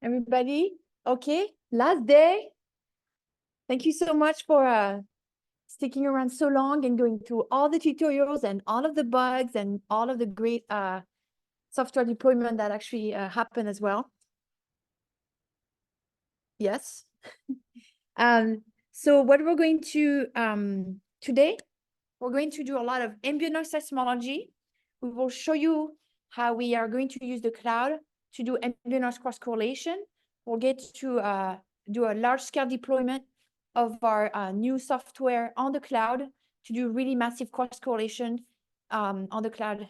Everybody, okay, last day. Thank you so much for sticking around so long and going through all the tutorials and all of the bugs and all of the great software deployment that actually happened as well. Yes. So what we're going to today, we're going to do a lot of ambient noise seismology. We will show you how we are going to use the cloud to do ambient noise cross correlation. We'll get to do a large scale deployment of our new software on the cloud to do really massive cross correlation on the cloud.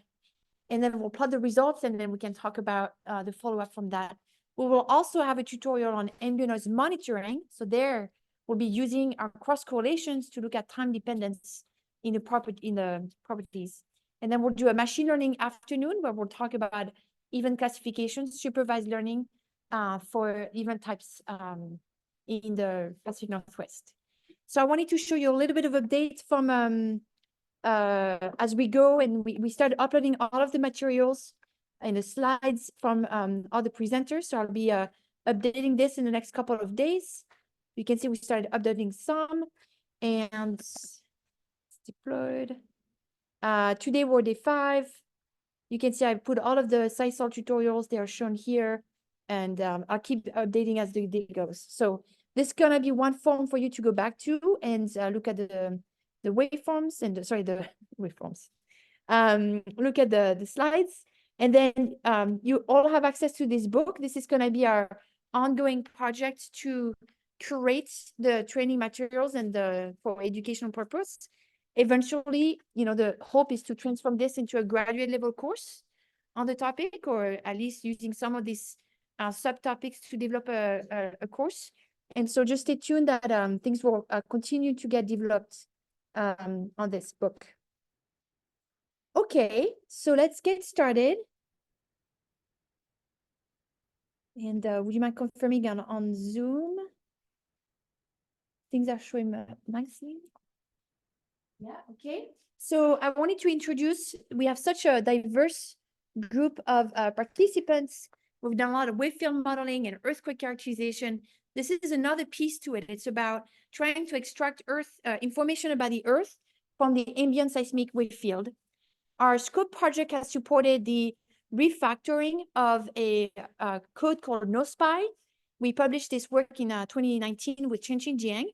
And then we'll plot the results, and then we can talk about the follow-up from that. We will also have a tutorial on ambient noise monitoring. So there we'll be using our cross correlations to look at time dependence in the properties. And then we'll do a machine learning afternoon where we'll talk about event classification, supervised learning for event types in the Pacific Northwest. So I wanted to show you a little bit of updates from as we go, and we started uploading all of the materials and the slides from all the presenters. So I'll be updating this in the next couple of days. You can see we started updating some, and it's deployed. Today we're day 5. You can see I put all of the Seisol tutorials. They are shown here, and I'll keep updating as the day goes. So this is gonna be one form for you to go back to and look at the waveforms and the waveforms. Look at the slides, and then you all have access to this book. This is gonna be our ongoing project to curate the training materials and for educational purpose. Eventually, the hope is to transform this into a graduate level course on the topic, or at least using some of these subtopics to develop a course. And so just stay tuned that things will continue to get developed on this book. Okay, so let's get started. And would you mind confirming on Zoom? Things are showing nicely. Yeah, okay. So I wanted to introduce, we have such a diverse group of participants. We've done a lot of wave field modeling and earthquake characterization. This is another piece to it. It's about trying to extract information about the Earth from the ambient seismic wave field. Our SCOPE project has supported the refactoring of a code called NoSPI. We published this work in 2019 with Chenqing Jiang.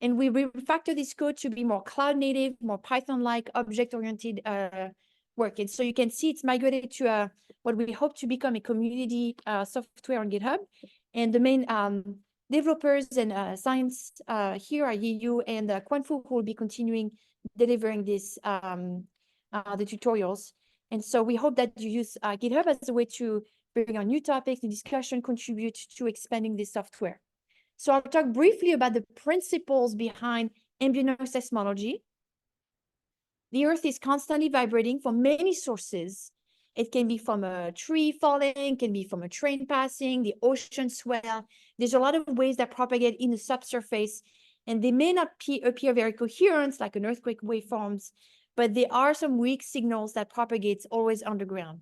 And we refactor this code to be more cloud native, more Python-like, object-oriented work. And so you can see it's migrated to what we hope to become a community software on GitHub. And the main developers and science here are Yiyu and Quanfu, who will be continuing delivering this the tutorials. And so we hope that you use GitHub as a way to bring on new topics, the discussion, contribute to expanding this software. So I'll talk briefly about the principles behind ambient noise seismology. The Earth is constantly vibrating from many sources. It can be from a tree falling, can be from a train passing, the ocean swell. There's a lot of waves that propagate in the subsurface, and they may not appear very coherent, like an earthquake waveforms, but there are some weak signals that propagates always underground.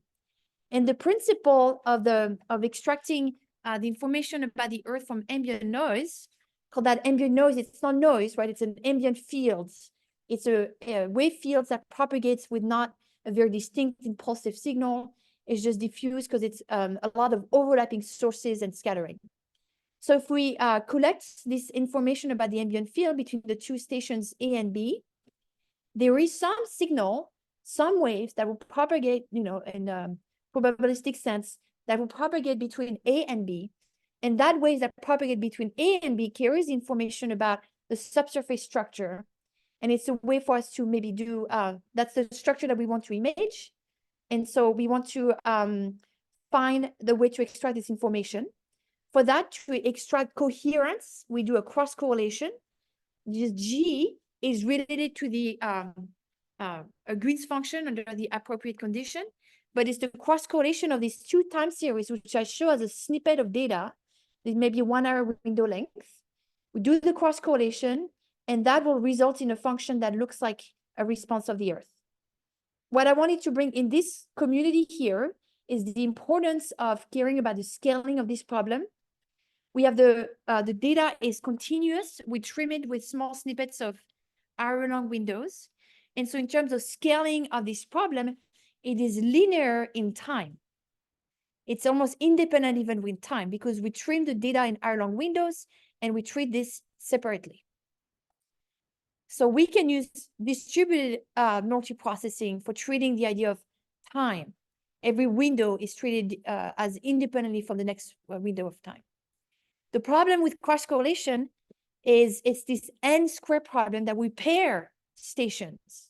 And the principle of extracting the information about the Earth from ambient noise, called that ambient noise. It's not noise, right? It's an ambient fields. It's a wave fields that propagates with not a very distinct impulsive signal. It's just diffuse because it's a lot of overlapping sources and scattering. So if we collect this information about the ambient field between the two stations A and B, there is some signal, some waves that will propagate, in probabilistic sense, that will propagate between A and B. And that waves that propagate between A and B carries information about the subsurface structure. And it's a way for us to maybe do, that's the structure that we want to image. And so we want to find the way to extract this information. For that, to extract coherence, we do a cross correlation. This G is related to the Green's function under the appropriate condition. But it's the cross correlation of these two time series, which I show as a snippet of data. It may be 1 hour window length. We do the cross correlation, and that will result in a function that looks like a response of the Earth. What I wanted to bring in this community here is the importance of caring about the scaling of this problem We have the data is continuous. We trim it with small snippets of hour-long windows. And so in terms of scaling of this problem, it is linear in time. It's almost independent even with time because we trim the data in hour-long windows and we treat this separately. So we can use distributed multiprocessing for treating the idea of time. Every window is treated as independently from the next window of time. The problem with cross correlation is it's this n square problem that we pair stations.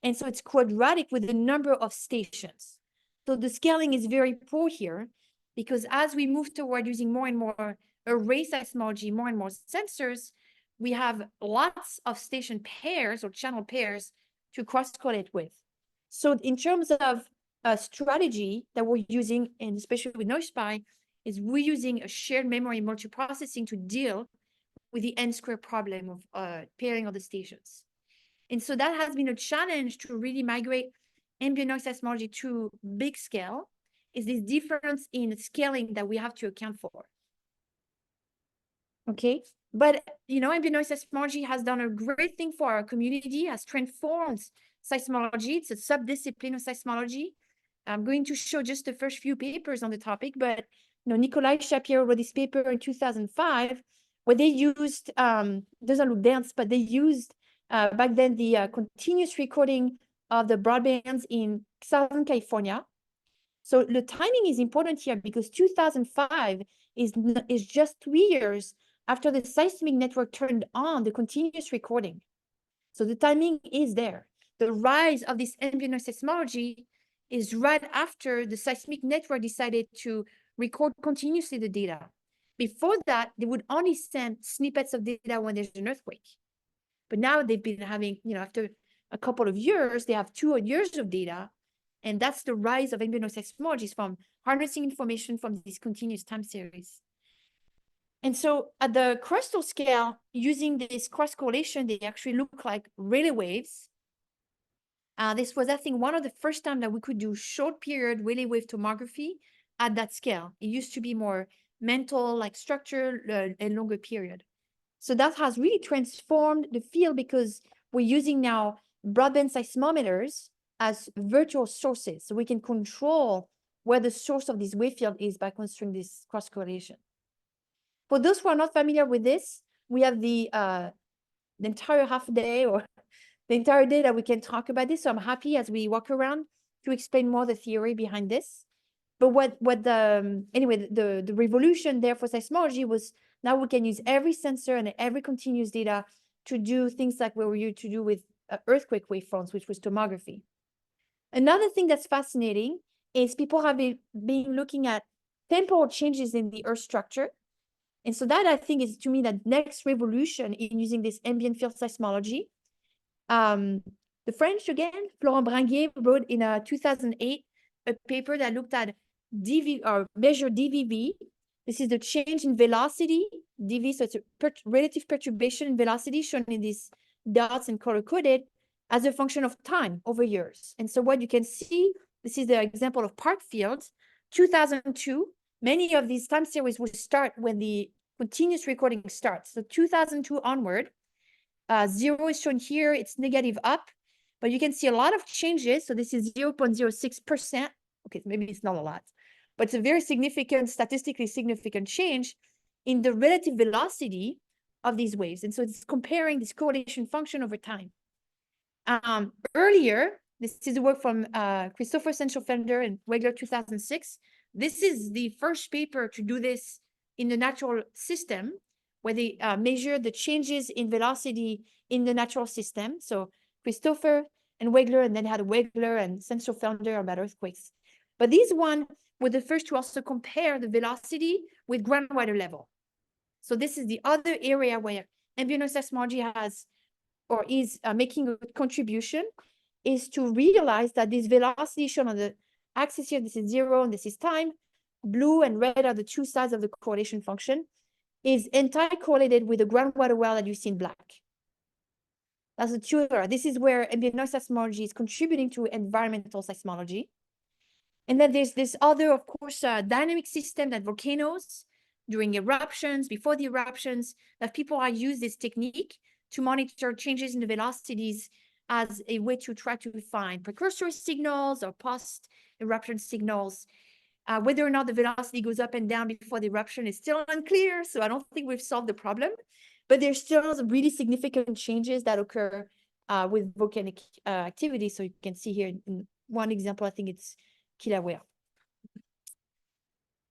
And so it's quadratic with the number of stations. So the scaling is very poor here because as we move toward using more and more array seismology, more and more sensors, we have lots of station pairs or channel pairs to cross-correlate with. So in terms of a strategy that we're using, and especially with NoSPI, is we're using a shared memory multiprocessing to deal with the n square problem of pairing of the stations. And so that has been a challenge to really migrate ambient noise seismology to big scale, is this difference in scaling that we have to account for. Okay, but ambient noise seismology has done a great thing for our community, has transformed seismology. It's a subdiscipline of seismology. I'm going to show just the first few papers on the topic, but Nikolai Shapiro wrote this paper in 2005 where they used, doesn't look dense, but they used back then the continuous recording of the broadbands in Southern California. So the timing is important here because 2005 is just 3 years after the seismic network turned on the continuous recording. So the timing is there. The rise of this ambient noise seismology is right after the seismic network decided to record continuously the data. Before that, they would only send snippets of data when there's an earthquake. But now they've been having, after a couple of years, they have 2 years of data. And that's the rise of ambient noise seismology, from harnessing information from this continuous time series. And so at the crustal scale, using this cross correlation, they actually look like relay waves. This was, I think, one of the first time that we could do short period relay wave tomography at that scale. It used to be more mental, like structure, and longer period. So that has really transformed the field because we're using now broadband seismometers as virtual sources. So we can control where the source of this wave field is by considering this cross correlation. For those who are not familiar with this, we have the entire half day or the entire day that we can talk about this. So I'm happy as we walk around to explain more the theory behind this. But anyway, the revolution there for seismology was now we can use every sensor and every continuous data to do things like what we used to do with earthquake waveforms, which was tomography. Another thing that's fascinating is people have been looking at temporal changes in the Earth structure. And so that, I think, is, to me, the next revolution in using this ambient field seismology. The French, again, Florent Bringuier wrote in 2008 a paper that looked at measured DVV. This is the change in velocity, dV, so it's a relative perturbation in velocity shown in these dots and color-coded as a function of time over years. And so what you can see, this is the example of Park Fields, 2002. Many of these time series will start when the continuous recording starts. So 2002 onward, 0 is shown here, it's negative up, but you can see a lot of changes. So this is 0.06%. Okay, maybe it's not a lot, but it's a very significant, statistically significant change in the relative velocity of these waves. And so it's comparing this correlation function over time. Earlier, this is the work from Christopher Senschel-Fender and Wegler 2006. This is the first paper to do this in the natural system, where they measure the changes in velocity in the natural system. So Christopher and Wegler, and then had Wegler and Senschel-Fender about earthquakes. But these one were the first to also compare the velocity with groundwater level. So this is the other area where ambient noise seismology has or is making a contribution, is to realize that this velocity shown on the axis here, this is 0 and this is time, blue and red are the two sides of the correlation function, is entirely correlated with the groundwater well that you see in black. That's the two. This is where ambient noise seismology is contributing to environmental seismology. And then there's this other, of course, dynamic system that volcanoes during eruptions, before the eruptions, that people are use this technique to monitor changes in the velocities as a way to try to find precursor signals or post-eruption signals. Whether or not the velocity goes up and down before the eruption is still unclear, so I don't think we've solved the problem, but there's still some really significant changes that occur with volcanic activity. So you can see here in one example, I think it's Kilauea.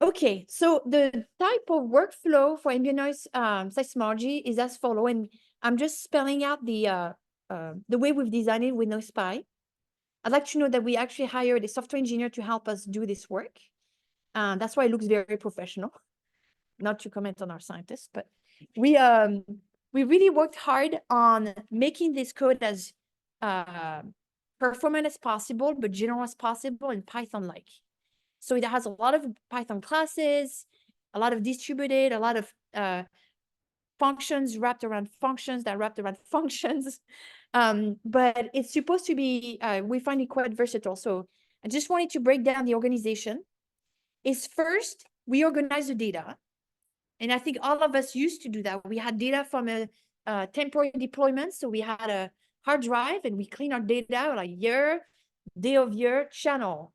Okay, so the type of workflow for ambient noise seismology is as follow, and I'm just spelling out the way we've designed it with NoSPI. I'd like to know that we actually hired a software engineer to help us do this work. That's why it looks very professional. Not to comment on our scientists, but we really worked hard on making this code as performant as possible, but general as possible and Python-like. So it has a lot of Python classes, a lot of distributed, a lot of functions wrapped around functions that wrapped around functions. But it's supposed to be, we find it quite versatile. So I just wanted to break down the organization. Is first, we organize the data. And I think all of us used to do that. We had data from a temporary deployment. So we had a hard drive and we clean our data like year, day of year, channel.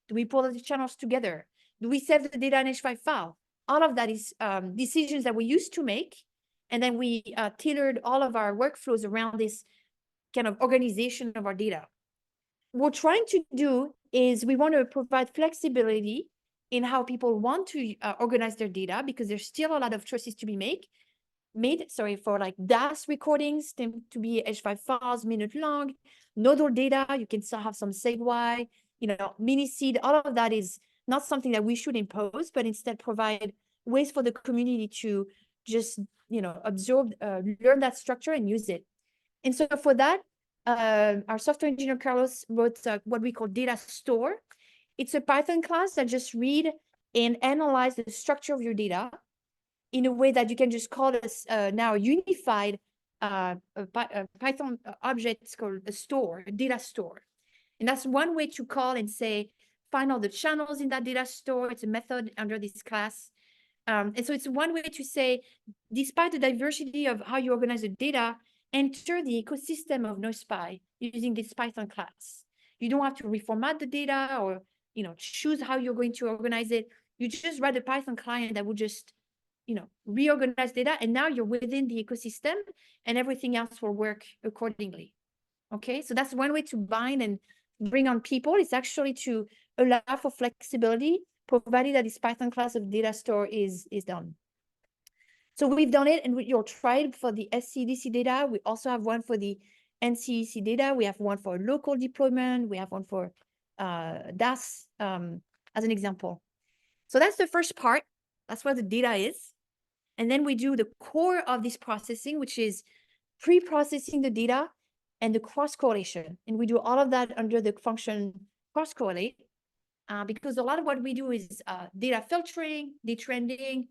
Do we pull the channels together? Do we save the data in H5 file? All of that is decisions that we used to make. And then we tailored all of our workflows around this kind of organization of our data. What we're trying to do is we want to provide flexibility in how people want to organize their data, because there's still a lot of choices to be made, for like DAS recordings tend to be H5 files, minute long, nodal data, you can still have some SegWi, mini seed, all of that is not something that we should impose, but instead provide ways for the community to just, absorb, learn that structure and use it. And so for that, our software engineer, Carlos, wrote what we call data store. It's a Python class that just read and analyze the structure of your data in a way that you can just call this now a unified Python object. It's called a store, a data store. And that's one way to call and say, find all the channels in that data store. It's a method under this class. And so it's one way to say, despite the diversity of how you organize the data, enter the ecosystem of NoSPI using this Python class. You don't have to reformat the data or choose how you're going to organize it. You just write a Python client that will just, reorganize data, and now you're within the ecosystem and everything else will work accordingly. Okay, so that's one way to bind and bring on people. It's actually to allow for flexibility, provided that this Python class of data store is done. So we've done it, and you'll try it for the SCDC data. We also have one for the NCEC data. We have one for local deployment. We have one for DAS as an example. So that's the first part. That's what the data is. And then we do the core of this processing, which is pre-processing the data and the cross-correlation. And we do all of that under the function cross-correlate, because a lot of what we do is data filtering, detrending,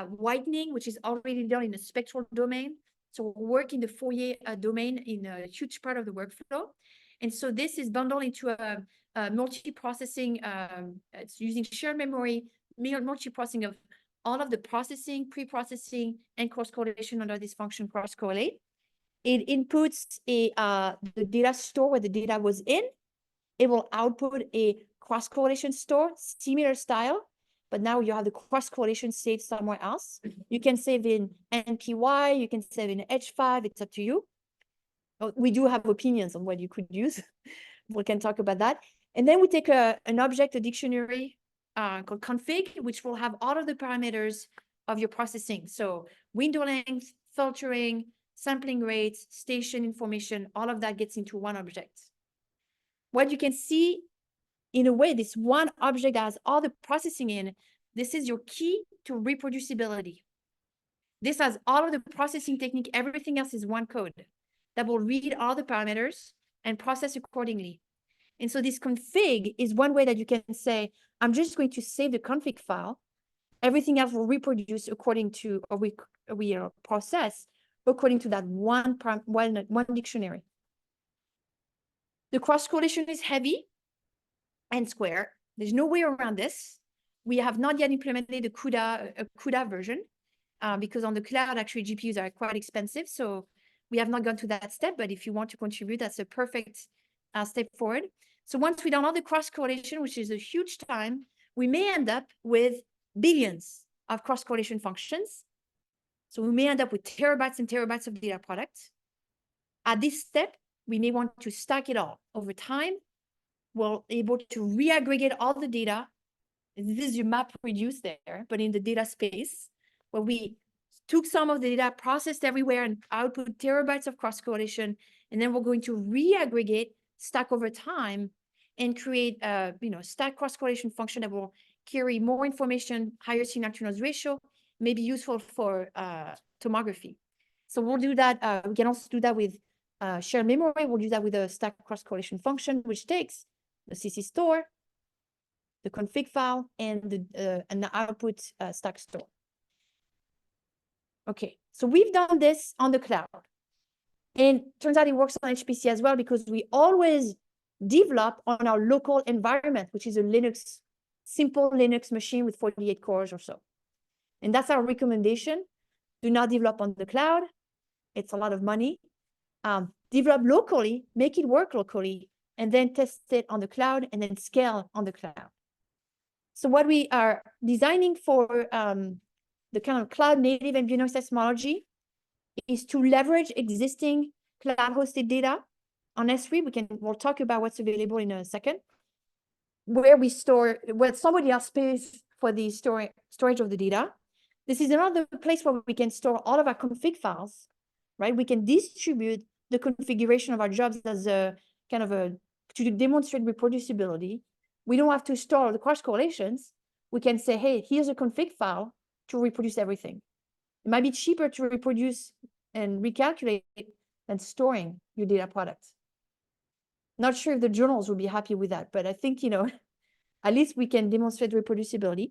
whitening, which is already done in the spectral domain. So we work in the Fourier domain in a huge part of the workflow. And so this is bundled into a multi-processing, it's using shared memory, multi-processing of all of the processing, pre-processing, and cross-correlation under this function cross-correlate. It inputs the data store where the data was in. It will output a cross-correlation store, similar style, but now you have the cross-correlation saved somewhere else. You can save in NPY, you can save in H5, it's up to you. We do have opinions on what you could use. We can talk about that. And then we take an object, a dictionary called config, which will have all of the parameters of your processing. So window length, filtering, sampling rates, station information, all of that gets into one object. What you can see, in a way, this one object that has all the processing in, this is your key to reproducibility. This has all of the processing technique, everything else is one code that will read all the parameters and process accordingly. And so this config is one way that you can say, I'm just going to save the config file. Everything else will reproduce according to, or we process according to that one dictionary. The cross-correlation is heavy and square. There's no way around this. We have not yet implemented a CUDA version because on the cloud, actually, GPUs are quite expensive. So we have not gone to that step. But if you want to contribute, that's a perfect step forward. So once we download the cross-correlation, which is a huge time, we may end up with billions of cross-correlation functions. So we may end up with terabytes and terabytes of data products. At this step, we may want to stack it all. Over time, we're able to reaggregate all the data. This is your map reduced there, but in the data space, where we took some of the data, processed everywhere, and output terabytes of cross-correlation, and then we're going to reaggregate, stack over time, and create a stack cross-correlation function that will carry more information, higher signal-to-noise ratio, may be useful for tomography. So we'll do that. We can also do that with shared memory. We'll do that with a stack cross-correlation function, which takes the CC store, the config file, and the output stack store. Okay, so we've done this on the cloud. And turns out it works on HPC as well, because we always develop on our local environment, which is a simple Linux machine with 48 cores or so. And that's our recommendation. Do not develop on the cloud. It's a lot of money. Develop locally, make it work locally, and then test it on the cloud, and then scale on the cloud. So what we are designing for the kind of cloud-native ambient noise seismology is to leverage existing cloud-hosted data on S3. We'll talk about what's available in a second, where somebody else pays for the storage of the data. This is another place where we can store all of our config files, right? We can distribute the configuration of our jobs as a kind of to demonstrate reproducibility. We don't have to store the cross correlations. We can say, hey, here's a config file to reproduce everything. It might be cheaper to reproduce and recalculate than storing your data products. Not sure if the journals will be happy with that, but I think, at least we can demonstrate reproducibility.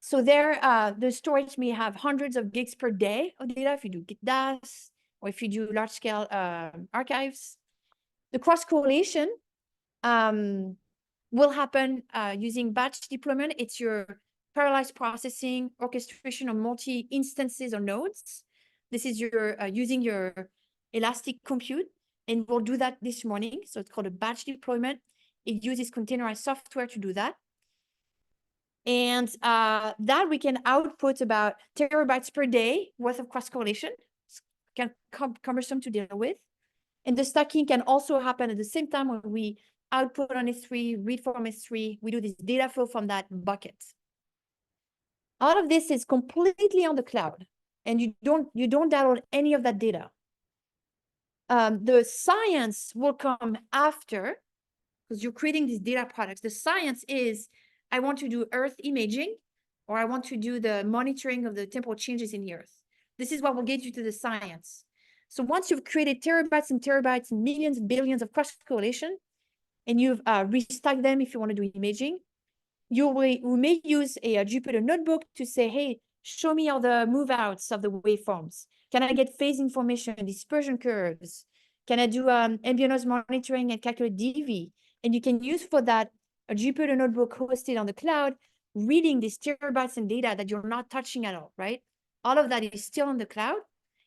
So there, the storage may have hundreds of gigs per day of data if you do Git DAS, or if you do large-scale archives. The cross-correlation will happen using batch deployment. It's your parallelized processing, orchestration of multi-instances or nodes. This is your using your elastic compute, and we'll do that this morning. So it's called a batch deployment. It uses containerized software to do that. And that we can output about terabytes per day worth of cross-correlation. It's kind of cumbersome to deal with. And the stacking can also happen at the same time when we output on S3, read from S3. We do this data flow from that bucket. All of this is completely on the cloud, and you don't download any of that data. The science will come after, because you're creating these data products. The science is, I want to do Earth imaging, or I want to do the monitoring of the temporal changes in the Earth. This is what will get you to the science. So once you've created terabytes and terabytes and millions, billions of cross-correlation, and you've restacked them if you want to do imaging, we may use a Jupyter notebook to say, hey, show me all the move-outs of the waveforms. Can I get phase information, dispersion curves? Can I do ambient noise monitoring and calculate DV? And you can use for that a Jupyter notebook hosted on the cloud, reading these terabytes and data that you're not touching at all, right? All of that is still on the cloud.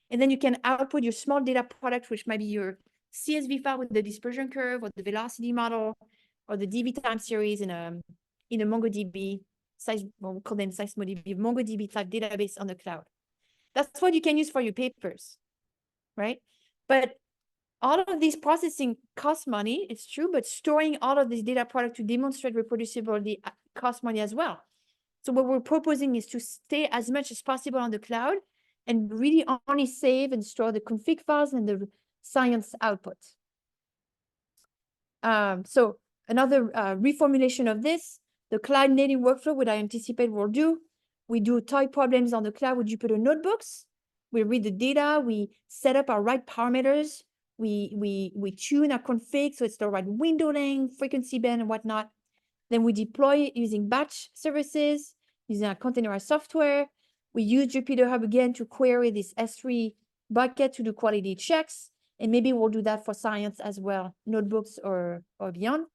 And then you can output your small data product, which might be your CSV file with the dispersion curve, or the velocity model, or the DV time series in a MongoDB, we'll call them Seismology, MongoDB type database on the cloud. That's what you can use for your papers, right? But all of these processing costs money, it's true, but storing all of this data product to demonstrate reproducibility costs money as well. So what we're proposing is to stay as much as possible on the cloud and really only save and store the config files and the science output. So another reformulation of this, the cloud native workflow, what I anticipate we'll do, we do toy problems on the cloud with Jupyter notebooks. We read the data, we set up our right parameters, we tune our config so it's the right window length, frequency band, and whatnot. Then we deploy it using batch services, using our containerized software. We use Jupyter Hub again to query this S3 bucket to do quality checks. And maybe we'll do that for science as well, notebooks or beyond.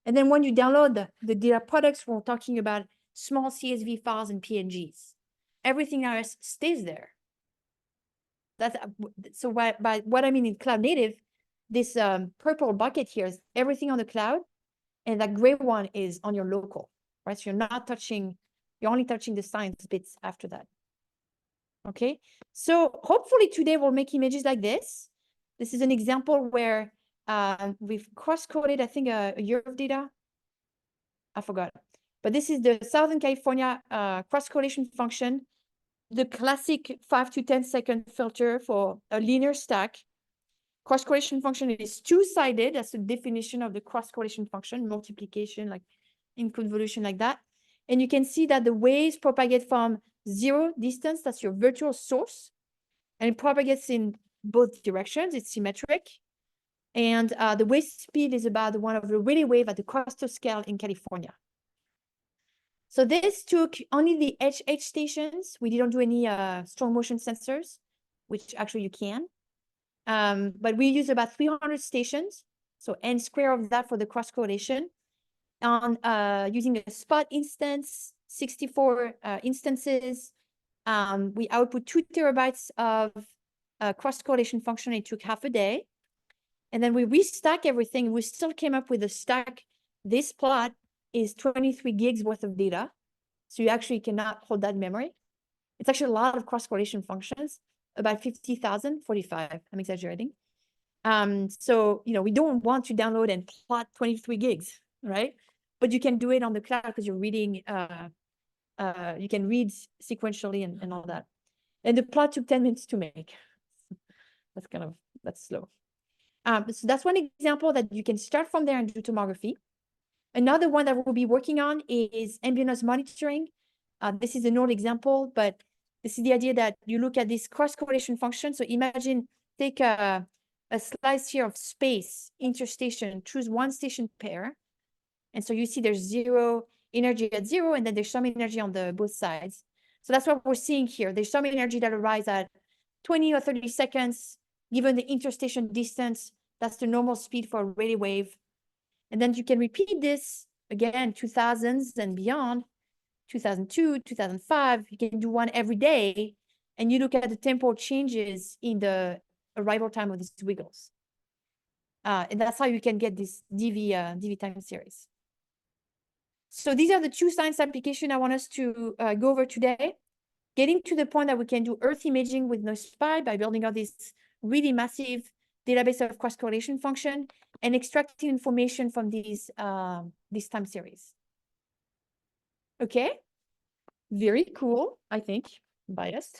And then when you download the data products, we're talking about small CSV files and PNGs. Everything else stays there. That's so by what I mean in cloud native, this purple bucket here is everything on the cloud, and that gray one is on your local, right? So you're only touching the science bits after that. Okay, so hopefully today we'll make images like this. This is an example where we've cross-coded, I think, a year of data. I forgot. But this is the Southern California cross-correlation function, the classic 5 to 10 second filter for a linear stack. Cross-correlation function is two-sided. That's the definition of the cross-correlation function, multiplication, like in convolution like that. And you can see that the waves propagate from 0 distance, that's your virtual source, and it propagates in both directions. It's symmetric. And the wave speed is about the one of the Rayleigh wave at the cluster scale in California. So this took only the HH stations. We didn't do any strong motion sensors, which actually you can. But we use about 300 stations. So n square of that for the cross correlation on using a spot instance, 64 instances. We output 2 terabytes of cross correlation function. It took half a day. And then we restack everything. We still came up with a stack. This plot is 23 gigs worth of data. So you actually cannot hold that memory. It's actually a lot of cross correlation functions, about 50,000, 45, I'm exaggerating. So, we don't want to download and plot 23 gigs, right? But you can do it on the cloud because you're reading, you can read sequentially and all that. And the plot took 10 minutes to make. That's slow. So that's one example that you can start from there and do tomography. Another one that we'll be working on is ambient noise monitoring. This is an old example, but this is the idea that you look at this cross-correlation function. So imagine, take a slice here of space, interstation, choose one station pair. And so you see there's 0 energy at 0, and then there's some energy on the both sides. So that's what we're seeing here. There's some energy that arrives at 20 or 30 seconds, given the interstation distance. That's the normal speed for a Rayleigh wave. And then you can repeat this again, 2000s and beyond, 2002, 2005. You can do one every day, and you look at the temporal changes in the arrival time of these wiggles. And that's how you can get this DV time series. So these are the 2 science applications I want us to go over today. Getting to the point that we can do Earth imaging with NoSPI by building out this really massive database of cross-correlation function and extracting information from these this time series. Okay, very cool, I think, biased.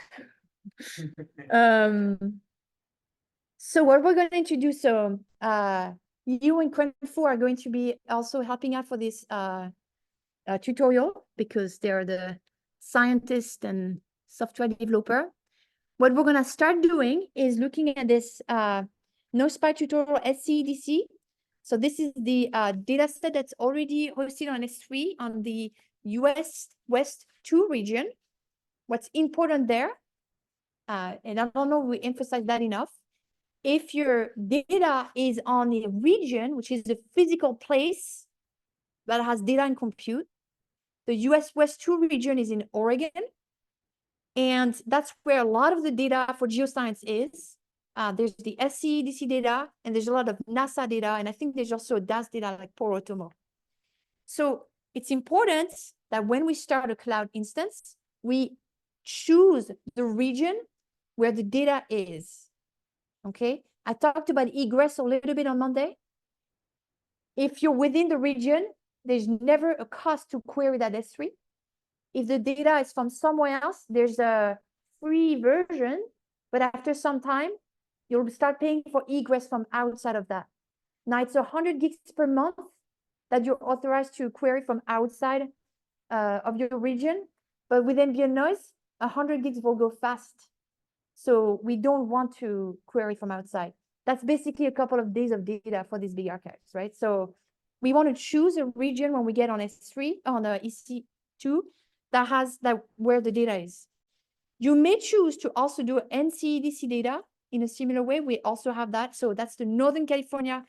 So what we're going to introduce, so you and Quenfu are going to be also helping out for this tutorial because they're the scientist and software developer. What we're going to start doing is looking at this NoSPI tutorial SCEDC. So this is the data set that's already hosted on S3 on the US West 2 region. What's important there, and I don't know if we emphasize that enough, if your data is on a region, which is the physical place that has data and compute, the US West 2 region is in Oregon. And that's where a lot of the data for geoscience is. There's the SCEDC data, and there's a lot of NASA data, and I think there's also DAS data like Porotomo. So it's important that when we start a cloud instance, we choose the region where the data is. Okay, I talked about egress a little bit on Monday. If you're within the region, there's never a cost to query that S3. If the data is from somewhere else, there's a free version, but after some time, you'll start paying for egress from outside of that. Now it's 100 gigs per month that you're authorized to query from outside of your region, but with ambient noise, 100 gigs will go fast. So we don't want to query from outside. That's basically a couple of days of data for these big archives, right? So we want to choose a region when we get on S3, on EC2, that has where the data is. You may choose to also do NCEDC data in a similar way. We also have that. So that's the Northern California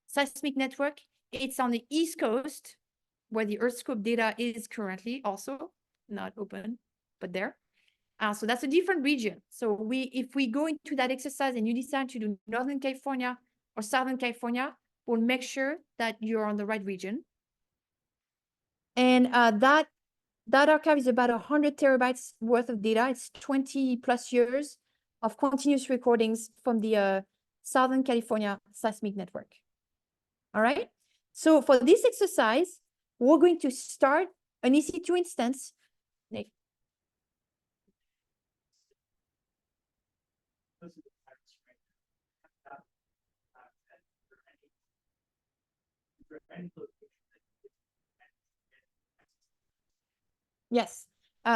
Seismic Network. It's on the East Coast. where the EarthScope data is currently also, not open, but there. So that's a different region. So if we go into that exercise and you decide to do Northern California or Southern California, we'll make sure that you're on the right region. And that archive is about 100 terabytes worth of data. It's 20 plus years of continuous recordings from the Southern California seismic network. All right. So for this exercise, we're going to start an EC2 instance. Yes.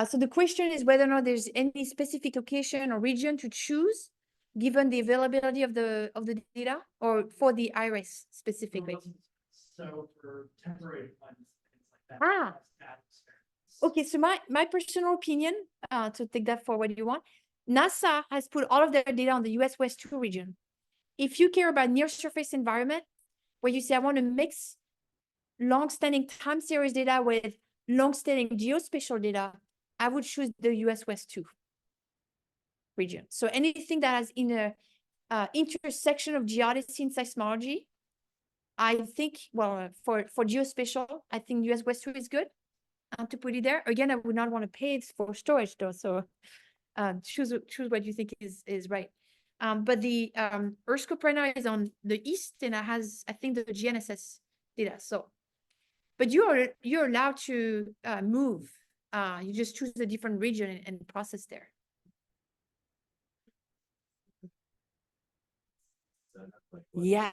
So the question is whether or not there's any specific location or region to choose, given the availability of the data, or for the iris specifically. So for temporary funds, things like that. Ah. Okay, so my personal opinion, to take that for what you want, NASA has put all of their data on the US West 2 region. If you care about near surface environment, where you say, I want to mix long-standing time series data with long-standing geospatial data, I would choose the US West 2 region. So anything that has in a intersection of geodesy and seismology, I think, well, for geospatial, I think US West 2 is good. To put it there. Again, I would not want to pay for storage though. So choose what you think is right. But the EarthScope right now is on the east and it has, I think, the GNSS data. So, but you're allowed to move. You just choose a different region and process there. Yeah.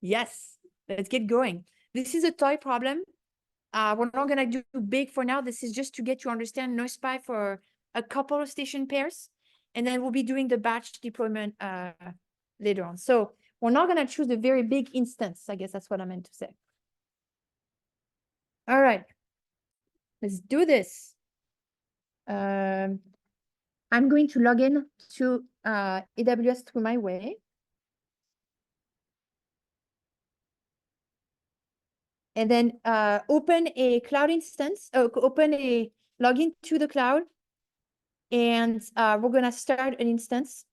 Yes. Let's get going. This is a toy problem. We're not going to do big for now. This is just to get you understand NoSPI for a couple of station pairs. And then we'll be doing the batch deployment later on. So we're not going to choose a very big instance. I guess that's what I meant to say. All right. Let's do this. I'm going to log in to AWS through my way. And then open a cloud instance, login to the cloud. And we're going to start an instance.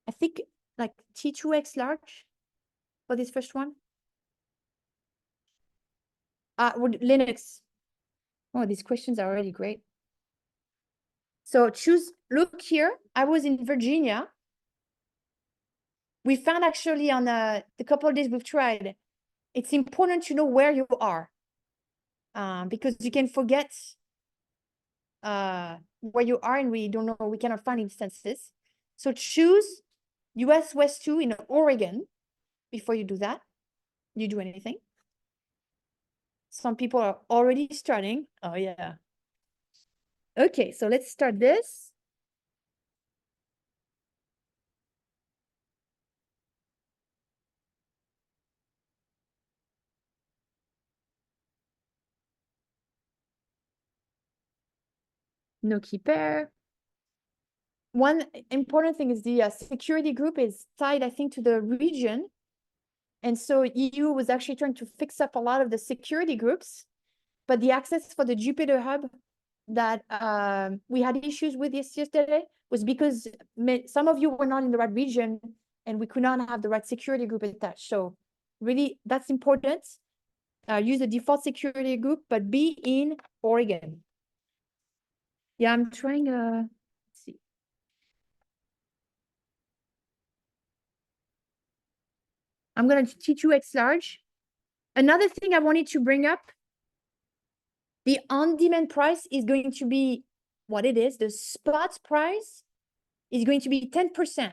I think like T2X large for this first one. With Linux. Oh, these questions are already great. So look here. I was in Virginia. We found actually on the couple of days we've tried, it's important to know where you are. Because you can forget where you are and we don't know, we cannot find instances. So choose US West 2 in Oregon before you do that. You do anything. Some people are already starting. Oh, yeah. Okay, so let's start this. No key pair. One important thing is the security group is tied, I think, to the region. And so EU was actually trying to fix up a lot of the security groups, but the access for the Jupyter Hub that we had issues with yesterday was because some of you were not in the right region and we could not have the right security group attached. So really, that's important. Use the default security group, but be in Oregon. Yeah, I'm trying, let's see. I'm going to T2X large. Another thing I wanted to bring up, the on-demand price is going to be what it is. The spot price is going to be 10%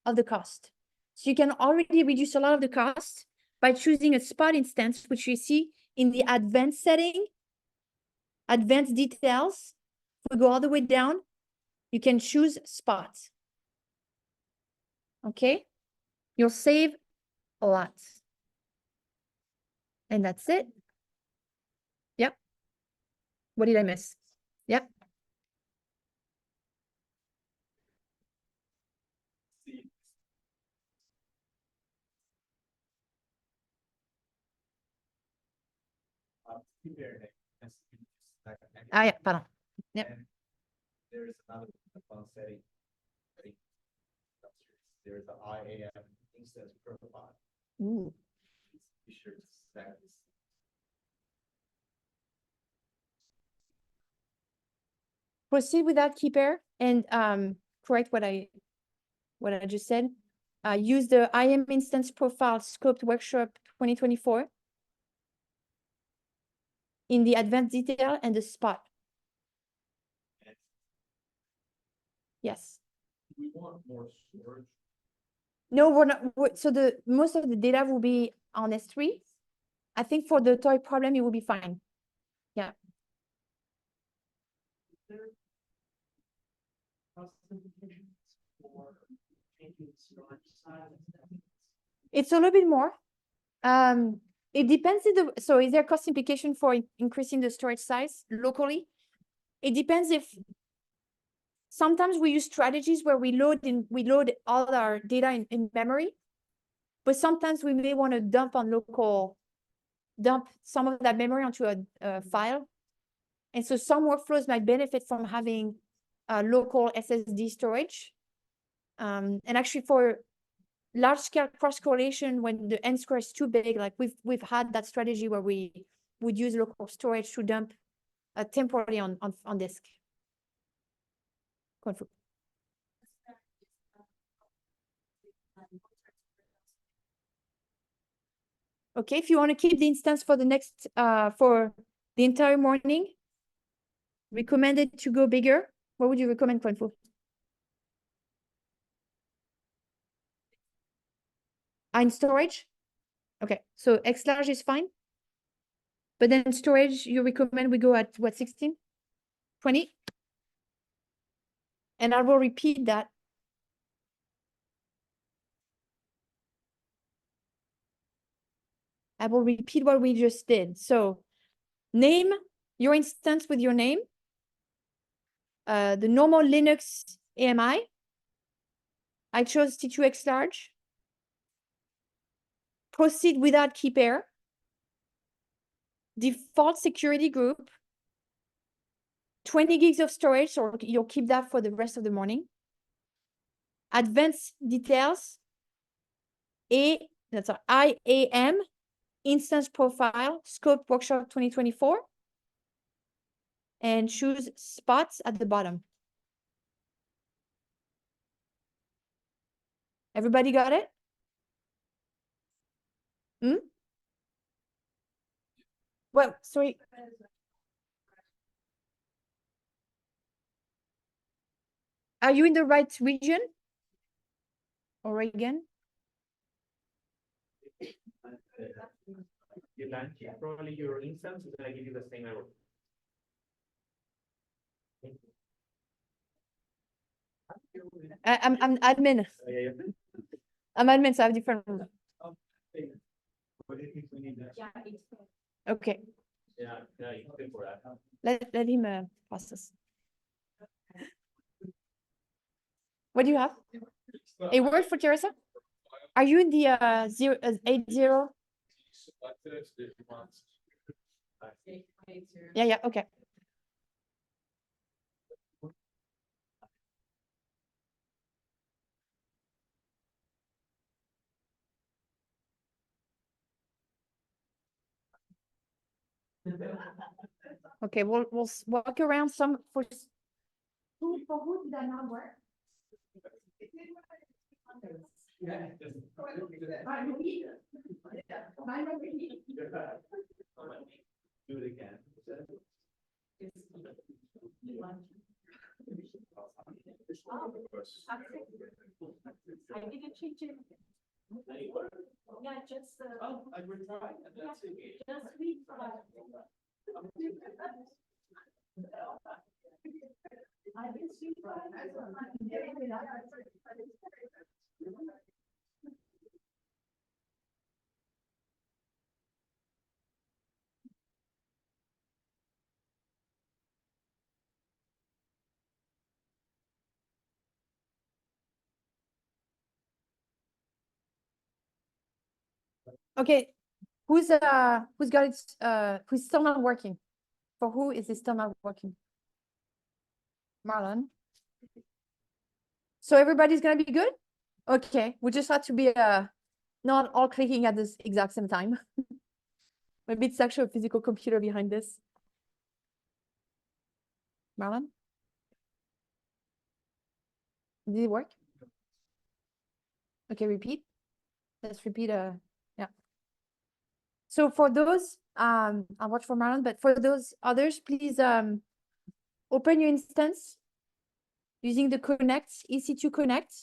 of the cost. So you can already reduce a lot of the cost by choosing a spot instance, which you see in the advanced setting, advanced details. If we go all the way down, you can choose spot. Okay, you'll save a lot. And that's it. Yep. What did I miss? Yep. Keep your name. Ah, yeah, pardon. Yep. And there's another fun setting. There's the IAM instance profile. Ooh. Be sure to set this. Proceed with that, keeper, and correct what I just said. Use the IAM instance profile scoped workshop 2024 in the advanced detail and the spot. Yes. We want more storage. No, we're not. So the most of the data will be on S3. I think for the toy problem, it will be fine. Yeah. There cost implications for changing storage size. It's a little bit more. It depends so is there cost implication for increasing the storage size locally? It depends if sometimes we use strategies where we load all our data in memory, but sometimes we may want to dump some of that memory onto a file. And so some workflows might benefit from having local SSD storage. And actually for large scale cross correlation, when the n square is too big, like we've had that strategy where we would use local storage to dump temporarily on disk. Okay, if you want to keep the instance for the next for the entire morning, recommended to go bigger. What would you recommend, Kwanfu? In storage? Okay, so X large is fine. But then storage, you recommend we go at what, 16? 20? And I will repeat that. I will repeat what we just did. So name your instance with your name. The normal Linux AMI. I chose T2X large. Proceed without key pair. Default security group. 20 gigs of storage, so you'll keep that for the rest of the morning. Advanced details. That's our IAM instance profile, scope workshop 2024. And choose spots at the bottom. Everybody got it? Well, sorry. Are you in the right region? Oregon? Probably your instance is gonna give you the same error. I'm admin. I'm admin, so I have different. Okay. Yeah, you can for that. Let him process. What do you have? A word for Teresa? Are you in the 80? Yeah, okay. Okay, we'll walk around some for who did that not work? Do it again. I didn't change it. Yeah, just Oh, I retried. That's it. just read. I didn't see. Okay, Who's got it, who's still not working? For who is it still not working? Marlon? So everybody's gonna be good? Okay, we just have to be not all clicking at this exact same time. Maybe it's actually a physical computer behind this. Marlon? Did it work? Okay, repeat. Let's repeat, yeah. So for those, I'll watch for Marlon, but for those others, please open your instance using the connect, EC2 connect.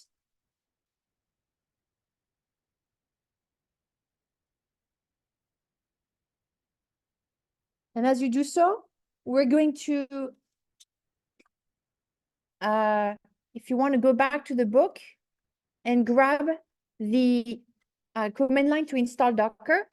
And as you do so, we're going to, if you want to go back to the book and grab the command line to install Docker.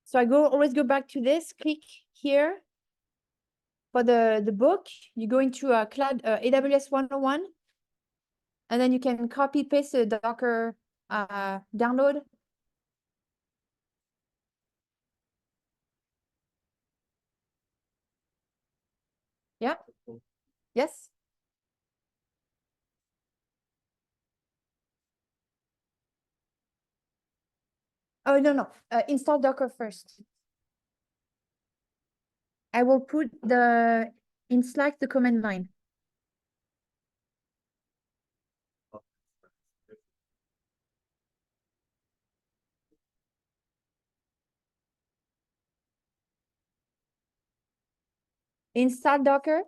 So I always go back to this, click here for the book. You go into Cloud AWS 101, and then you can copy paste the Docker download. Yeah. Yes. Oh, no. Install Docker first. I will put in Slack the command line. Install Docker.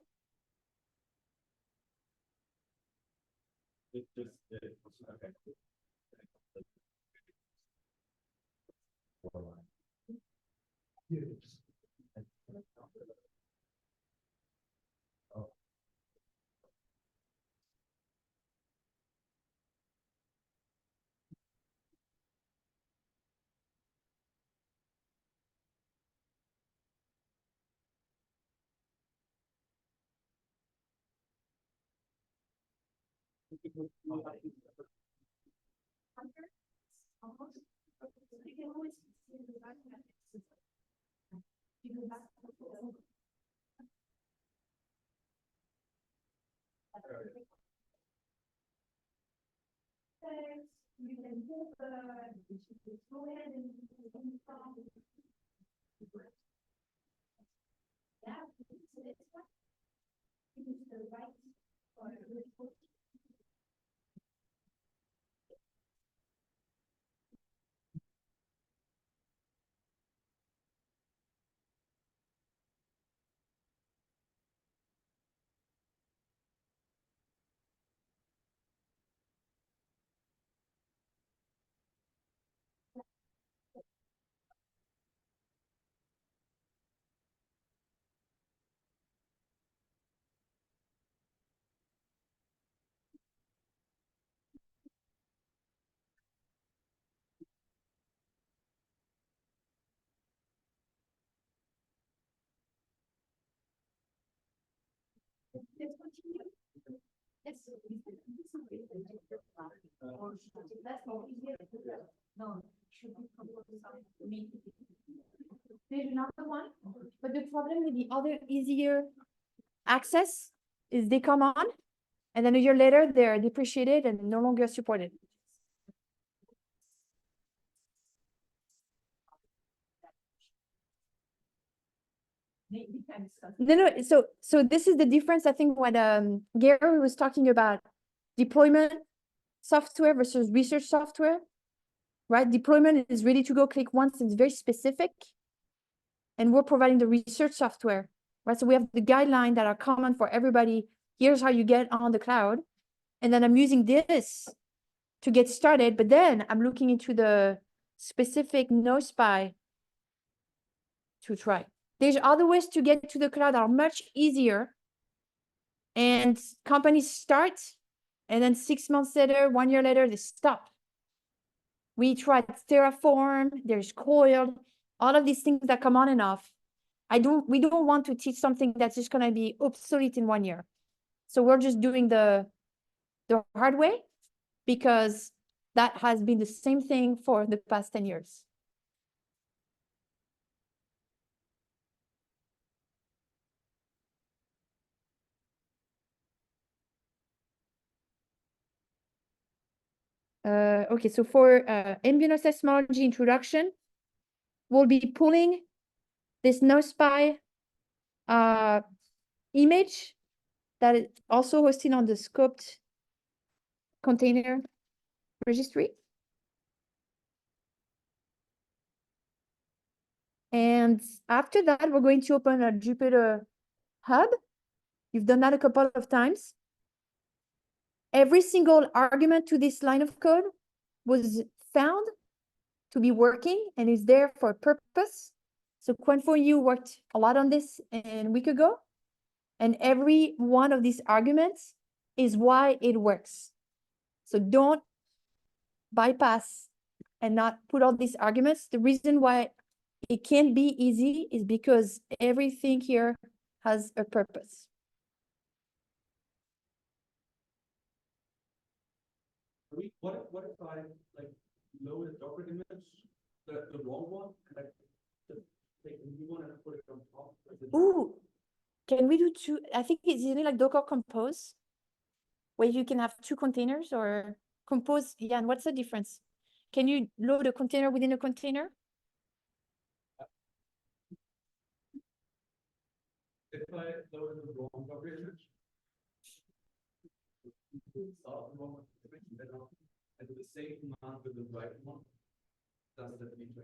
There's another one, but the problem with the other easier access is they come on, and then a year later they're depreciated and no longer supported. No. So this is the difference. I think what Gary was talking about, deployment software versus research software, right? Deployment is ready to go, click once, it's very specific. And we're providing the research software, right? So we have the guidelines that are common for everybody. Here's how you get on the cloud. And then I'm using this to get started, but then I'm looking into the specific NoSPI to try. There's other ways to get to the cloud that are much easier. And companies start And then 6 months later, 1 year later, they stop. We tried Terraform, there's Coiled, all of these things that come on and off. We don't want to teach something that's just gonna be obsolete in 1 year. So we're just doing the hard way because that has been the same thing for the past 10 years. Okay, so for ambient seismology introduction, we'll be pulling this NoSPI image that is also hosted on the scoped container registry. And after that, we're going to open a Jupyter Hub. You've done that a couple of times. Every single argument to this line of code was found to be working and is there for a purpose. So Quan4U worked a lot on this a week ago. And every one of these arguments is why it works. So don't bypass and not put all these arguments. The reason why it can't be easy is because everything here has a purpose. What if I like load a Docker image, the wrong one, and I just take a new one and put it on top? Ooh, can we do two? I think it's really like Docker Compose, where you can have two containers or Compose. Yeah, and what's the difference? Can you load a container within a container? If I load the wrong Docker image, start the wrong image, and then I do the same command with the right one. Does that mean to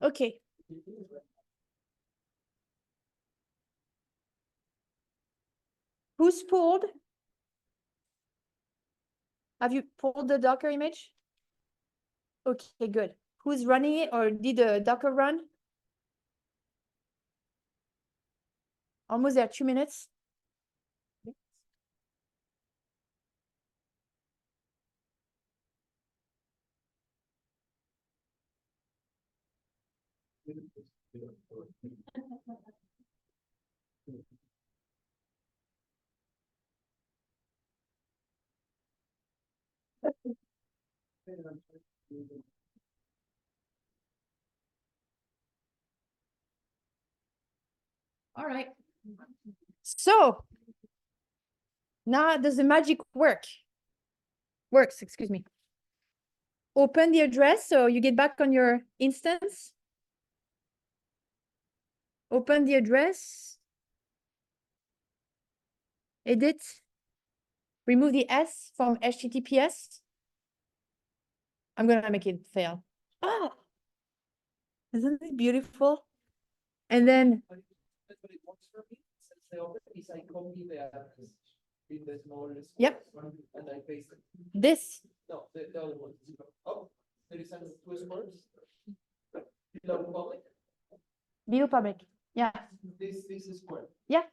Okay. Who's pulled? Have you pulled the Docker image? Okay, good. Who's running it or did a Docker run? Almost there, 2 minutes. All right. So now does the magic works, excuse me. Open the address so you get back on your instance. Open the address. Edit. Remove the S from HTTPS. I'm gonna make it fail. Ah, isn't it beautiful? And then But it works for me since they already say copy the address in the small list. Yep. And I paste it. this, No, the other one. Oh, there is two squares. Below public. below public. Yeah. This is square. Yeah.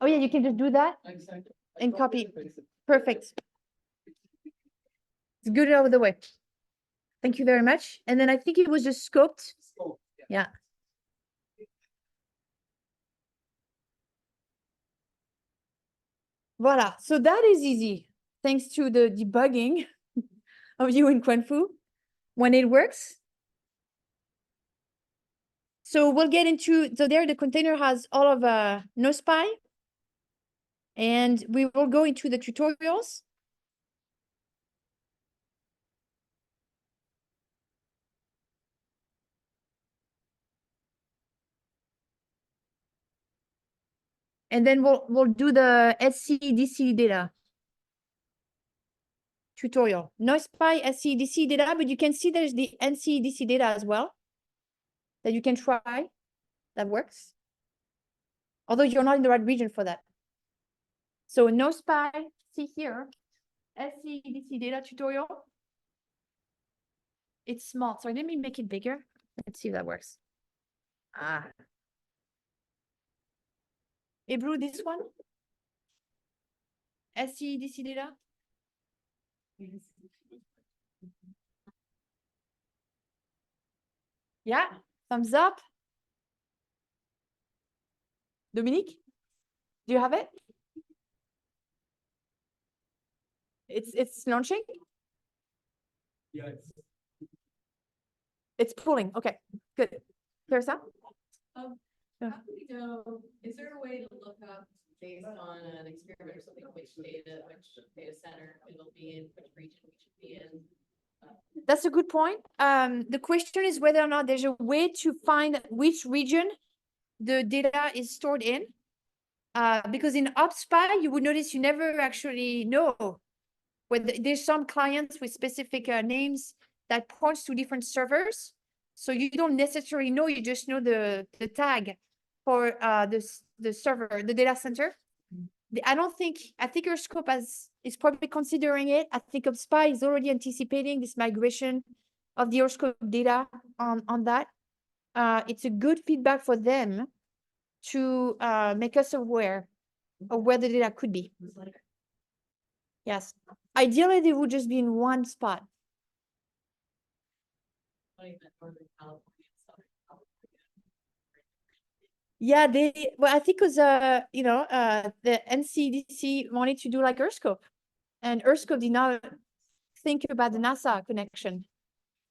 Oh yeah, you can just do that Exactly. and copy. Paste it. Perfect. It's good out of the way. Thank you very much. And then I think it was just scoped. Oh, Yeah. Voila. So that is easy. Thanks to the debugging of you in Quanfu when it works. So we'll get into, so there the container has all of NoSPI. And we will go into the tutorials. And then we'll do the SCDC data tutorial. NoSPI SCDC data, but you can see there's the NCDC data as well that you can try. That works. Although you're not in the right region for that. So NoSPI, see here, SCDC data tutorial. It's small, so let me make it bigger. Let's see if that works. Ah. Ebru, this one? SCDC data? Yeah, thumbs up. Dominique, do you have it? It's launching? Yeah, It's pulling. Okay, good. Clarissa? Yeah. How do we know, is there a way to look up based on an experiment or something, which data center it'll be in, which region we should be in? That's a good point. The question is whether or not there's a way to find which region the data is stored in. Because in OpSpy, you would notice you never actually know whether there's some clients with specific names that points to different servers. So you don't necessarily know, you just know the tag for the server, the data center. I think your scope is probably considering it. I think OpSpy is already anticipating this migration of the Scope data on that. It's a good feedback for them to make us aware of where the data could be. Yes. Ideally, they would just be in one spot. What even Northern California and Southern California? Yeah, well, I think it was the NCDC wanted to do like Earthscope, and Earthscope did not think about the NASA connection.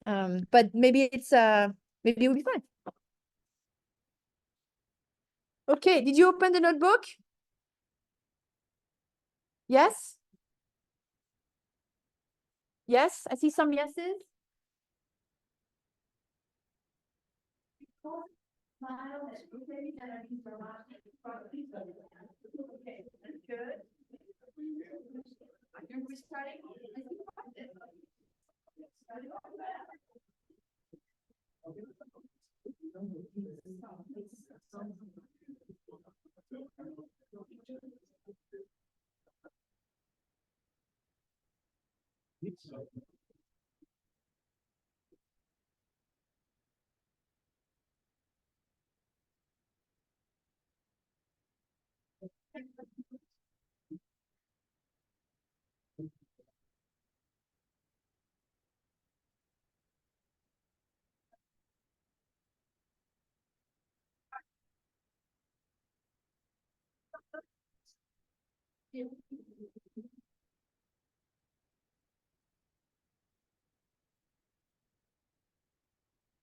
But maybe maybe it will be fine. Okay, did you open the notebook? Yes? Yes, I see some yeses. Okay, that's good. We're starting.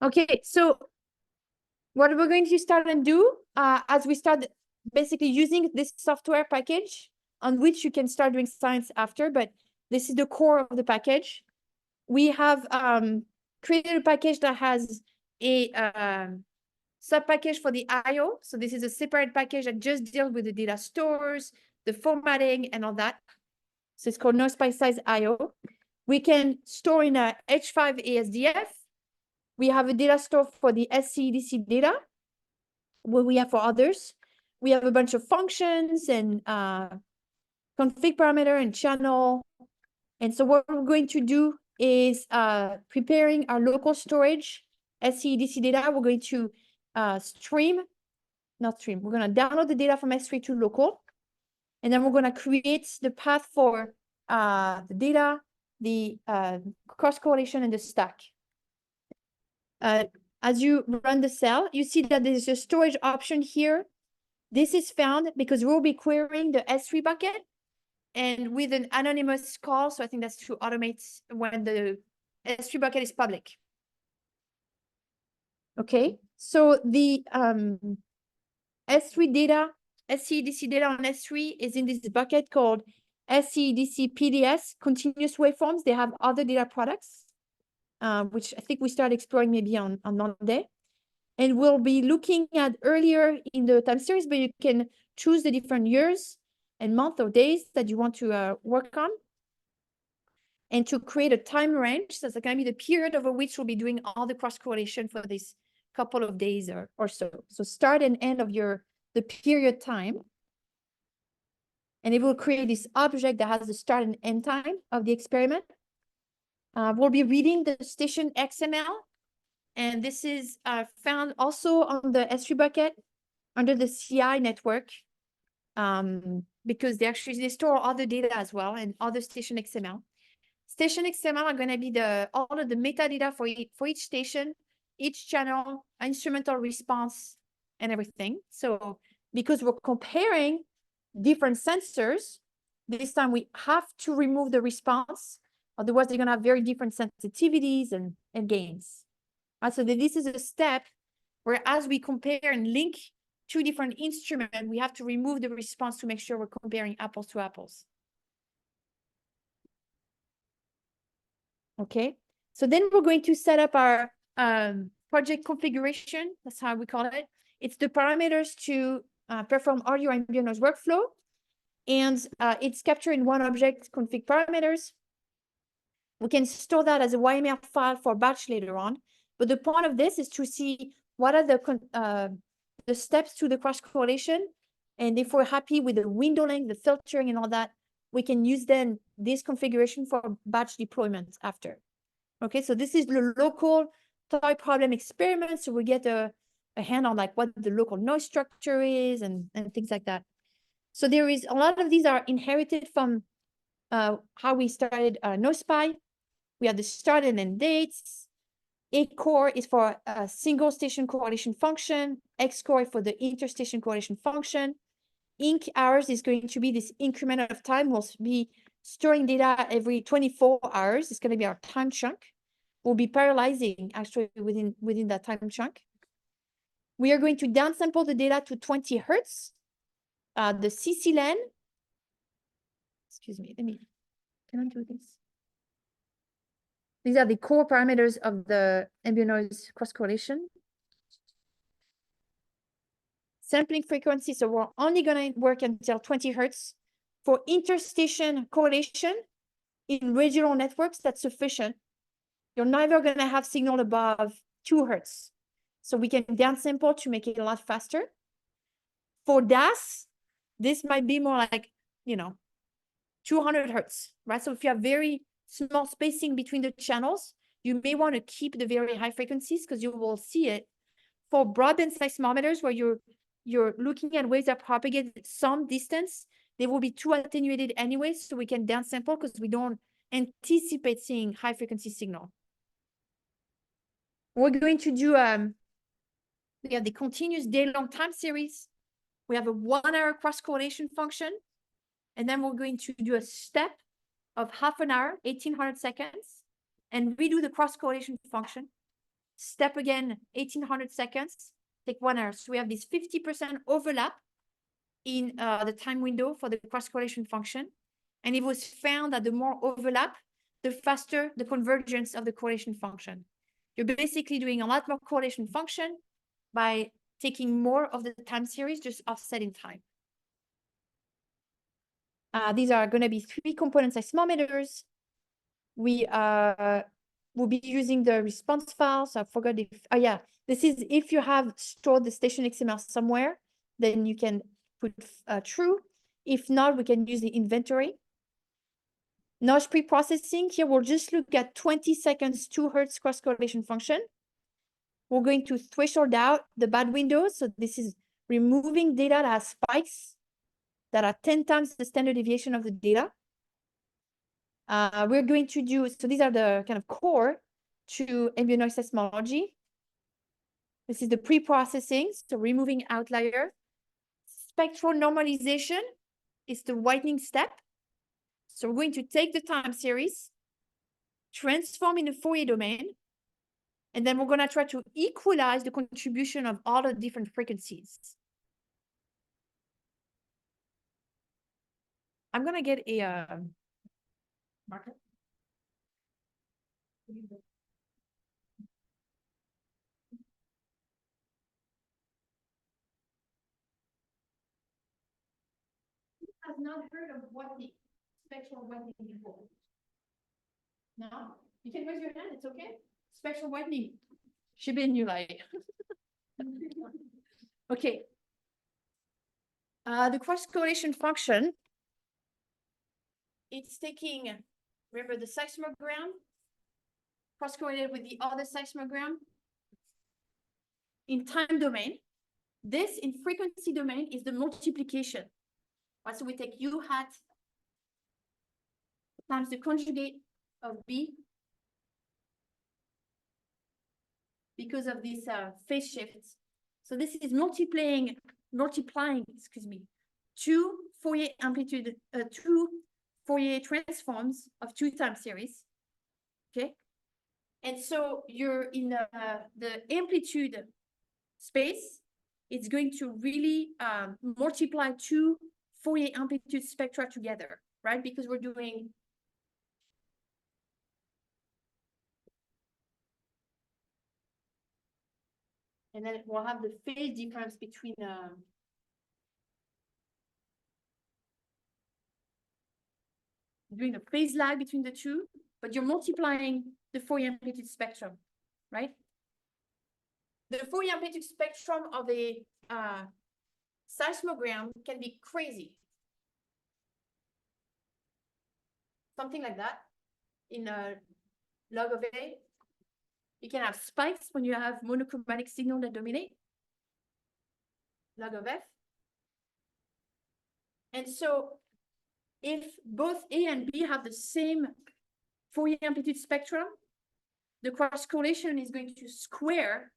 Okay, so what we're going to start and do as we start basically using this software package on which you can start doing science after, but this is the core of the package. We have created a package that has a sub-package for the IO. So this is a separate package that just deals with the data stores, the formatting and all that. So it's called NoSpice IO. We can store in a H5 ASDF. We have a data store for the SCDC data, what we have for others. We have a bunch of functions and config parameter and channel. And so what we're going to do is preparing our local storage SCDC data. We're going to we're going to download the data from S3 to local. And then we're going to create the path for the data, the cross correlation and the stack. As you run the cell, you see that there's a storage option here. This is found because we'll be querying the S3 bucket and with an anonymous call. So I think that's to automate when the S3 bucket is public. Okay, so the S3 data, SCDC data on S3 is in this bucket called SCDC PDS, continuous waveforms. They have other data products, which I think we start exploring maybe on Monday. And we'll be looking at earlier in the time series, but you can choose the different years and month or days that you want to work on. And to create a time range, so that's going to be the period over which we'll be doing all the cross correlation for this couple of days or so. So start and end of the period time. And it will create this object that has the start and end time of the experiment. We'll be reading the station XML. And this is found also on the S3 bucket under the CI network. because they store other data as well and other station XML. Station XML are going to be all of the metadata for each station, each channel, instrumental response, and everything. So because we're comparing different sensors, this time we have to remove the response. Otherwise, they're going to have very different sensitivities and gains. So this is a step where as we compare and link two different instruments, we have to remove the response to make sure we're comparing apples to apples. Okay, so then we're going to set up our project configuration. That's how we call it. It's the parameters to perform audio ambient noise workflow. And it's captured in one object config parameters. We can store that as a YML file for batch later on. But the point of this is to see what are the steps to the cross correlation. And if we're happy with the window length, the filtering and all that, we can use then this configuration for batch deployment after. Okay, so this is the local toy problem experiment. So we get a hand on like what the local noise structure is and things like that. So there is a lot of these are inherited from how we started NoSPI. We have the start and end dates. A core is for a single station correlation function. X core for the interstation correlation function. Inc hours is going to be this increment of time. We'll be storing data every 24 hours. It's going to be our time chunk. We'll be parallelizing actually within that time chunk. We are going to downsample the data to 20 hertz. The CCLAN. Excuse me, can I do this? These are the core parameters of the ambient noise cross correlation. Sampling frequency, so we're only going to work until 20 hertz. For interstation correlation in regional networks, that's sufficient. You're never going to have signal above 2 hertz. So we can downsample to make it a lot faster. For DAS, this might be more like, 200 hertz, right? So if you have very small spacing between the channels, you may want to keep the very high frequencies because you will see it. For broadband seismometers, where you're looking at waves that propagate some distance, they will be too attenuated anyway, so we can downsample because we don't anticipate seeing high frequency signal. We're going to do we have the continuous day-long time series. We have a 1 hour cross correlation function, and then we're going to do a step of half an hour, 1800 seconds, and redo the cross correlation function. Step again, 1800 seconds, take 1 hour. So we have this 50% overlap in the time window for the cross correlation function. And it was found that the more overlap, the faster the convergence of the correlation function. You're basically doing a lot more correlation function by taking more of the time series, just offsetting time. These are going to be 3 component seismometers. We will be using the response files. I forgot if, yeah, this is if you have stored the station XML somewhere, then you can put true. If not, we can use the inventory. Noise pre-processing, here we'll just look at 20 seconds 2 hertz cross correlation function. We're going to threshold out the bad windows. So this is removing data that has spikes that are 10 times the standard deviation of the data. We're going to do, so these are the kind of core to ambient noise seismology. This is the pre-processing, so removing outlier. Spectral normalization is the whitening step. So we're going to take the time series, transform in the Fourier domain, and then we're going to try to equalize the contribution of all the different frequencies. I'm going to get a marker. Who has not heard of whitening, spectral whitening before? No? You can raise your hand, it's okay. Spectral whitening. Shibin, you like. Okay. The cross correlation function, it's taking, remember the seismogram, cross correlated with the other seismogram in time domain. This in frequency domain is the multiplication. Right, so we take U hat times the conjugate of B because of this phase shift. So this is multiplying, excuse me, two Fourier amplitude, two Fourier transforms of two time series. Okay. And so you're in the amplitude space, it's going to really multiply two Fourier amplitude spectra together, right? Because we're doing and then we'll have the phase difference between doing a phase lag between the two, but you're multiplying the Fourier amplitude spectrum, right? The Fourier amplitude spectrum of a seismogram can be crazy. Something like that in a log of A. You can have spikes when you have monochromatic signal that dominate. Log of F. And so if both A and B have the same Fourier amplitude spectrum, the cross correlation is going to square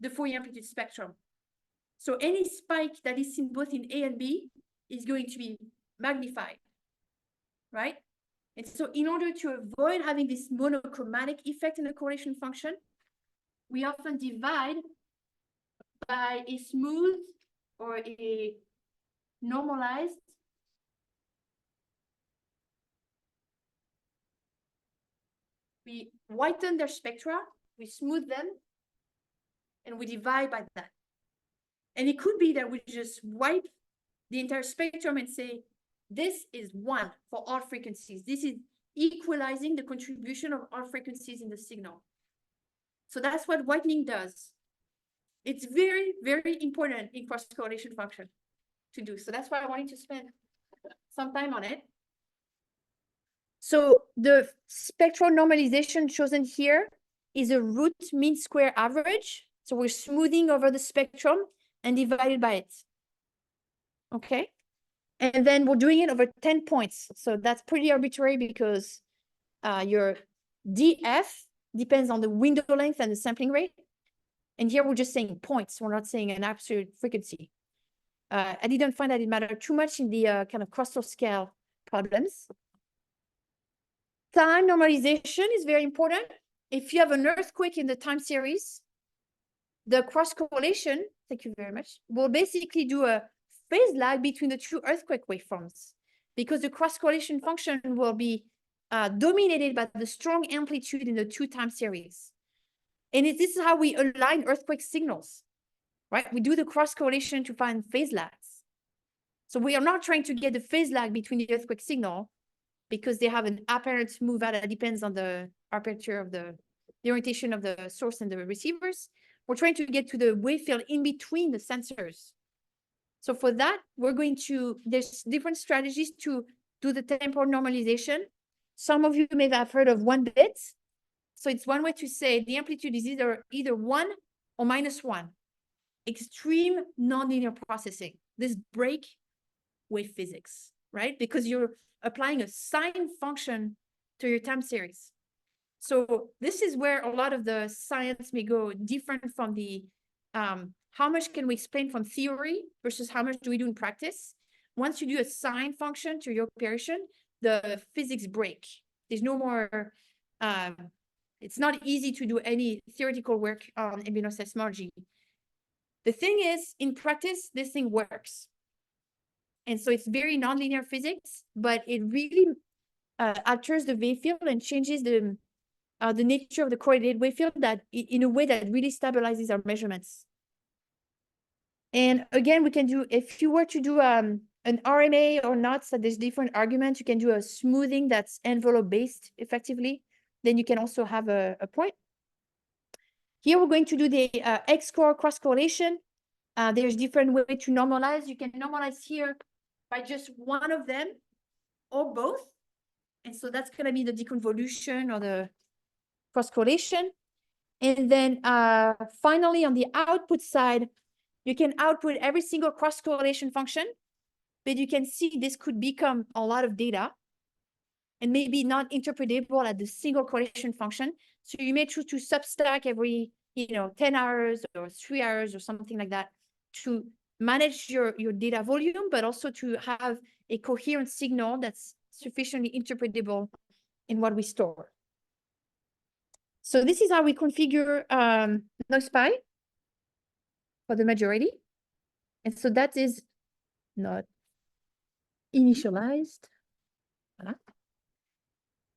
the Fourier amplitude spectrum. So any spike that is seen both in A and B is going to be magnified, right? And so in order to avoid having this monochromatic effect in the correlation function, we often divide by a smooth or a normalized we whiten their spectra, we smooth them, and we divide by that. And it could be that we just wipe the entire spectrum and say, this is 1 for all frequencies. This is equalizing the contribution of all frequencies in the signal. So that's what whitening does. It's very, very important in cross-correlation function to do. So that's why I wanted to spend some time on it. So the spectral normalization chosen here is a root mean square average. So we're smoothing over the spectrum and divided by it. Okay. And then we're doing it over 10 points. So that's pretty arbitrary because your DF depends on the window length and the sampling rate. And here we're just saying points. We're not saying an absolute frequency. I didn't find that it mattered too much in the kind of crustal scale problems. Time normalization is very important. If you have an earthquake in the time series, the cross correlation, thank you very much, will basically do a phase lag between the two earthquake waveforms because the cross correlation function will be dominated by the strong amplitude in the two time series. And this is how we align earthquake signals, right? We do the cross correlation to find phase lags. So we are not trying to get the phase lag between the earthquake signal because they have an apparent move out that depends on the aperture of the orientation of the source and the receivers. We're trying to get to the wave field in between the sensors. So for that, we're going to, there's different strategies to do the temporal normalization. Some of you may have heard of 1 bit. So it's one way to say the amplitude is either 1 or -1. Extreme nonlinear processing. This break wave physics, right? Because you're applying a sine function to your time series. So this is where a lot of the science may go different from the how much can we explain from theory versus how much do we do in practice. Once you do a sine function to your operation, the physics break. There's no more, it's not easy to do any theoretical work on ambient seismology. The thing is, in practice, this thing works. And so it's very nonlinear physics, but it really alters the wave field and changes the nature of the correlated wave field that in a way that really stabilizes our measurements. And again, we can do, if you were to do an RMA or not, so there's different arguments. You can do a smoothing that's envelope-based effectively. Then you can also have a point. Here we're going to do the X-core cross-correlation. There's different ways to normalize. You can normalize here by just one of them or both. And so that's going to be the deconvolution or the cross-correlation. And then finally, on the output side, you can output every single cross-correlation function but you can see this could become a lot of data and maybe not interpretable at the single correlation function. So you may choose to substack every, 10 hours or 3 hours or something like that to manage your data volume, but also to have a coherent signal that's sufficiently interpretable in what we store. So this is how we configure NoSPI for the majority. And so that is not initialized.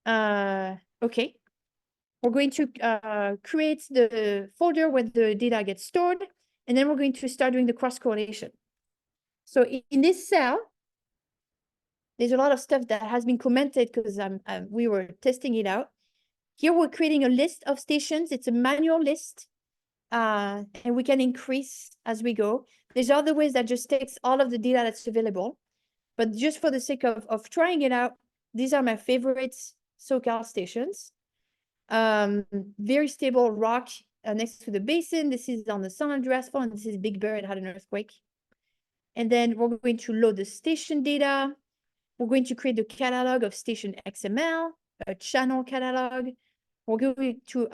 Okay. We're going to create the folder where the data gets stored, and then we're going to start doing the cross correlation. So in this cell, there's a lot of stuff that has been commented because we were testing it out. Here we're creating a list of stations. It's a manual list, and we can increase as we go. There's other ways that just takes all of the data that's available. But just for the sake of trying it out, these are my favorite SoCal stations. Very stable rock next to the basin. This is on the San Andreas Fault, and this is Big Bear. It had an earthquake. And then we're going to load the station data. We're going to create the catalog of station XML, a channel catalog. We're going to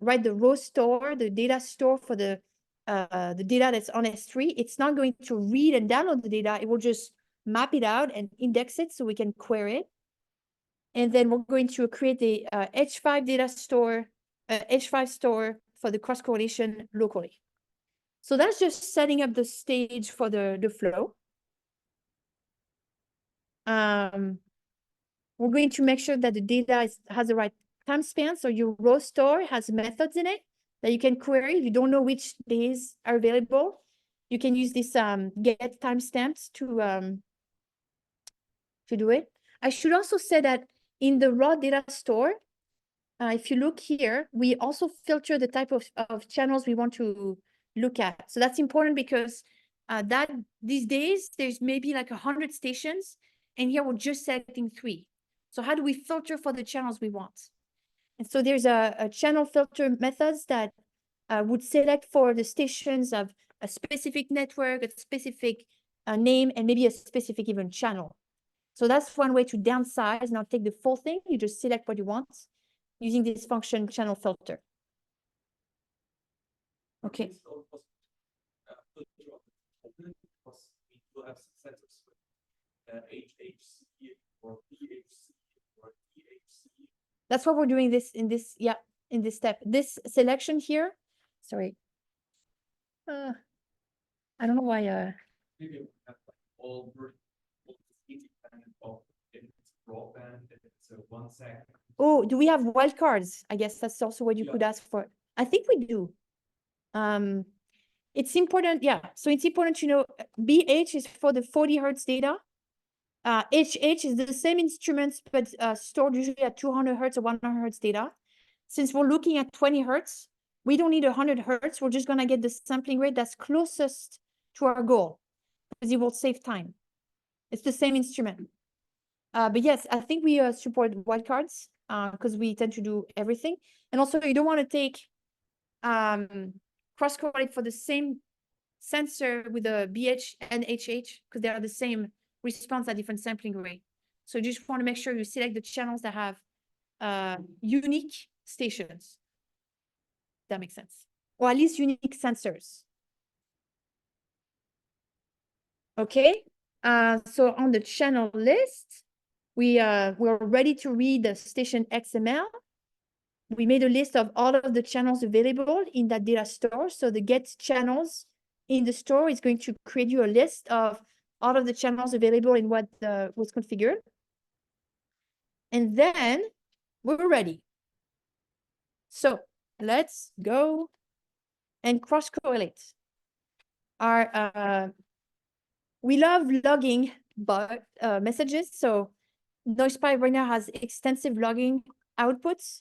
write the row store, the data store for the data that's on S3. It's not going to read and download the data. It will just map it out and index it so we can query it. And then we're going to create the H5 data store, H5 store for the cross correlation locally. So that's just setting up the stage for the flow. We're going to make sure that the data has the right time span. So your row store has methods in it that you can query. If you don't know which days are available, you can use this get timestamps to do it. I should also say that in the raw data store, if you look here, we also filter the type of channels we want to look at. So that's important because these days, there's maybe like 100 stations, and here we're just selecting 3. So how do we filter for the channels we want? And so there's a channel filter methods that would select for the stations of a specific network, a specific name, and maybe a specific even channel. So that's one way to downsize, not take the full thing. You just select what you want using this function channel filter. Okay. That's what we're doing in this step. This selection here, sorry. I don't know why. Maybe have like all independent of if it's broadband, if it's a 1 sec. Oh, do we have wildcards? I guess that's also what you could ask for. I think we do. It's important, yeah. So it's important to know BH is for the 40 hertz data. HH is the same instruments, but stored usually at 200 hertz or 100 hertz data. Since we're looking at 20 hertz, we don't need 100 hertz. We're just gonna get the sampling rate that's closest to our goal because it will save time. It's the same instrument. But yes, I think we support wildcards because we tend to do everything. And also you don't want to take cross-correlate for the same sensor with a BH and HH because they are the same response at different sampling rate. So you just want to make sure you select the channels that have unique stations. That makes sense. Or at least unique sensors. Okay. So on the channel list, we're ready to read the station XML. We made a list of all of the channels available in that data store. So the get channels in the store is going to create you a list of all of the channels available in what was configured. And then we're ready. So let's go and cross-correlate. We love logging messages. So NoSPI right now has extensive logging outputs.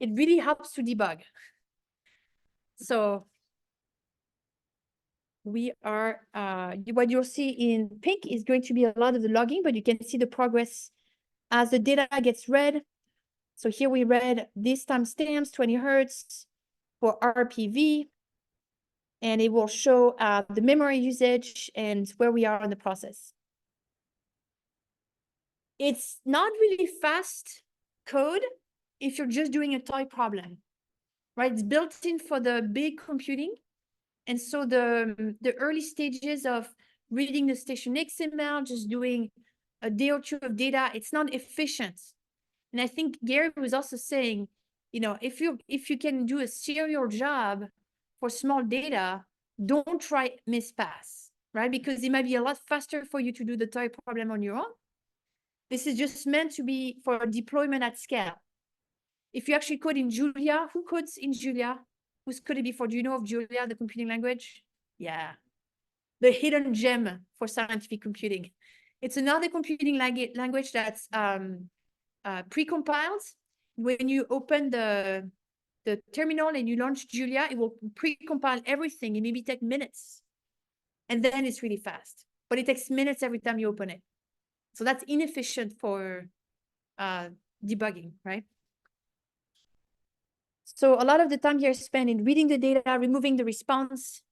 It really helps to debug. So we are, what you'll see in pink is going to be a lot of the logging, but you can see the progress as the data gets read. So here we read these timestamps, 20 hertz for RPV, and it will show the memory usage and where we are in the process. It's not really fast code if you're just doing a toy problem, right? It's built in for the big computing. And so the early stages of reading the station XML, just doing a day or two of data, it's not efficient. And I think Gary was also saying, you know, if you can do a serial job for small data, don't try MISPASS, right? Because it might be a lot faster for you to do the toy problem on your own. This is just meant to be for deployment at scale. If you actually code in Julia, who codes in Julia? Who's coded before? Do you know of Julia, the computing language? Yeah. The hidden gem for scientific computing. It's another computing language that's pre-compiled. When you open the terminal and you launch Julia, it will pre-compile everything. It maybe take minutes. And then it's really fast. But it takes minutes every time you open it. So that's inefficient for debugging, right? So a lot of the time here is spent in reading the data, removing the response.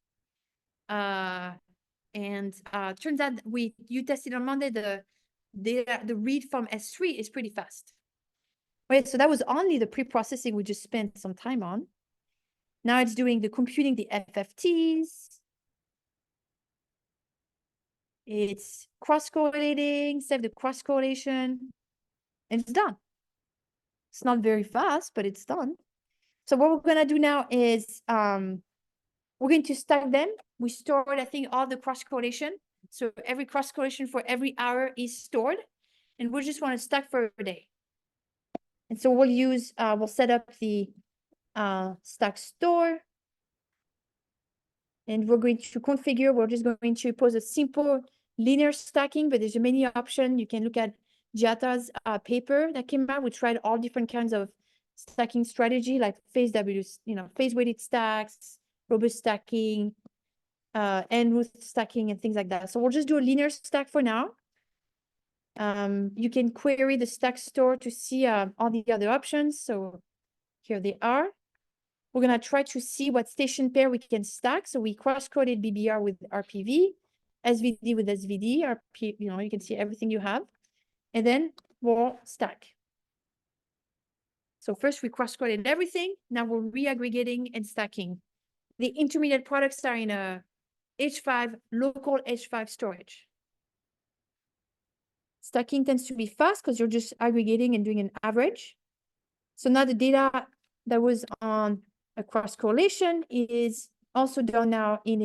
And turns out you tested on Monday, the read from S3 is pretty fast. Right, so that was only the pre-processing we just spent some time on. Now it's doing the computing, the FFTs. It's cross-correlating, save the cross-correlation, and it's done. It's not very fast, but it's done. So what we're gonna do now is we're going to stack them. We stored, I think, all the cross-correlation. So every cross-correlation for every hour is stored, and we just want to stack for a day. And so we'll set up the stack store. And we're going to configure, we're just going to pose a simple linear stacking, but there's many options. You can look at Giata's paper that came out. We tried all different kinds of stacking strategy, like phase weighted stacks, robust stacking, and root stacking and things like that. So we'll just do a linear stack for now. You can query the stack store to see all the other options. So here they are. We're gonna try to see what station pair we can stack. So we cross-coded BBR with RPV, SVD with SVD, RP, you can see everything you have. And then we'll stack. So first we cross-coded everything. Now we're reaggregating and stacking. The intermediate products are in a H5, local H5 storage. Stacking tends to be fast because you're just aggregating and doing an average. So now the data that was on a cross correlation is also done now in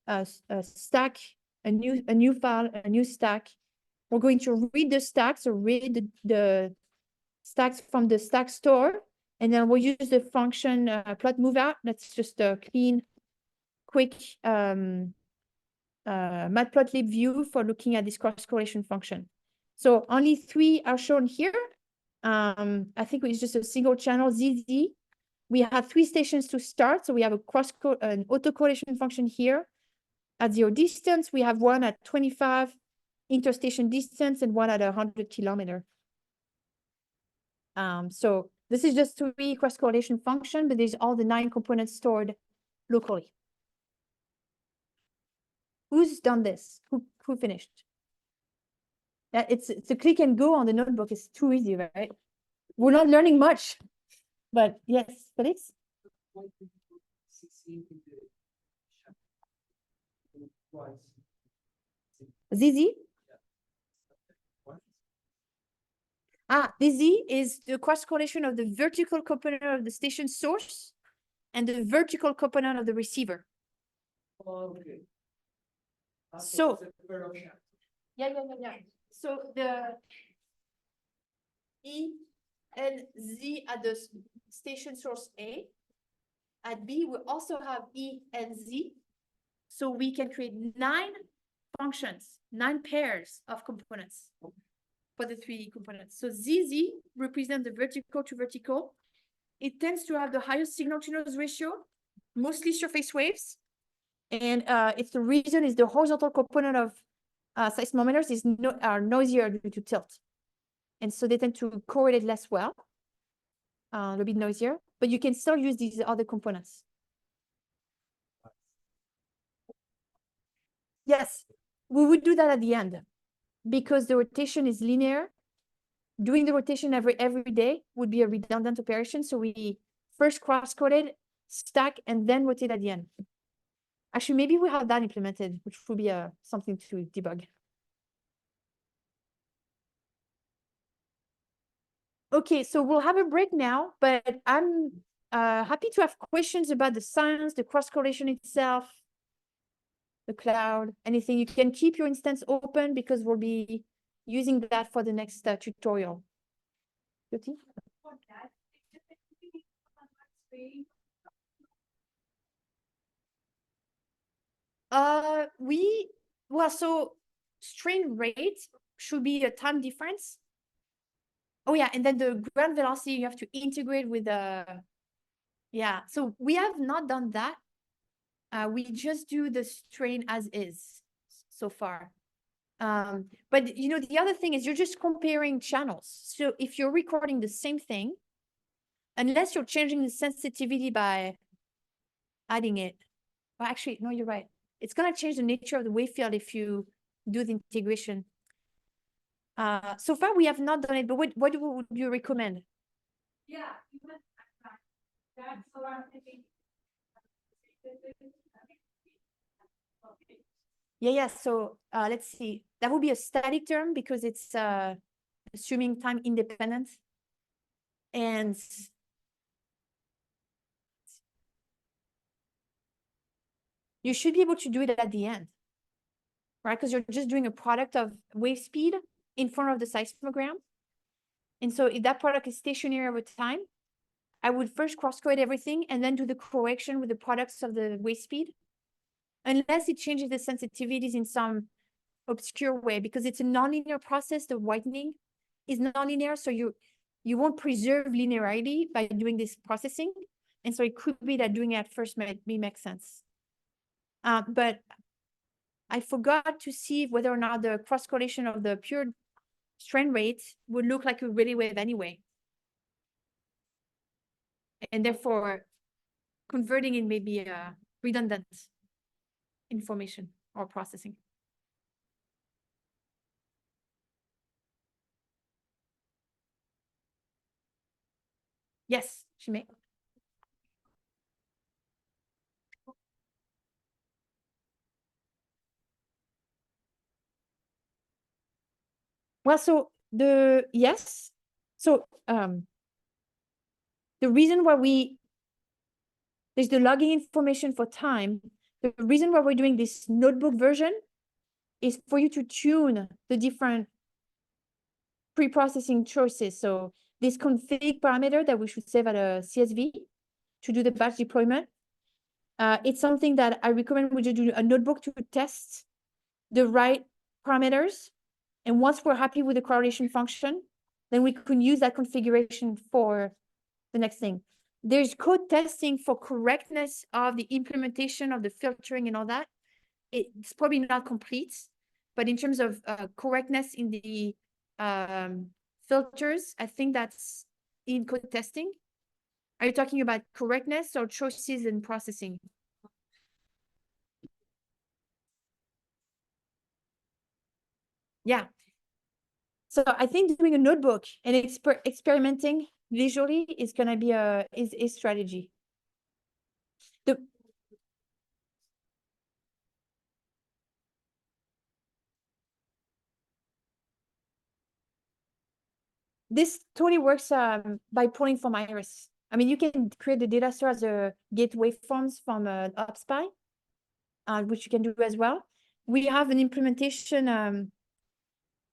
a stack, a new file, a new stack. We're going to read the stack, so read the stacks from the stack store, and then we'll use the function plot move out. That's just a clean, quick matplotlib view for looking at this cross correlation function. So only 3 are shown here. I think it's just a single channel ZZ. We have 3 stations to start. So we have an autocorrelation function here at 0 distance. We have one at 25 interstation distance and one at 100 kilometer. So this is just 3 cross correlation function, but there's all the 9 components stored locally. Who's done this? Who finished? Yeah, it's a click and go on the notebook. It's too easy, right? We're not learning much, but yes, Felix? ZZ? ZZ is the cross correlation of the vertical component of the station source and the vertical component of the receiver. Okay. So, yeah. So the E and Z at the station source A. At B, we also have E and Z. So we can create 9 functions, 9 pairs of components for the 3D components. So ZZ represents the vertical to vertical. It tends to have the highest signal to noise ratio, mostly surface waves. And it's the reason is the horizontal component of seismometers are noisier due to tilt. And so they tend to correlate less well, a little bit noisier, but you can still use these other components. Yes, we would do that at the end because the rotation is linear doing the rotation every day would be a redundant operation. So we first cross-coded, stack, and then rotate at the end. Actually, maybe we have that implemented, which would be something to debug. Okay, so we'll have a break now, but I'm happy to have questions about the science, the cross-correlation itself, the cloud, anything. You can keep your instance open because we'll be using that for the next tutorial. Jyoti? Well, so strain rate should be a time difference. Oh yeah, and then the ground velocity you have to integrate with yeah. So we have not done that. We just do the strain as is so far. But you know, the other thing is you're just comparing channels. So if you're recording the same thing, unless you're changing the sensitivity by adding it, well, actually, no, you're right. It's gonna change the nature of the wave field if you do the integration. So far we have not done it, but what would you recommend? Yeah. That's what I'm thinking. Yeah. So let's see. That would be a static term because it's assuming time independent. And you should be able to do it at the end, right? Because you're just doing a product of wave speed in front of the seismogram. And so if that product is stationary over time, I would first cross-code everything and then do the correction with the products of the wave speed, unless it changes the sensitivities in some obscure way, because it's a nonlinear process. The whitening is nonlinear, so you won't preserve linearity by doing this processing. And so it could be that doing it at first may make sense. But I forgot to see whether or not the cross correlation of the pure strain rate would look like a Rayleigh wave anyway. And therefore, converting it may be a redundant information or processing. Yes, she may. Well, so yes. So the reason why there's the logging information for time. The reason why we're doing this notebook version is for you to tune the different pre-processing choices. So this config parameter that we should save at a CSV to do the batch deployment. It's something that I recommend we just do a notebook to test the right parameters. And once we're happy with the correlation function, then we can use that configuration for the next thing. There's code testing for correctness of the implementation of the filtering and all that. It's probably not complete, but in terms of correctness in the filters, I think that's in code testing. Are you talking about correctness or choices in processing? Yeah. So I think doing a notebook and experimenting visually is gonna be a strategy. This totally works by pulling from Iris. I mean, you can create the data store as a gate waveforms from UpSpy, which you can do as well. We have an implementation.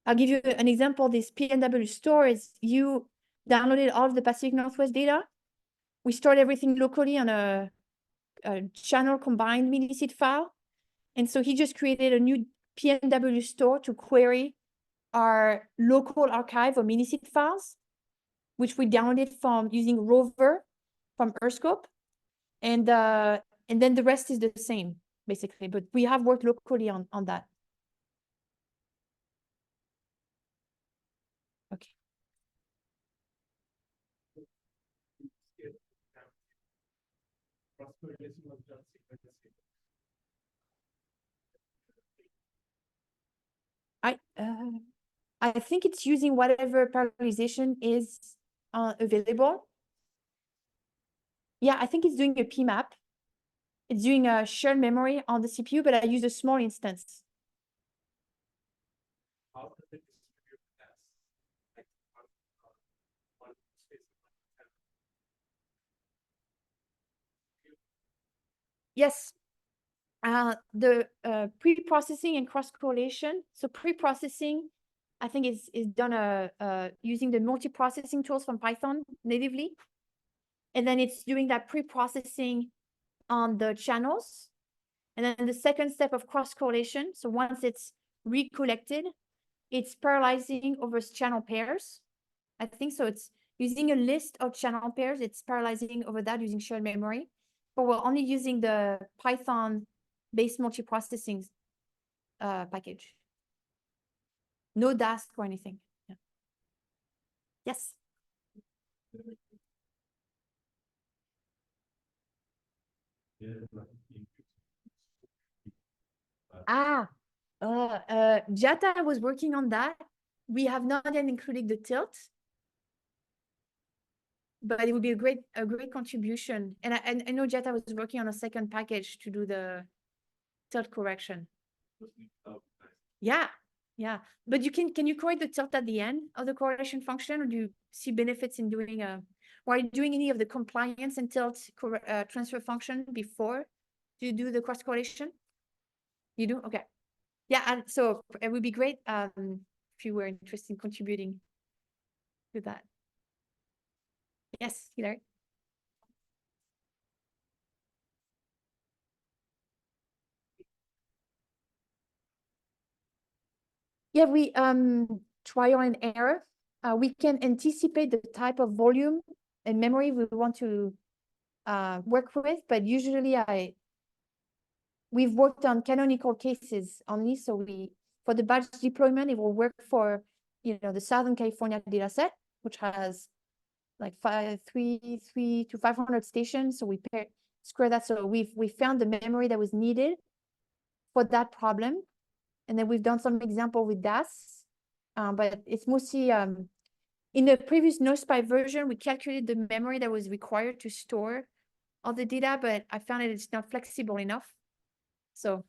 I'll give you an example. This PNW store is you downloaded all of the Pacific Northwest data. We stored everything locally on a channel combined mini-seed file. And so he just created a new PNW store to query our local archive of mini-seed files, which we downloaded from using Rover from Earthscope. And then the rest is the same, basically. But we have worked locally on that. Okay. I think it's using whatever parallelization is available. Yeah, I think it's doing a PMAP. It's doing a shared memory on the CPU, but I use a small instance. How does it distribute that? Like, one space. Yes. The pre-processing and cross-correlation. So pre-processing, I think is done using the multi-processing tools from Python natively. And then it's doing that pre-processing on the channels. And then the second step of cross-correlation. So once it's recollected, it's parallelizing over channel pairs. I think so. It's using a list of channel pairs. It's parallelizing over that using shared memory. But we're only using the Python-based multiprocessing package. No Dask or anything. Yeah. Yes. Jata was working on that. We have not yet included the tilt, but it would be a great contribution. And I know Jata was working on a second package to do the tilt correction. Yeah, yeah. But can you correct the tilt at the end of the correlation function, or do you see benefits in doing or are you doing any of the compliance and tilt transfer function before you do the cross correlation? You do? Okay. Yeah, and so it would be great if you were interested in contributing to that. Yes, Hilary. Yeah, we trial and error. We can anticipate the type of volume and memory we want to work with, but usually we've worked on canonical cases only. So for the batch deployment, it will work for the Southern California data set, which has like 3 to 500 stations. So we square that. So we found the memory that was needed for that problem. And then we've done some example with DAS, but it's mostly in the previous NoSPI version, we calculated the memory that was required to store all the data, but I found it's not flexible enough. So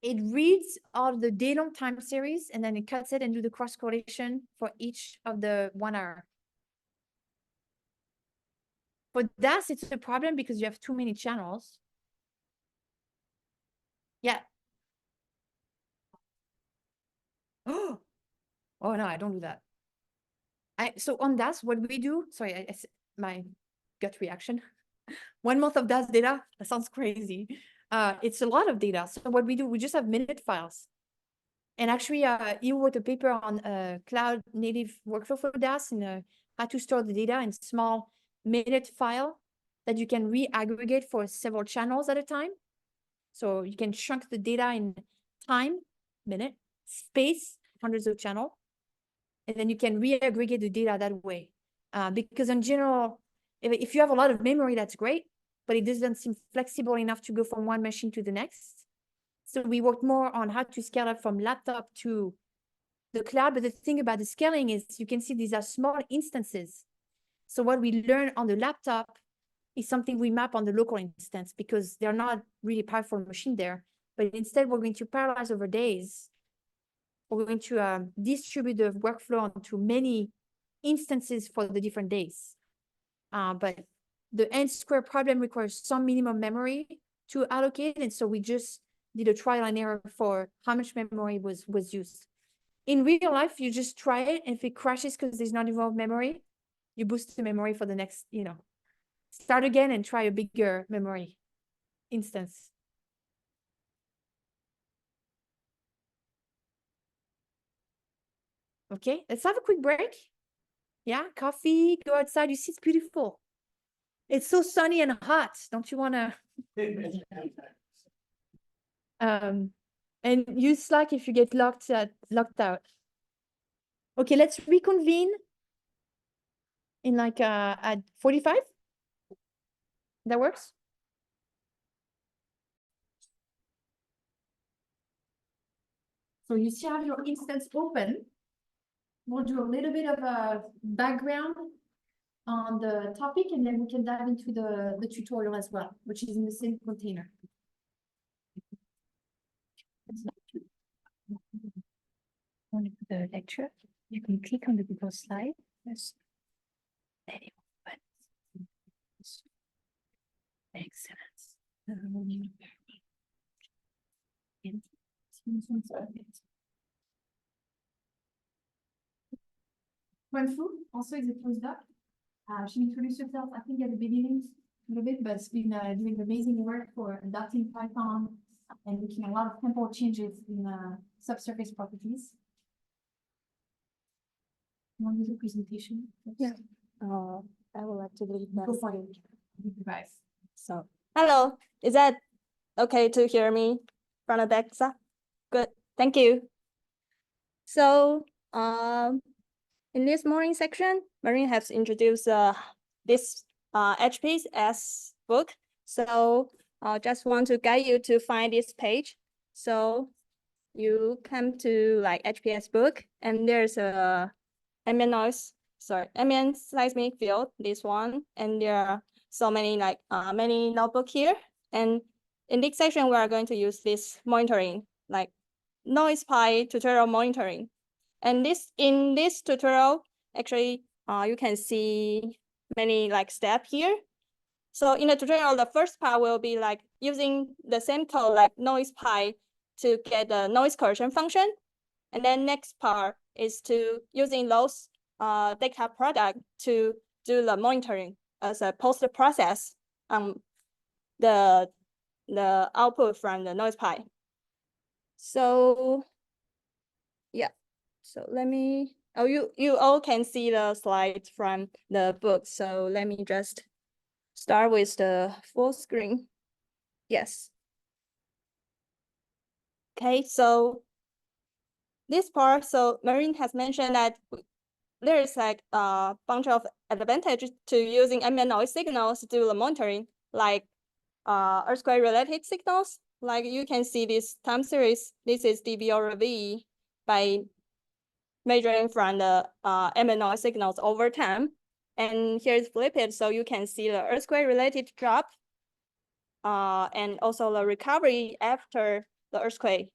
it reads all the day-long time series, and then it cuts it and do the cross correlation for each of the 1 hour. For DAS, it's a problem because you have too many channels. Yeah. Oh no, I don't do that. So on DAS, what we do, sorry, my gut reaction. 1 month of DAS data, that sounds crazy. It's a lot of data. So what we do, we just have minute files. And actually, you wrote a paper on cloud native workflow for DAS and how to store the data in small minute file that you can re-aggregate for several channels at a time. So you can chunk the data in time, minute, space, hundreds of channels. And then you can re-aggregate the data that way. Because in general, if you have a lot of memory, that's great, but it doesn't seem flexible enough to go from one machine to the next. So we worked more on how to scale up from laptop to the cloud. But the thing about the scaling is you can see these are small instances. So what we learn on the laptop is something we map on the local instance because they're not really powerful machine there. But instead, we're going to parallelize over days. We're going to distribute the workflow onto many instances for the different days. But the n-square problem requires some minimum memory to allocate. And so we just did a trial and error for how much memory was used. In real life, you just try it. And if it crashes because there's not enough memory, you boost the memory for the next, start again and try a bigger memory instance. Okay, let's have a quick break. Yeah, coffee, go outside. You see, it's beautiful. It's so sunny and hot. Don't you want to? And use Slack if you get locked out. Okay, let's reconvene. in like at 45? That works? So you still have your instance open. We'll do a little bit of a background on the topic, and then we can dive into the tutorial as well, which is in the same container. On the lecture, you can click on the Google slide. Yes. Excellent. Wenfu also is a postdoc. She introduced herself, I think, at the beginning a little bit, but it's been doing amazing work for adapting Python and making a lot of temporal changes in subsurface properties. You want to do the presentation? Yeah. I would like to lead that. Go for it. Device. So, hello, is that okay to hear me from the back side? Good, thank you. So, in this morning section, Marine has introduced this HPS book. So, I just want to guide you to find this page. So, you come to like HPS book, and there's a ambient seismic field, this one, and there are so many like many notebook here. And in this section, we are going to use this monitoring, like noise pi tutorial monitoring. And in this tutorial, actually, you can see many like steps here. So in the tutorial, the first part will be like using the same code like noise pi to get the noise correction function. And then next part is to using those data product to do the monitoring as a post process on the output from the noise pi. So yeah, so let me, oh, you all can see the slides from the book. So let me just start with the full screen. Yes. Okay, so this part, so Marine has mentioned that there is like a bunch of advantages to using ambient noise signals to do the monitoring, like earthquake related signals. Like you can see this time series, this is dB over V by measuring from the ambient noise signals over time. And here's flipped, so you can see the earthquake related drop and also the recovery after the earthquake.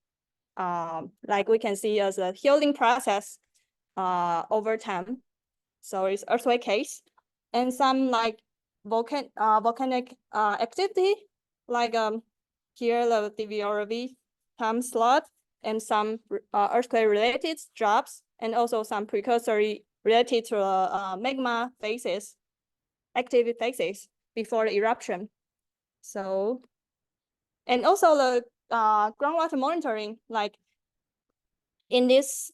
Like we can see as a healing process over time. So it's earthquake case, and some like volcanic activity, like here the dV/V time slot, and some earthquake related drops, and also some precursory related to magma phases, active phases before the eruption. So, and also the groundwater monitoring, like in this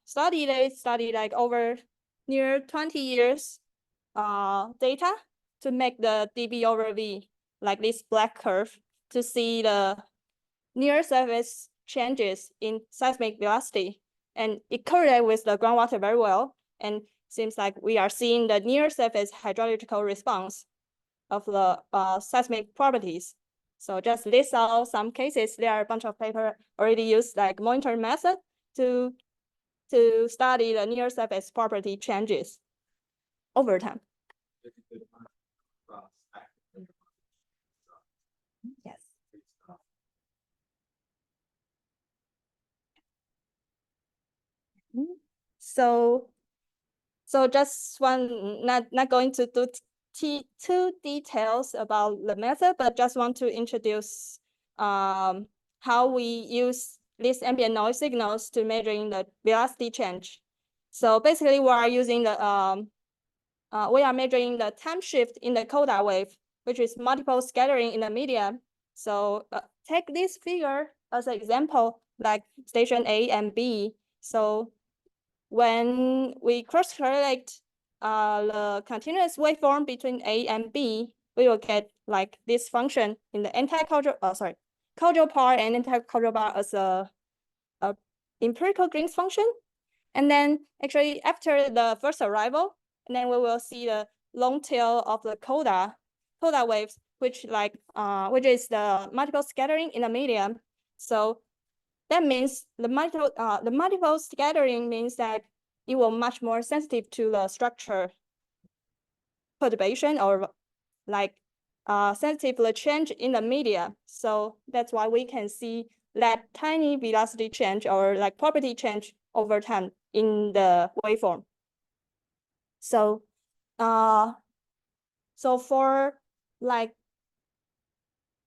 study, they studied like over near 20 years data to make the dB/V, like this black curve, to see the near surface changes in seismic velocity. And it correlates with the groundwater very well. And seems like we are seeing the near surface hydrological response of the seismic properties. So just list out some cases. There are a bunch of papers already used like monitoring method to study the near surface property changes over time. Yes. So just one, not going to do too details about the method, but just want to introduce how we use these ambient noise signals to measuring the velocity change. So basically, we are using the we are measuring the time shift in the coda wave, which is multiple scattering in the medium. So take this figure as an example, like station A and B. So when we cross-correlate the continuous waveform between A and B, we will get like this function in the anti-causal, causal part and anti-causal part as a empirical Green's function. And then actually after the first arrival, and then we will see the long tail of the coda waves, which is the multiple scattering in the medium. So that means the multiple scattering means that it will much more sensitive to the structure perturbation or sensitive to the change in the media. So that's why we can see that tiny velocity change or property change over time in the waveform. So for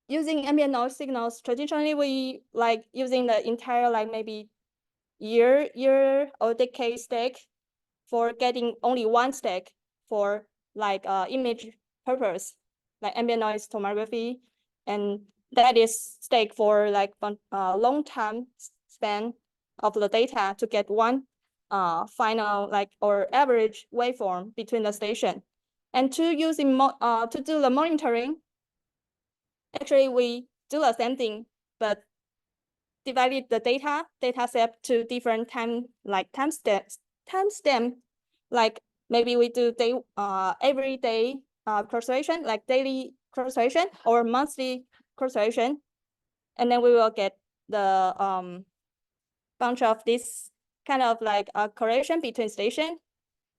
using ambient noise signals, traditionally we using the entire maybe year or decade stack for getting only one stack for image purpose, like ambient noise tomography, and that is stack for long time span of the data to get one final or average waveform between the station. And to do the monitoring, actually we do the same thing, but divided the data set to different timestamp. Maybe we do every day cross-correlation, like daily cross-correlation or monthly cross-correlation, and then we will get the bunch of this kind of correlation between station,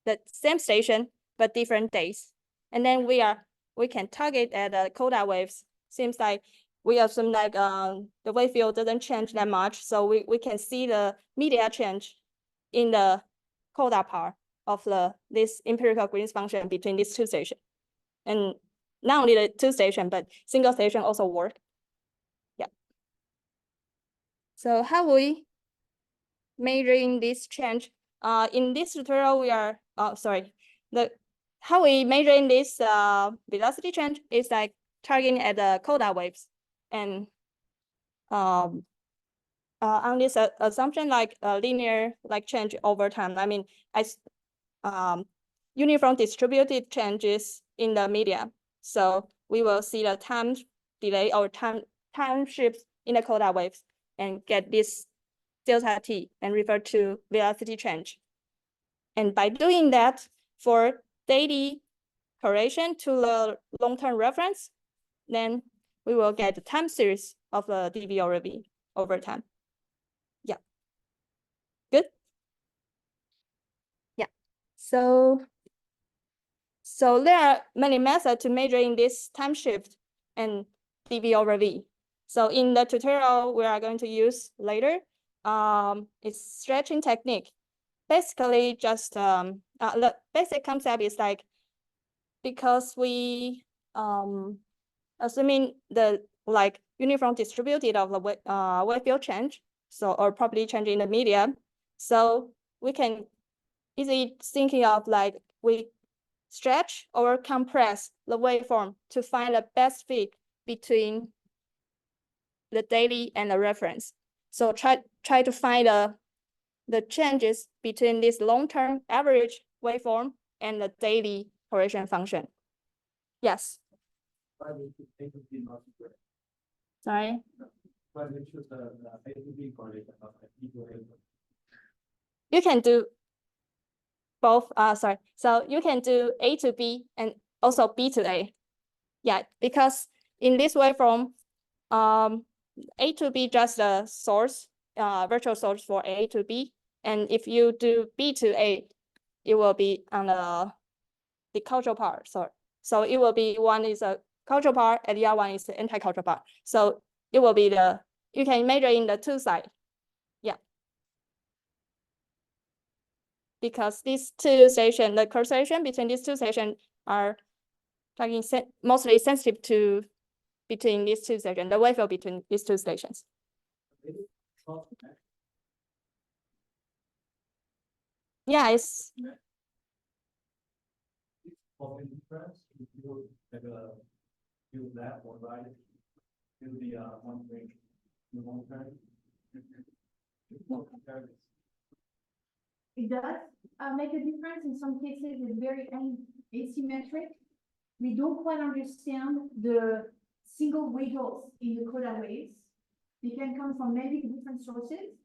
the same station but different days, and then we can target at the coda waves. Seems like we assume the wave field doesn't change that much, so we can see the media change in the coda part of this empirical Green's function between these two stations. And not only the two stations, but single station also work. Yeah. So how we measuring this change? In this tutorial, we are how we measuring this velocity change is targeting at the coda waves, and on this assumption linear change over time. I mean, as uniform distributed changes in the media. So we will see the time delay or time shifts in the coda waves and get this delta t and refer to velocity change. And by doing that, for daily correlation to the long-term reference, then we will get the time series of the dV over V over time. Yeah. Good. Yeah. So there are many methods to measuring this time shift and dV over V. So in the tutorial we are going to use later, it's stretching technique. Basically, just the basic concept is because we assuming the uniform distributed of the wave field change, so or property change in the media, so we can easily thinking of we stretch or compress the waveform to find the best fit between the daily and the reference. So try to find the changes between this long-term average waveform and the daily correlation function. Yes. Sorry. You can do both. Sorry. So you can do A to B and also B to A. Yeah, because in this waveform, A to B just a source, virtual source for A to B. And if you do B to A, it will be on the cultural part. So it will be one is a cultural part and the other one is the anti-cultural part. So it will be you can measure in the two sides. Yeah. Because these two stations, the correlation between these two stations are mostly sensitive to between these two stations, the wave field between these two stations. Yeah, it's It does make a difference. In some cases, it's very asymmetric. We don't quite understand the single wiggles in the coda waves. They can come from many different sources.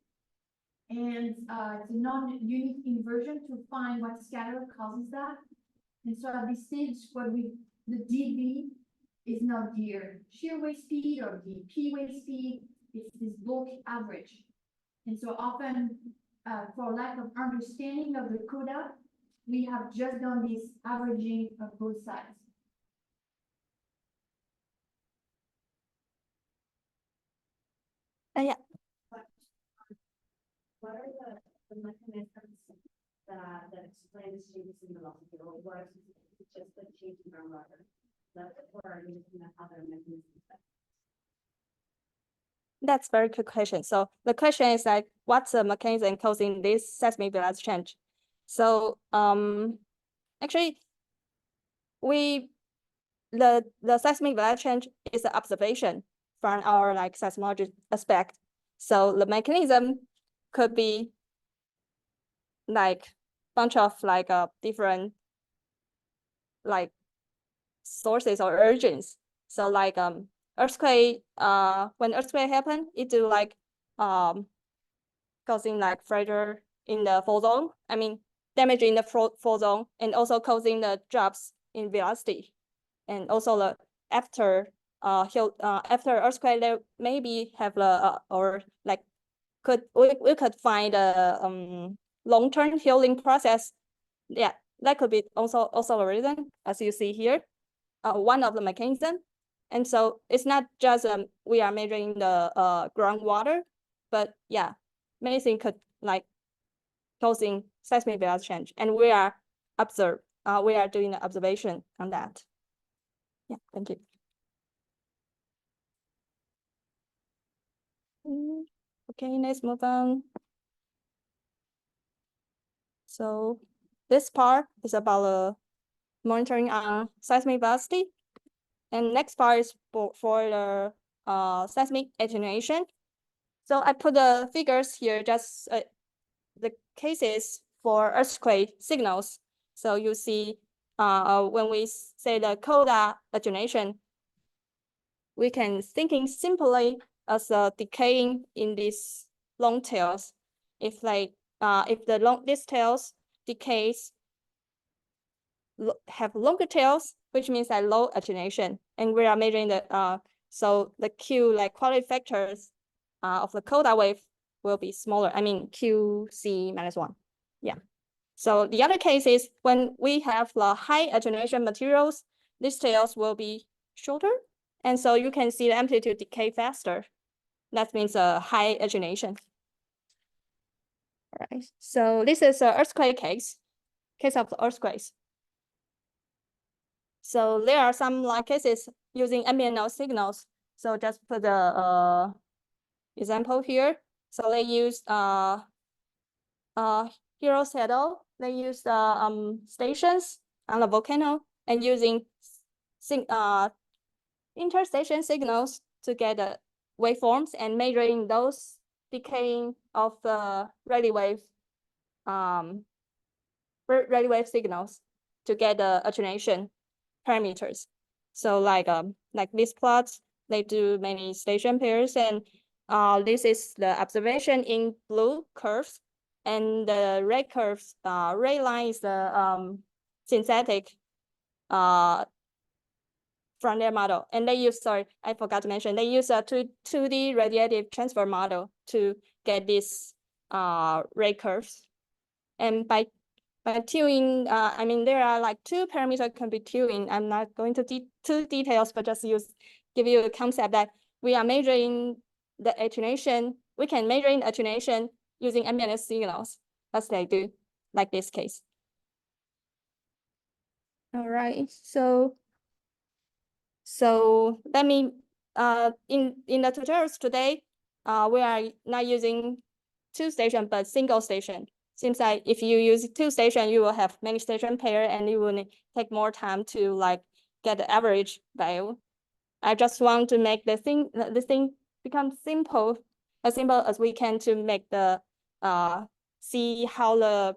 And it's a non-unique inversion to find what scatter causes that. And so at this stage, the dV is not the shear wave speed or the P wave speed, it's this bulk average. And so often, for lack of understanding of the coda, we have just done this averaging of both sides. Yeah. What are the mechanisms that explain the changes in velocity, or what is just the change in groundwater? Or are you looking at other mechanisms? That's a very good question. So the question is like, what's the mechanism causing this seismic velocity change? So actually, the seismic velocity change is an observation from our like seismology aspect. So the mechanism could be like bunch of like different like sources or origins. So like earthquake, when earthquake happen, it do like causing like fracture in the fault zone. I mean, damaging the fault zone, and also causing the drops in velocity. And also the after earthquake, there maybe have the or like we could find a long-term healing process. Yeah, that could be also a reason, as you see here, one of the mechanism. And so it's not just we are measuring the groundwater, but yeah, many things could like causing seismic velocity change, and we are doing the observation on that. Yeah, thank you. Okay, let's move on. So this part is about monitoring on seismic velocity. And next part is for the seismic attenuation. So I put the figures here, just the cases for earthquake signals. So you see when we say the coda attenuation, we can thinking simply as a decaying in these long tails. If like if these tails decays have longer tails, which means that low attenuation, and we are measuring the so the Q like quality factors of the coda wave will be smaller. I mean QC -1. Yeah. So the other case is when we have the high attenuation materials, these tails will be shorter, and so you can see the amplitude decay faster. That means a high attenuation. All right. So this is an earthquake case of the earthquakes. So there are some like cases using ambient noise signals. So just put the example here. So they use Hero Saddle. They use stations on the volcano and using interstation signals to get the waveforms and measuring those decaying of the radio wave signals to get the attenuation parameters. So like these plots, they do many station pairs, and this is the observation in blue curves, and the red curves, red line is the synthetic from their model. And they use, sorry, I forgot to mention, they use a 2D radiative transfer model to get these red curves. And by tuning, I mean, there are like two parameters can be tuned. I'm not going to details, but just give you a concept that we are measuring the attenuation. We can measure in attenuation using ambient signals, as they do, like this case. All right, so let me, in the tutorials today, we are not using two station, but single station. Seems like if you use two station, you will have many station pair, and you will take more time to like get the average value. I just want to make the thing become simple, as simple as we can, to make the see how the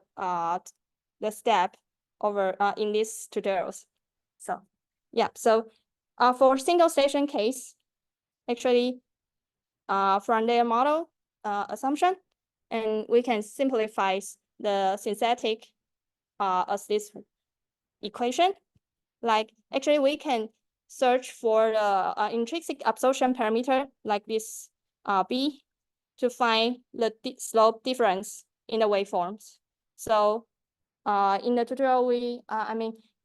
step over in these tutorials. So yeah, so for single station case, actually from their model assumption, and we can simplify the synthetic as this equation. Like actually we can search for the intrinsic absorption parameter like this B to find the slope difference in the waveforms. So in the tutorial,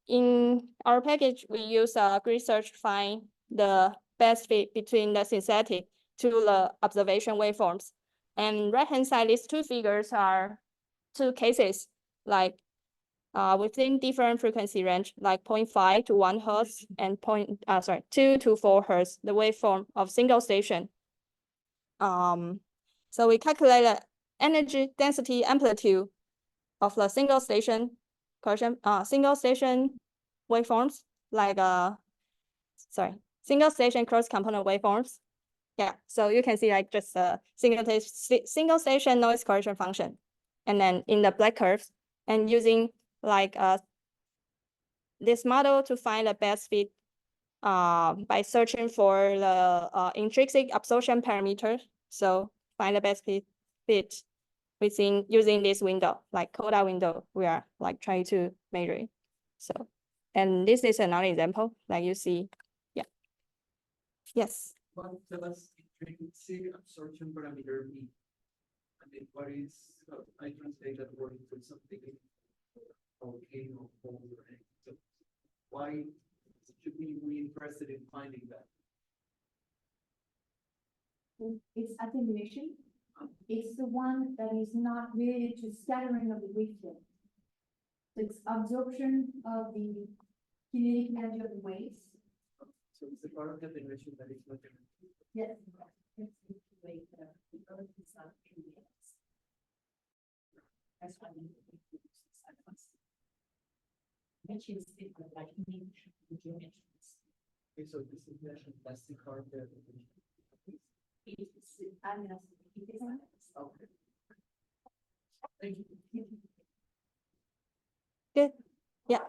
in our package, we use a grid search to find the best fit between the synthetic to the observation waveforms. And right-hand side, these two figures are two cases, like within different frequency range, like 0.5 to 1 Hertz and 2 to 4 Hertz, the waveform of single station. So we calculate the energy density amplitude of the single station waveforms, like single station cross component waveforms. Yeah, so you can see like just a single station noise correction function, and then in the black curves, and using like this model to find the best fit by searching for the intrinsic absorption parameter. So find the best fit within using this window, like CODA window, we are like trying to measure it. So, and this is another example, like you see, yeah. Yes. Well, tell us intrinsic absorption parameter B. I mean, what is, I translate that word into something okay or cold or anything. So why should we interested in finding that? It's attenuation. It's the one that is not related to scattering of the waveform. So it's absorption of the kinetic energy of the waves. So it's a part of the dimension that is not different. Yes. It's the wave, the earth is not kinetic. That's why we use cycles. Which is different, like in the geometries. Okay, so this is the plastic card that. It's, Okay. Thank you. Good. Yeah.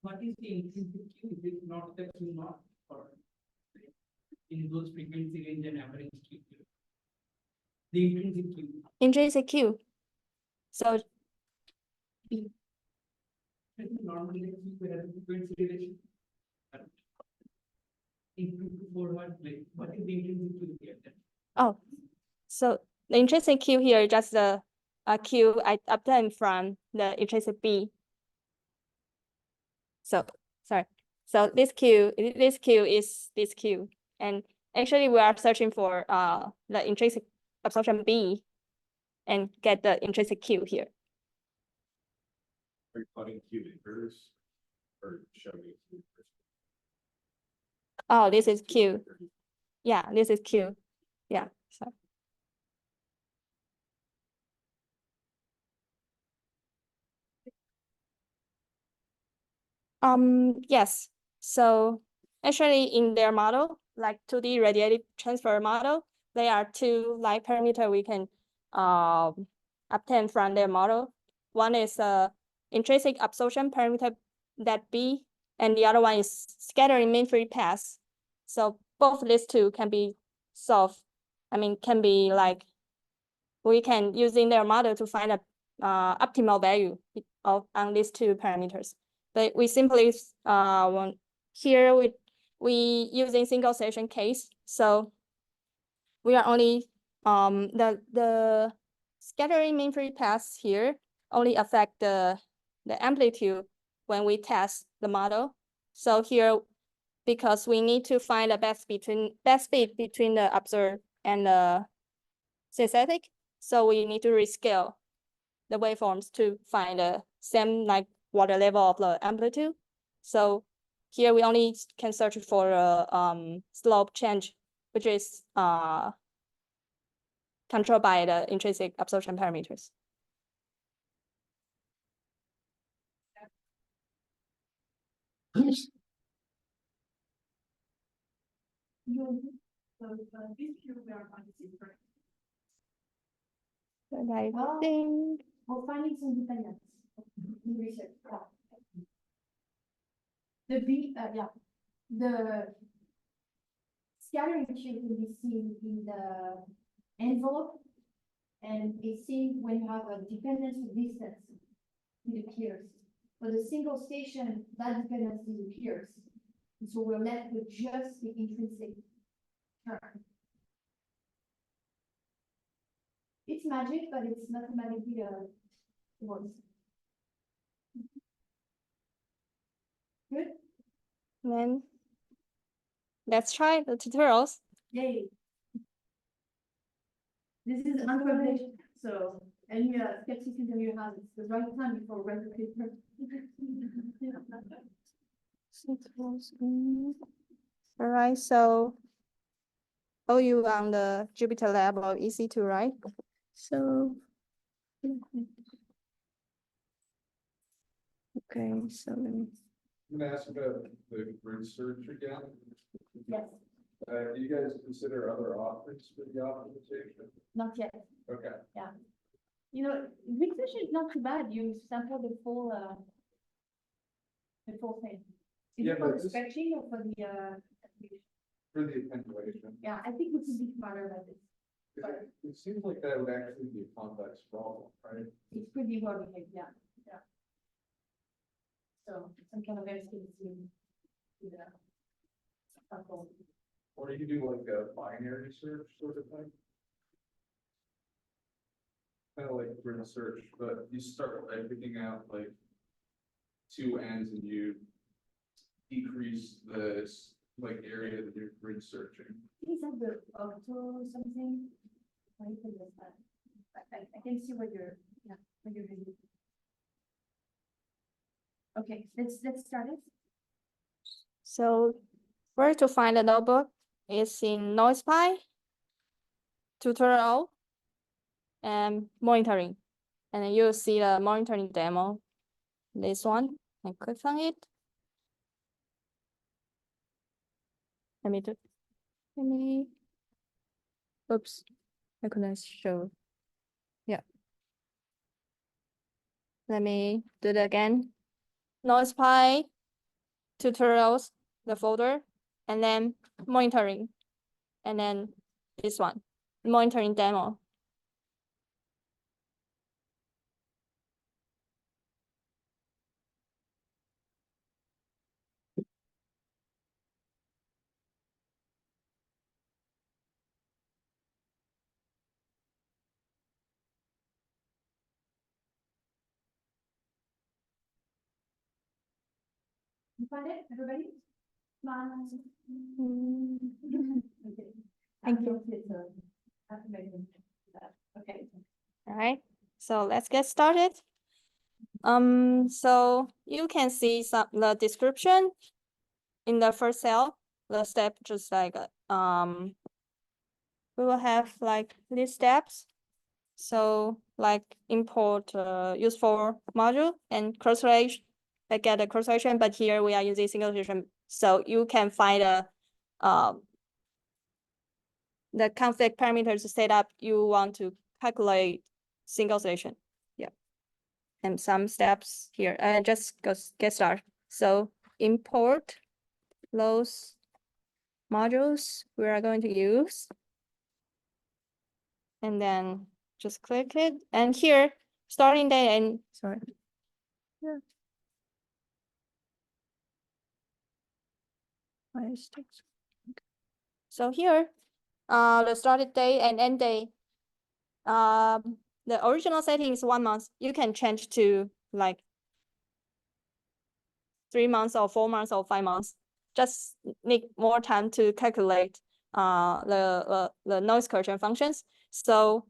What is the intrinsic Q? Is it not the Q naught or in those frequency range and average Q? The intrinsic Q. Intrinsic Q. So Normally we have a frequency relation. In 2 to 4 Hz, like what is the intrinsic Q here then? oh, so the intrinsic Q here is just the Q I obtained from the intrinsic B. So sorry. So this Q is this Q, and actually we are searching for the intrinsic absorption B, and get the intrinsic Q here. Are you plotting Q inverse or showing it? Q inverse? Oh, this is Q. Yeah, this is Q. Yeah. So. Yes. So actually in their model, like 2D radiative transfer model, there are two light parameter we can obtain from their model. One is intrinsic absorption parameter, that B, and the other one is scattering mean free path. So both these two can be solved. Can be like, we can using their model to find a optimal value on these two parameters. But we simply want here we using single station case. So we are only the scattering mean free paths here only affect the amplitude when we test the model. So here, because we need to find the best fit between the observed and the synthetic, so we need to rescale the waveforms to find the same like water level of the amplitude. So here we only can search for a slope change, which is controlled by the intrinsic absorption parameters. This Q we are finding different. And I Well, think We're finding some dependence in research. The B, yeah, the scattering Q can be seen in the envelope, and it's seen when you have a dependence of distance, it appears. For the single station, that dependency disappears. And so we're left with just the intrinsic term. It's magic, but it's mathematically works. Good? Then let's try the tutorials. Yay. This is unpublished, so any skepticism you have, it's the right time before write the paper. All right, so you on the Jupyter lab or EC2, right? So okay, so let me. I'm gonna ask about the grid search again. Yes, Do you guys consider other options for the optimization? not yet. Okay. You know, research is not too bad. You sample the full thing. Is Yeah, it for but the this- stretching or for the For the attenuation. yeah, I think we could be smarter about this. It seems like that would actually be a complex problem, right? It's pretty well behaved, yeah. So some kind of estimation. Yeah. Sample. Or you could do like a binary search sort of thing. Kind of like grid search, but you start by picking out like two ends and you decrease the like area that you're grid searching. Is that the octo something? I can understand. I can see what you're, yeah, what you're doing. Okay, let's start it. So where to find the notebook is in NoisePy, tutorial, and monitoring. And then you'll see the monitoring demo. This one, I click on it. Oops, I couldn't show. Yeah. Let me do it again. NoisePy, tutorials, the folder, and then monitoring. And then this one, monitoring demo. You find it, everybody? Smile. Okay. Thank you. Okay. All right, so let's get started. So you can see the description in the first cell. The step just like we will have like these steps. So like import useful module and cross-relation. I get a cross-relation, but here we are using single relation. So you can find the config parameters setup you want to calculate single station. Yeah. And some steps here. Just get started. So import those modules we are going to use. And then just click it. And here, starting date and sorry. Yeah. So here, the started date and end date. The original setting is 1 month. You can change to like 3 months or 4 months or 5 months. Just need more time to calculate the noise correction functions. So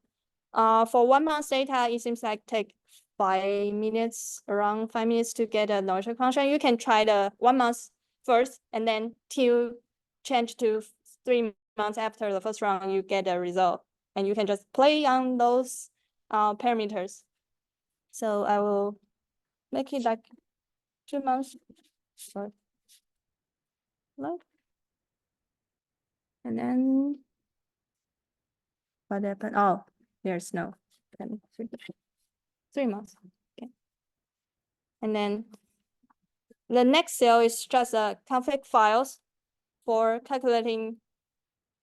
for 1 month data, it seems like take 5 minutes, around 5 minutes to get a noise function. You can try the 1 month first and then till change to 3 months after the first round, you get a result. And you can just play on those parameters. So I will make it like 2 months. Sorry. And then what happened? Oh, there's no 3 months. Okay. And then the next cell is just config files for calculating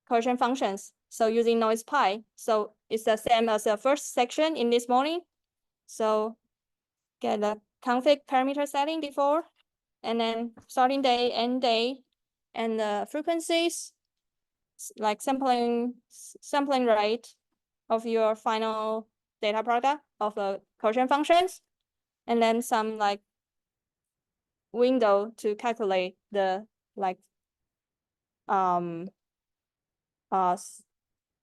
correction functions. So using NoisePy. So it's the same as the first section in this morning. So get the config parameter setting before, and then starting day, end day, and the frequencies, like sampling rate of your final data product of the quotient functions, and then some like window to calculate the like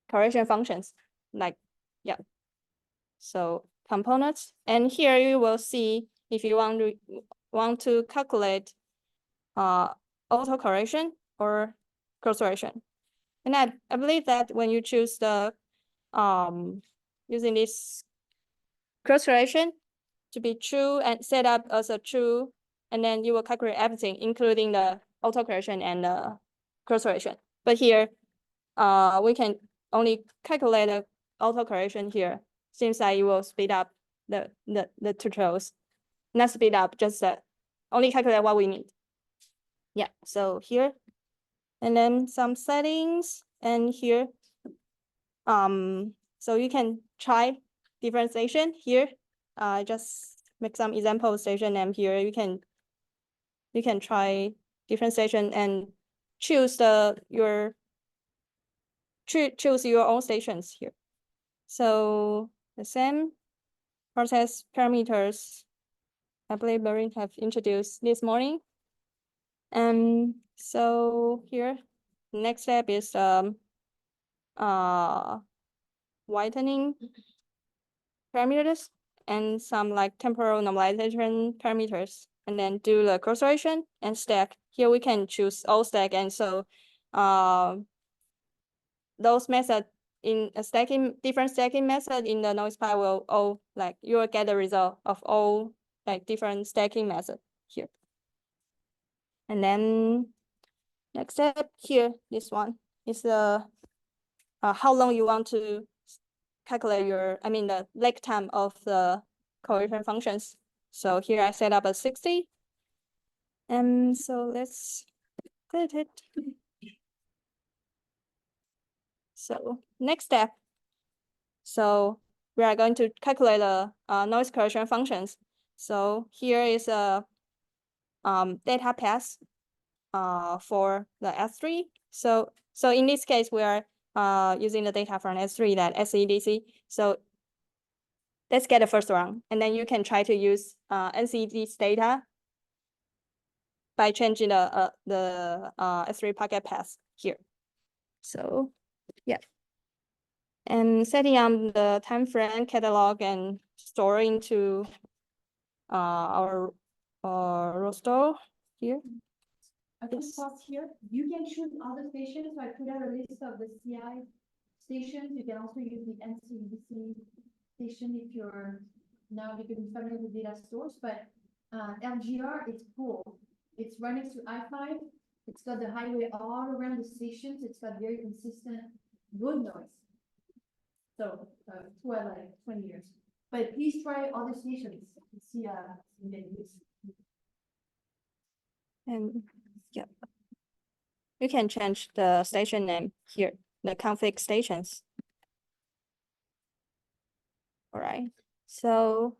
correction functions, like, yeah. So components, and here you will see if you want to calculate auto correction or cross correction. And I believe that when you choose the using this cross correction to be true and set up as a true, and then you will calculate everything, including the auto correction and the cross correction. But here, we can only calculate the auto correction here. Seems like you will speed up the tutorials. Not speed up, just only calculate what we need. Yeah, so here, and then some settings, and here. So you can try differentiation here. Just make some example station name here. You can try differentiation and choose choose your own stations here. So the same process parameters, I believe Maureen have introduced this morning. And so here, next step is whitening parameters and some like temporal normalization parameters, and then do the cross correction and stack. Here we can choose all stack, and so those methods in a different stacking method in the noise pi will all like you will get the result of all like different stacking method here. And then next step here, this one is the how long you want to calculate the lag time of the correction functions. So here I set up a 60. And so let's click it. So next step. So we are going to calculate the noise correction functions. So here is a data path for the S3. So in this case, we are using the data from S3, that SCDC. So let's get the first round, and then you can try to use NCD's data by changing the S3 packet path here. So yeah, and setting up the time frame catalog and store into our roster here. I can pause here. You can choose other stations. So I put out a list of the CI stations. You can also use the NCDC station if you're now becoming familiar with data stores. But LGR is cool. It's running through I-5. It's got the highway all around the stations. It's got very consistent good noise. So well, like 20 years. But please try other stations to see use. And yeah, you can change the station name here, the config stations. All right, so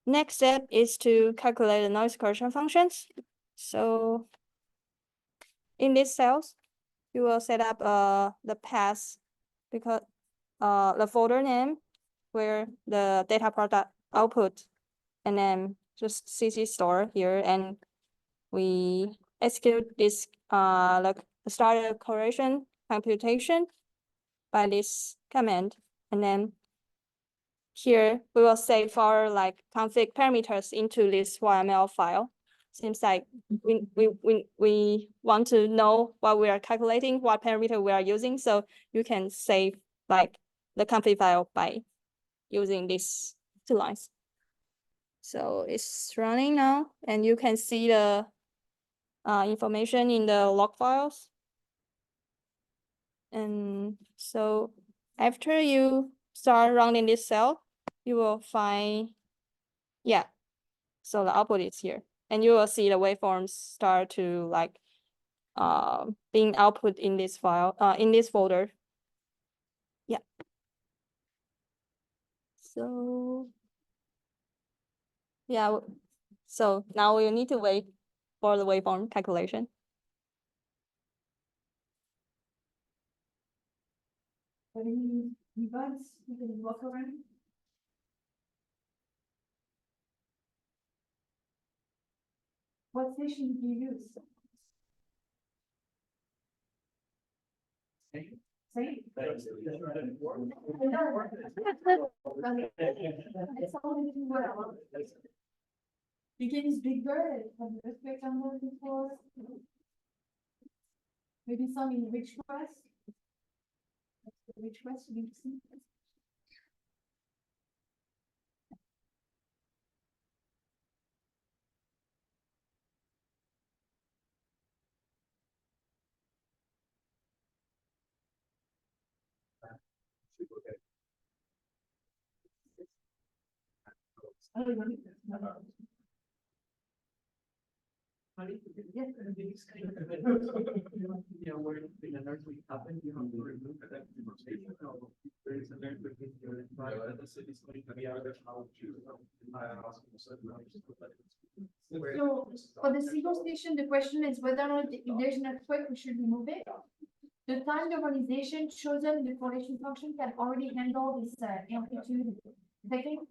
next step is to calculate the noise correction functions. So in these cells, you will set up the path, because the folder name where the data product output, and then just CC store here, and we execute this like starter correction computation by this command, and then here we will save our like config parameters into this YML file. Seems like we want to know what we are calculating, what parameter we are using, so you can save like the config file by using these two lines. So it's running now, and you can see the information in the log files. And so after you start running this cell, you will find, yeah, so the output is here, and you will see the waveforms start to like being output in this file, in this folder. Yeah. So Yeah, so now we need to wait for the waveform calculation. Have any debugs you can walk around? What station do you use? Same? It's only well. You can use Big Bird, have you earthquake on there before? Maybe some in Ridgecrest? Ridgecrest, you see? Yeah, where in an earthquake happened, you have to remove that station. There is an earthquake in your environment, the city is going to be out of how to. So for the single station, the question is whether or not if there's an earthquake, we should remove it. The time normalization chosen in the correlation function can already handle this amplitude taking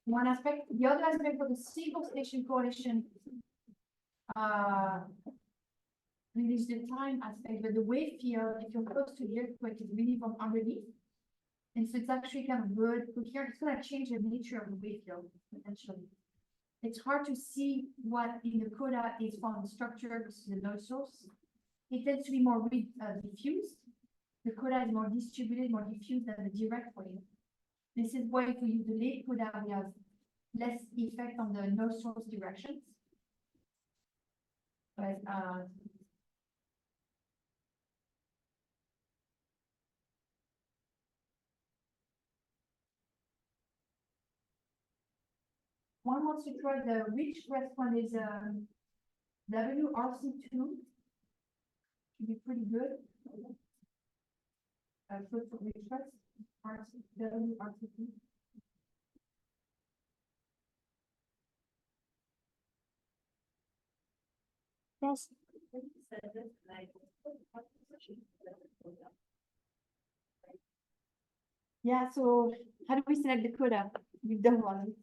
one aspect. The other aspect for the single station correlation really is the time aspect, but the wave field, if you're close to the earthquake, is really from underneath. And so it's actually kind of good. Here, it's gonna change the nature of the wave field potentially. It's hard to see what in the coda is from the structure versus the noise source. It tends to be more diffused. The coda is more distributed, more diffused than the direct wave. This is why if we use the late coda, we have less effect on the noise source directions. But one wants to try the Ridgecrest one is WRC2. Should be pretty good. For Ridgecrest, WRC2. Yes. Yeah, so how do we select the coda? We've done one.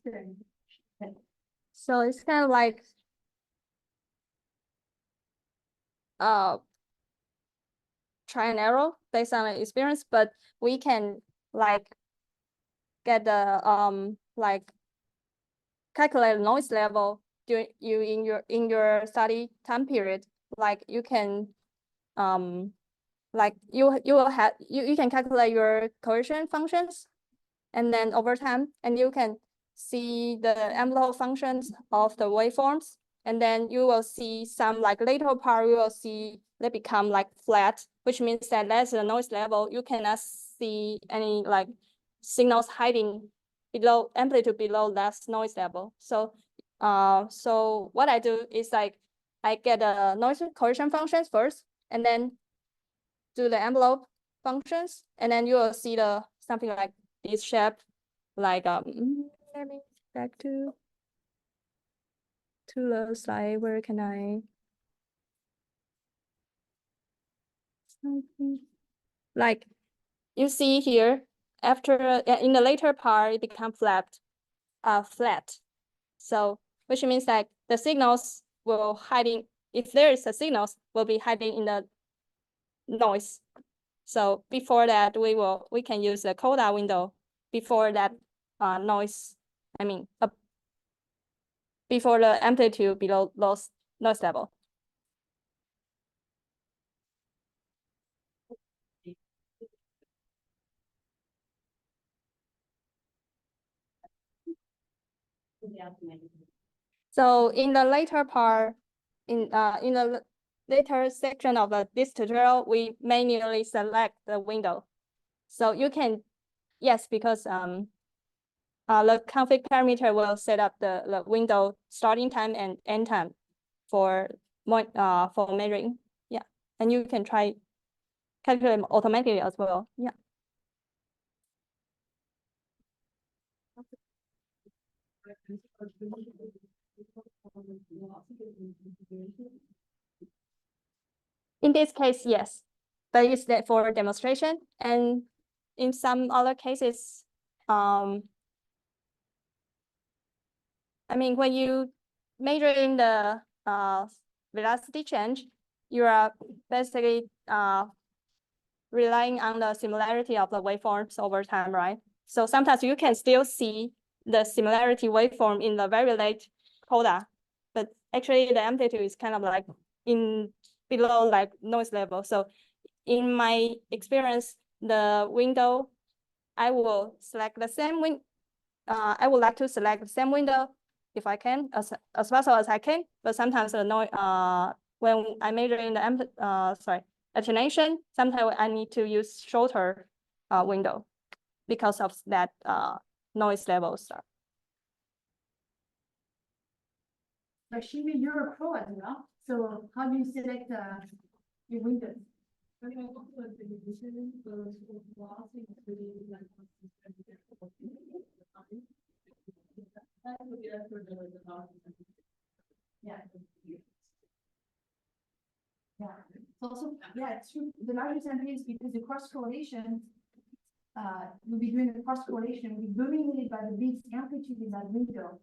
So it's kind of like try and error based on the experience, but we can like get the like calculate noise level during in your study time period. Like you can like you will have you can calculate your coercion functions, and then over time, and you can see the envelope functions of the waveforms, and then you will see some like later part, you will see they become like flat, which means that that's the noise level. You cannot see any like signals hiding below amplitude below that noise level. So so what I do is like I get a noise coercion functions first, and then do the envelope functions, and then you will see the something like this shape, like let me back to the slide. Where can I something like you see here after in the later part it become flat. So which means that the signals will hiding, if there is a signals, will be hiding in the noise. So before that, we can use the coda window before that noise. I mean, before the amplitude below noise level. So in the later part, in the later section of this tutorial, we manually select the window. So you can, yes, because the config parameter will set up the window starting time and end time for measuring. Yeah, and you can try calculate automatically as well. Yeah. In this case, yes, but it's that for demonstration. And in some other cases, I mean, when you measure in the velocity change, you are basically relying on the similarity of the waveforms over time, right? So sometimes you can still see the similarity waveform in the very late coda, but actually the amplitude is kind of like in below like noise level. So in my experience, the window, I will select the same I would like to select the same window if I can, as fast as I can, but sometimes the noise, when I measure in the attenuation, sometimes I need to use shorter window because of that noise level stuff. But Shivi, you're a pro as well. So how do you select your windows? Yeah. Yeah. Also, yeah, it's true. The larger sample is because the cross correlation, you'll be doing a cross correlation, will be dominated by the big amplitude in that window.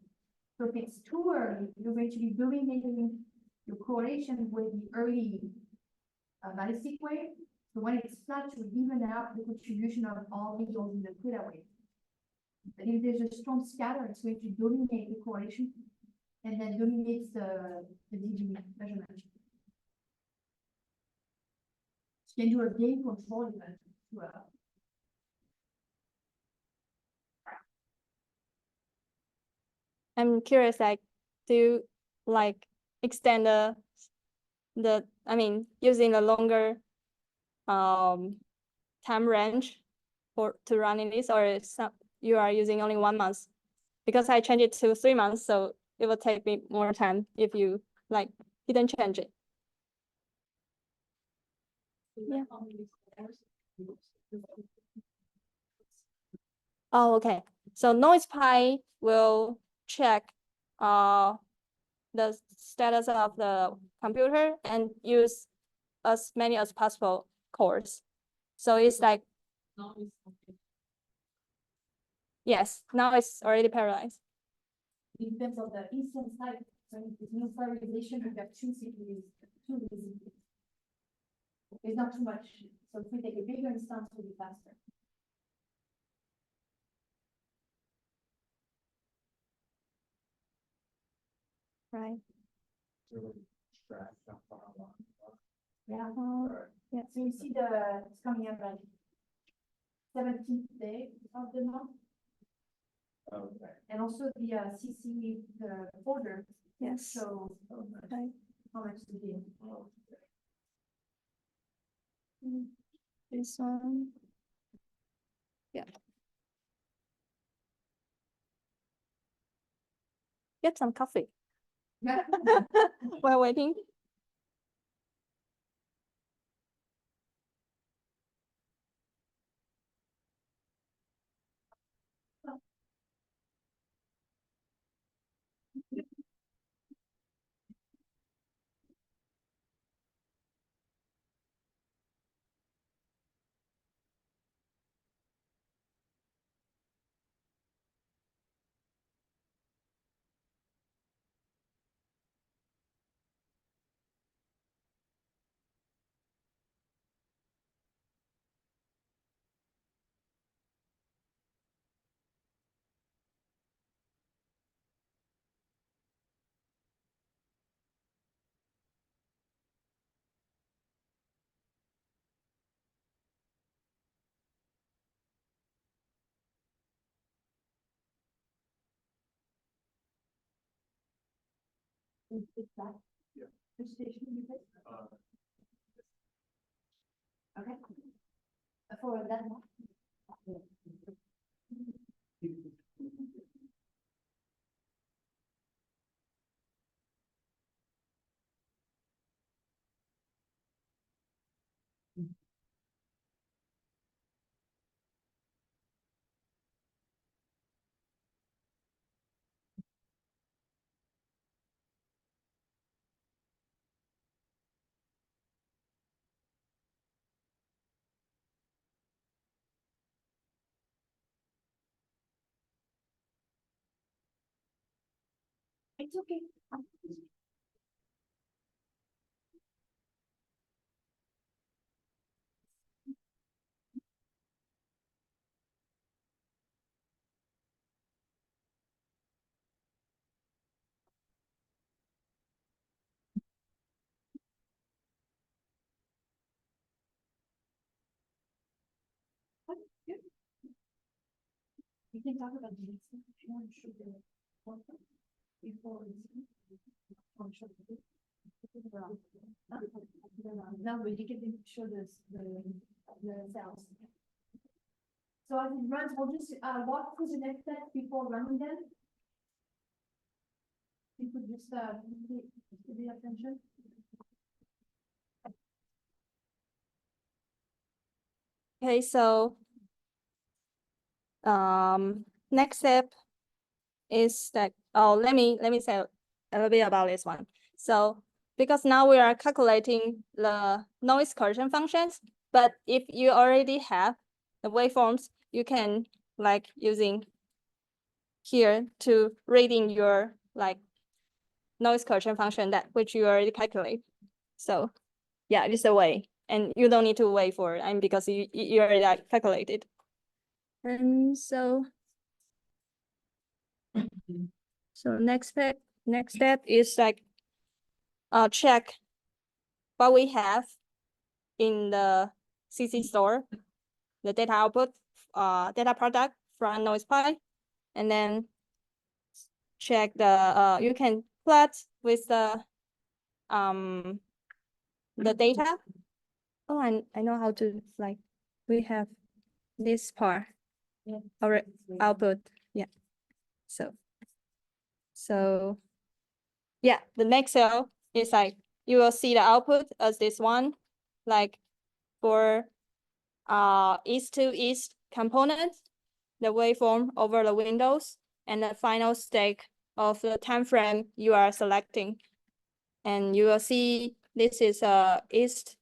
So if it's too early, you're going to be dominating your correlation with the early ballistic wave. So when it's flat, you even out the contribution of all windows in the theta wave. But if there's a strong scatter, it's going to dominate the correlation and then dominates the dB measurement. You can do a gain control event as well. I'm curious, like, do you like extend I mean, using a longer time range to run in this, or you are using only 1 month? Because I changed it to 3 months, so it will take me more time if you like didn't change it. Yeah. Oh, okay. So NoisePy will check the status of the computer and use as many as possible cores. So it's like, yes, now it's already parallelized. In terms of the instance type, so if there's no prioritization, you have two CPUs, two CPUs. It's not too much. So if we take a bigger instance, it will be faster. Right. Yeah. Yeah. So you see it's coming up like 17th day of the month. Okay. And also the CC, the folder. Yes. So Okay. how much to do? This one. Yeah. Get some coffee Yeah. while waiting. Yeah. Which station did you pick? Okay. For that one. It's okay. We can talk about the next one if you want to show the photo before. No, but you can show the cells. So as it runs, we'll just walk through the next step before running them. You could just pay attention. Okay, so next step is that, oh, let me say a little bit about this one. So because now we are calculating the noise correction functions, but if you already have the waveforms, you can like using here to reading your like noise correction function that which you already calculate. So yeah, it's a way, and you don't need to wait for it, and because you already like, calculated. And so next step is like check what we have in the CC store, the data output, data product from NoisePy, and then check the you can plot with the data. Oh, I know how to like we have this part, our output, yeah. So yeah, the next cell is like you will see the output as this one, like for east to east component, the waveform over the windows, and the final state of the time frame you are selecting. And you will see this is east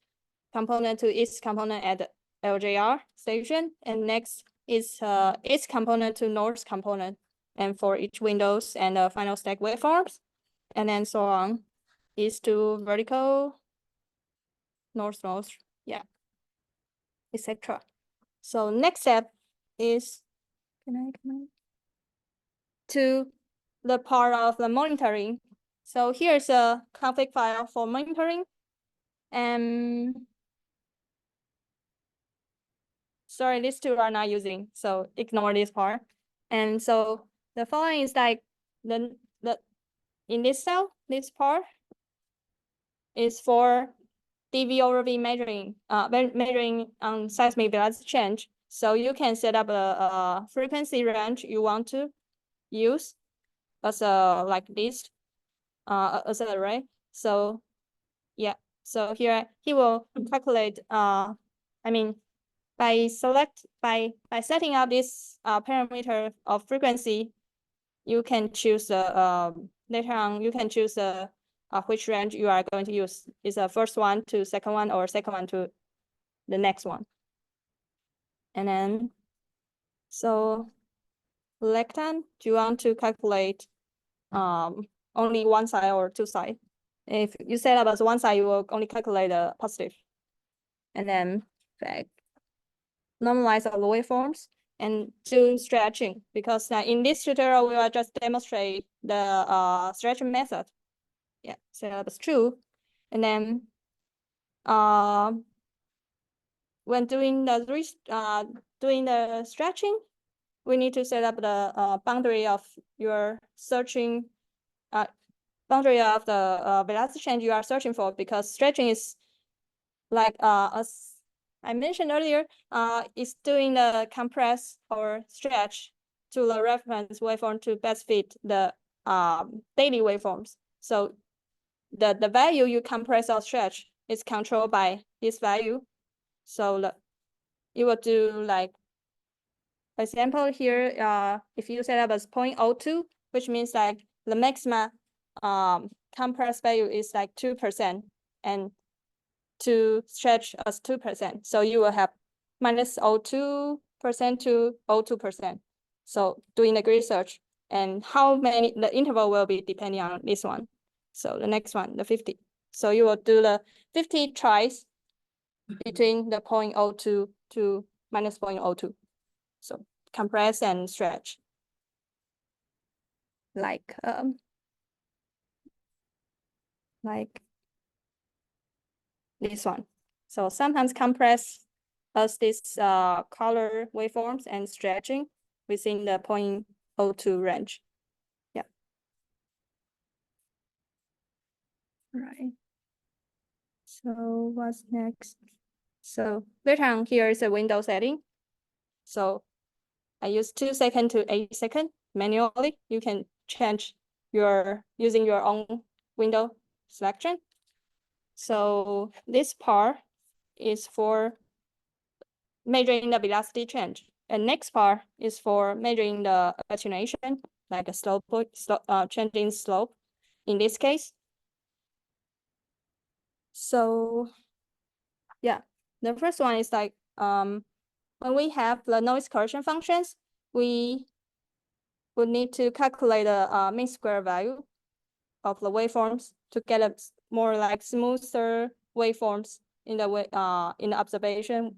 component to east component at the LJR station, and next is east component to north component, and for each windows and the final stack waveforms, and then so on, east to vertical, north, yeah, etc. So next step is, to the part of the monitoring. So here's a config file for monitoring. And sorry, these two are not using, so ignore this part. And so the following is like the in this cell, this part is for dV over V measuring, measuring on seismic velocity change. So you can set up a frequency range you want to use as a like this, as an array. So yeah, so here he will calculate. I mean, by setting up this parameter of frequency, you can choose later on you can choose which range you are going to use. Is the first one to second one, or second one to the next one. And then so lectern, do you want to calculate only one side or two sides? If you set up as one side, you will only calculate the positive. And then normalize the waveforms and do stretching, because in this tutorial we will just demonstrate the stretching method. Yeah, so that's true. And then when doing the stretching, we need to set up the boundary of your searching, boundary of the velocity change you are searching for, because stretching is like as I mentioned earlier, is doing the compress or stretch to the reference waveform to best fit the daily waveforms. So the value you compress or stretch is controlled by this value. So you will do like, for example, here, if you set up as 0.02, which means like the maximum compress value is like 2%, and to stretch as 2%. So you will have minus 0.02% to 0.02%. So doing the grid search, and how many, the interval will be depending on this one. So the next one, the 50. So you will do the 50 tries between the 0.02 to minus 0.02. So compress and stretch. Like this one. So sometimes compress as this color waveforms and stretching within the 0.02 range. Yeah. Right. So what's next? So later on, here is a window setting. So I use 2 seconds to 8 seconds manually. You can change using your own window selection. So this part is for measuring the velocity change. And next part is for measuring the attenuation, like a changing slope in this case. So yeah, the first one is like when we have the noise correction functions, we would need to calculate the mean square value of the waveforms to get a more like smoother waveforms in the observation.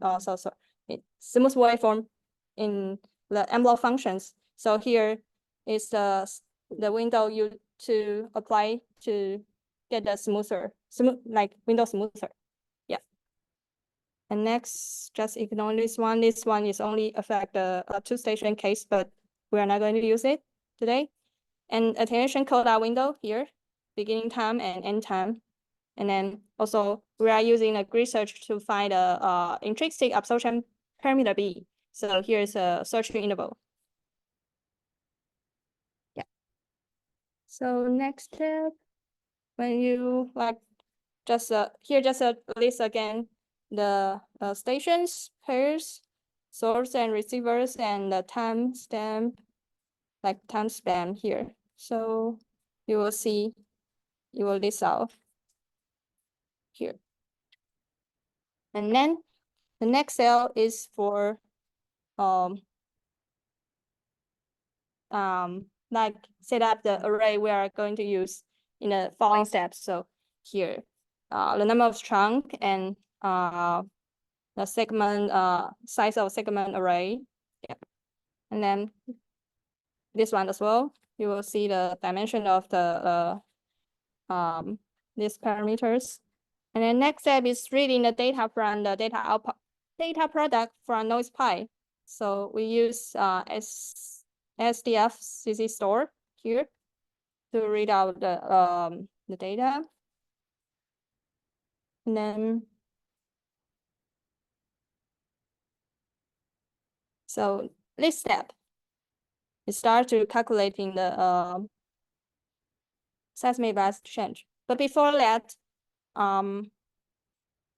Smooth waveform in the envelope functions. So here is the window you to apply to get the like window smoother. Yeah. And next, just ignore this one. This one is only affect the 2-station case, but we are not going to use it today. And attenuation coda window here, beginning time and end time. And then also we are using a grid search to find a intrinsic absorption parameter B. So here's a searching interval. Yeah. So next step, when you like just here just a list again the stations, pairs, source and receivers, and the timestamp, like timespan here. So you will see, you will list out here. And then the next cell is for like set up the array we are going to use in the following steps. So here, the number of chunk and the segment size of segment array. Yeah. And then this one as well, you will see the dimension of the these parameters. And then next step is reading the data from the data product from NoisePy. So we use SDF CC store here to read out the data. And then so this step, we start to calculating the seismic velocity change. But before that,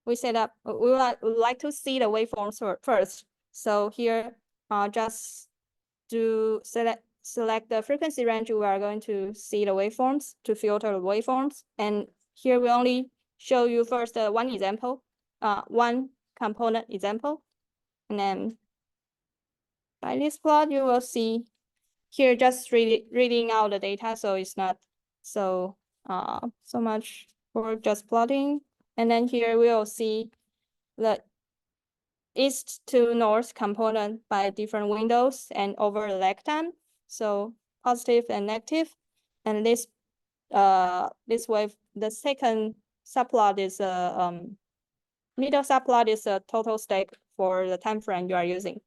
we set up, we would like to see the waveforms first. So here, just to select the frequency range, we are going to see the waveforms to filter the waveforms. And here we only show you first one example, one component example. And then by this plot, you will see here just reading out the data, so it's not so much for just plotting. And then here we will see the east to north component by different windows and over the lag time. So positive and negative. And this wave, the second subplot is middle subplot is a total stake for the time frame you are using.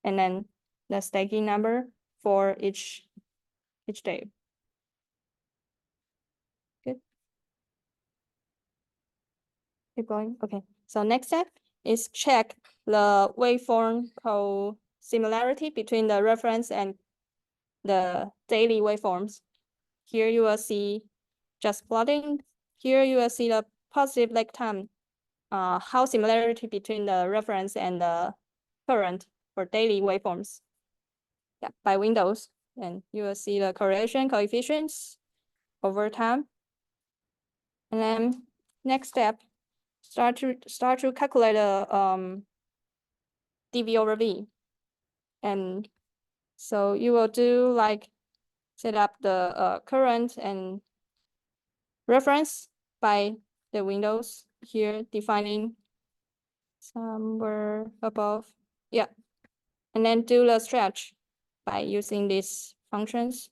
And then the staking number for each day. Good. Keep going. Okay. So next step is check the waveform co-similarity between the reference and the daily waveforms. Here you will see just plotting. Here you will see the positive lag time, how similarity between the reference and the current for daily waveforms. Yeah, by windows. And you will see the correlation coefficients over time. And then next step, start to calculate a dV over V. And so you will do like set up the current and reference by the windows here, defining somewhere above. Yeah. And then do the stretch by using these functions.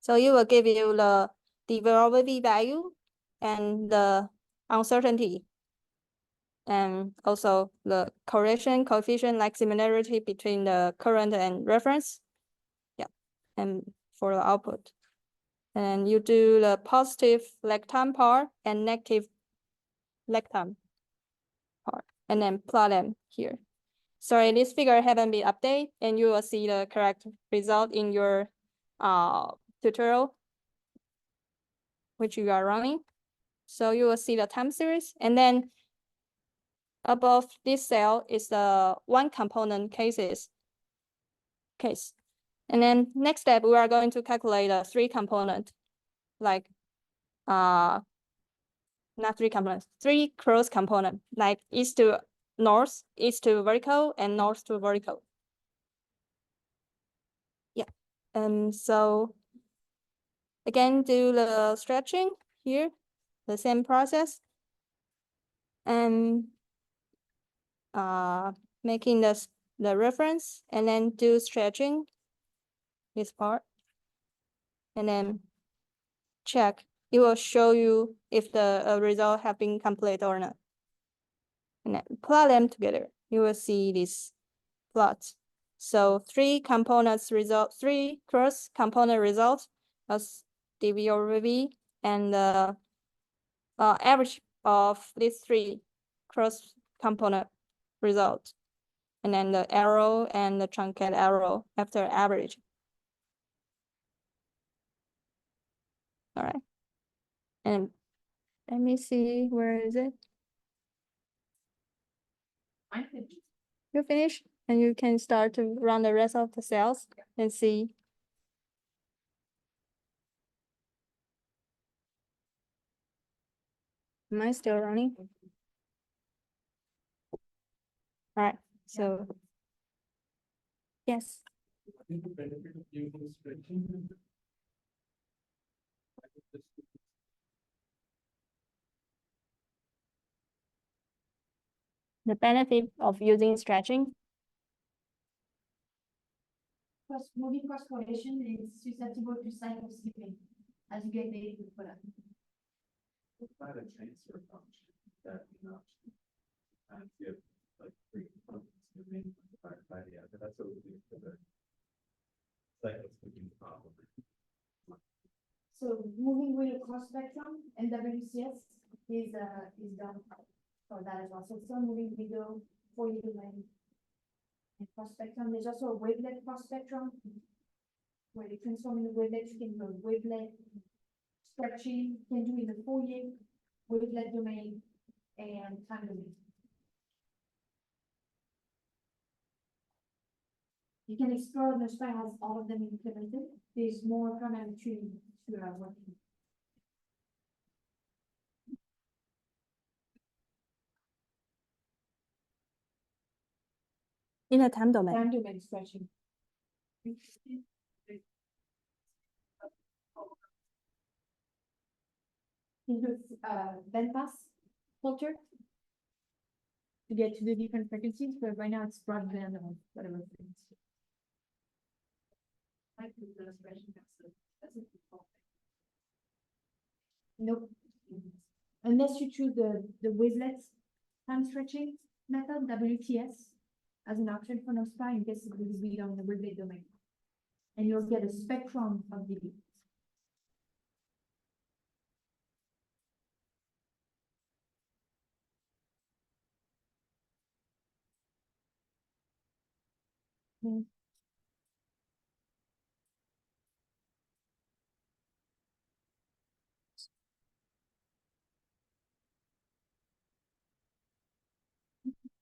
So it will give you the probability value and the uncertainty, and also the correlation coefficient, like similarity between the current and reference. Yeah, and for the output. And you do the positive lag time part and negative lag time part, and then plot them here. Sorry, this figure haven't been updated, and you will see the correct result in your tutorial, which you are running. So you will see the time series, and then above this cell is the one component case. And then next step, we are going to calculate the three component, like not three components, three cross component, like east to north, east to vertical, and north to vertical. Yeah, and so again, do the stretching here, the same process, and making the reference, and then do stretching this part, and then check. It will show you if the result have been complete or not. And then plot them together. You will see this plot. So three components result, three cross component results as dV over V, and the average of these three cross component results, and then the arrow and the truncated arrow after average. All right. And let me see, where is it? I'm finished. You finish, and you can start to run the rest of the cells and see. Am I still running? All right, so. Yes, I think the benefit of using stretching. the benefit of using stretching. Moving cross correlation is susceptible to cycle skipping as you get the input product. It's not a transfer function that, and give like three components, you mean, by the other, that's what we do for the cycles cooking problem. So moving with a cross spectrum and WCS is done for that as well. So still moving video for you domain and cross spectrum. There's also a wavelet cross spectrum where you transform the wavelet, you can do a wavelet stretching, you can do in the Fourier wavelet domain and time domain. You can explore the spy has all of them implemented. There's more parametry to working. In a time domain. Time domain stretching. Use bandpass filter to get to the different frequencies, but right now it's broadband or whatever. I think the expression that's a default. Nope. Unless you choose the wavelets time stretching method, WTS, as an option for no spy, in case it will be on the wavelet domain. And you'll get a spectrum of the.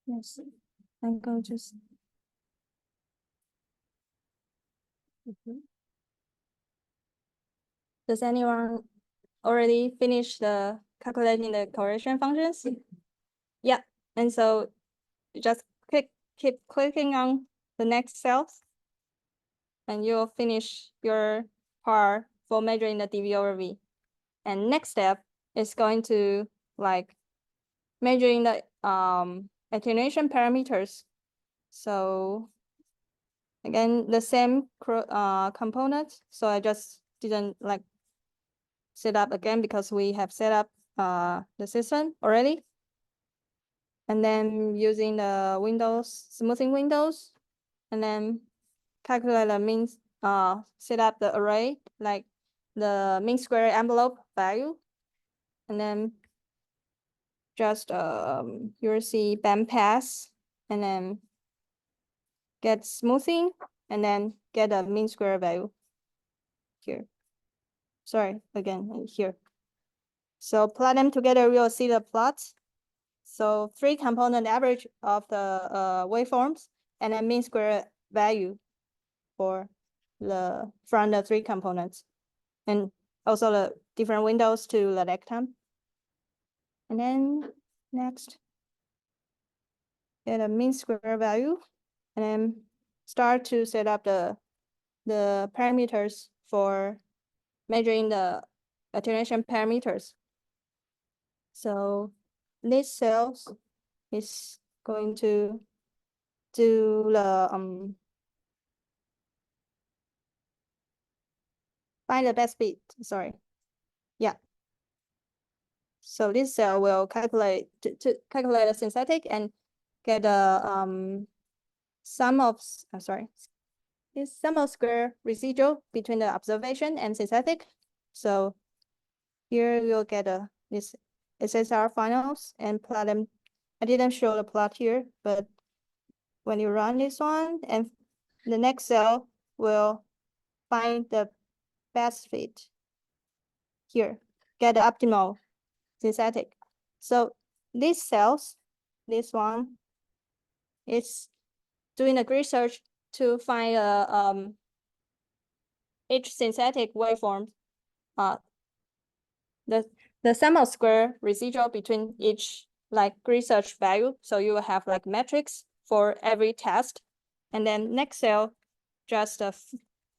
Yes, I'm going to just. Does anyone already finish the calculating the correlation functions? Yeah, and so you just keep clicking on the next cells and you'll finish your part for measuring the dV over V. And next step is going to like measuring the attenuation parameters. So again, the same components. So I just didn't like set up again because we have set up the system already. And then using the windows, smoothing windows, and then calculate the mean, set up the array, like the mean square envelope value. And then just you'll see bandpass, and then get smoothing, and then get a mean square value here. Sorry, again, here. So plot them together, we'll see the plots. So 3 component average of the waveforms, and then mean square value for from the 3 components, and also the different windows to the lag time. And then next, get a mean square value, and then start to set up the parameters for measuring the attenuation parameters. So this cells is going to do the find the best fit. Sorry, yeah. So this cell will calculate to calculate the synthetic and get a sum of is sum of square residual between the observation and synthetic. So here we'll get this SSR finals and plot them. I didn't show the plot here, but when you run this one, and the next cell will find the best fit here, get the optimal synthetic. So these cells, this one is doing a research to find each synthetic waveform, the sum of square residual between each like research value. So you will have like metrics for every test, and then next cell just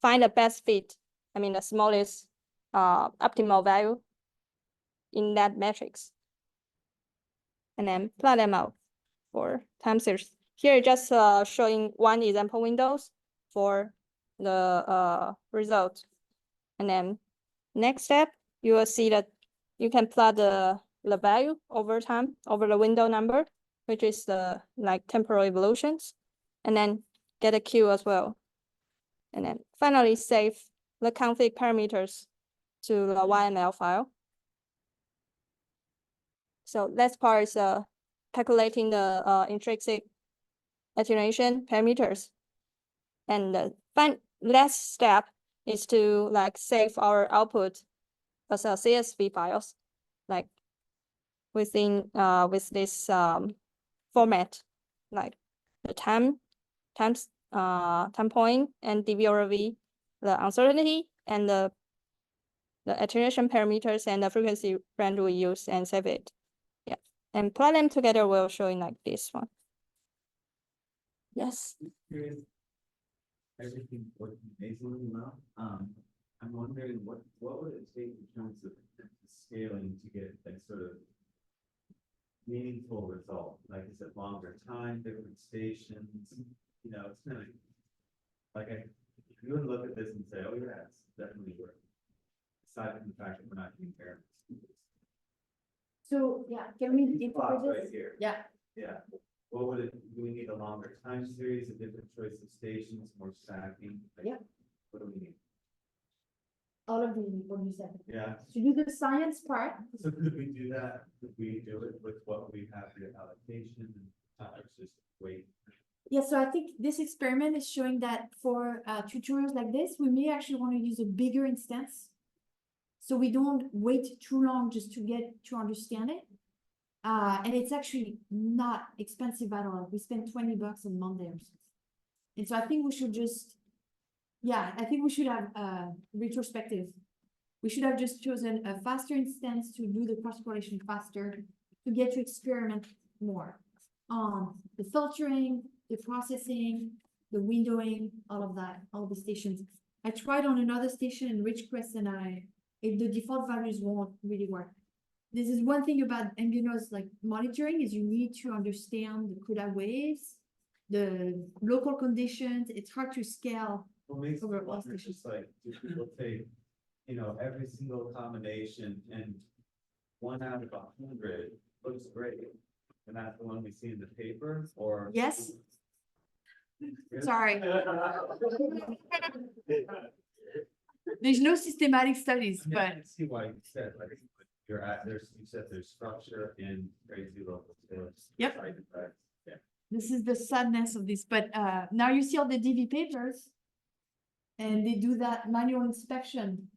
find the best fit. I mean the smallest optimal value in that matrix, and then plot them out for time series. Here just showing one example windows for the result. And then next step, you will see that you can plot the value over time, over the window number, which is the like temporal evolutions, and then get a Q as well. And then finally save the config parameters to the YML file. So that part is calculating the intrinsic attenuation parameters. And the last step is to like save our output as a CSV files, like within with this format, like the time point and dV over V, the uncertainty, and the attenuation parameters and the frequency range we use, and save it. Yeah, and plot them together will show in like this one. Yes. Curious, everything working amazingly well. I'm wondering what would it take in terms of scaling to get that sort of meaningful result? Like, is it longer time, different stations? You know, it's kind of like you would look at this and say, oh yeah, it's definitely working. Aside from the fact that we're not doing experiments. So, yeah, can we Plots interpret right this? here. Yeah. Yeah. What would it, do we need a longer time series, a different choice of stations, more stacking? Like, Yeah. What do we need? All of the, what you said. Yeah. To do the science part, So could we do that? Could we do it with what we have here, allocation and just wait? yeah, so I think this experiment is showing that for tutorials like this, we may actually want to use a bigger instance. So we don't wait too long just to get to understand it. And it's actually not expensive at all. We spent $20 a month there. And so I think we should just, yeah, I think we should have retrospective. We should have just chosen a faster instance to do the cross correlation faster, to get to experiment more on the filtering, the processing, the windowing, all of that, all the stations. I tried on another station in Ridgecrest and the default values won't really work. This is one thing about ambient like monitoring is you need to understand the CUDA waves, the local conditions. It's hard to scale. What makes me Over all wonder, stations. just like, do people take, every single combination and 1 out of 100 looks great? And that's the one we see in the paper, or? Yes, sorry. There's no systematic studies, I mean, but I can see why you said, like, you said there's structure in crazy local scales. Yep. Side effects. Yeah. this is the sadness of this. But now you see all the DV papers and they do that manual inspection.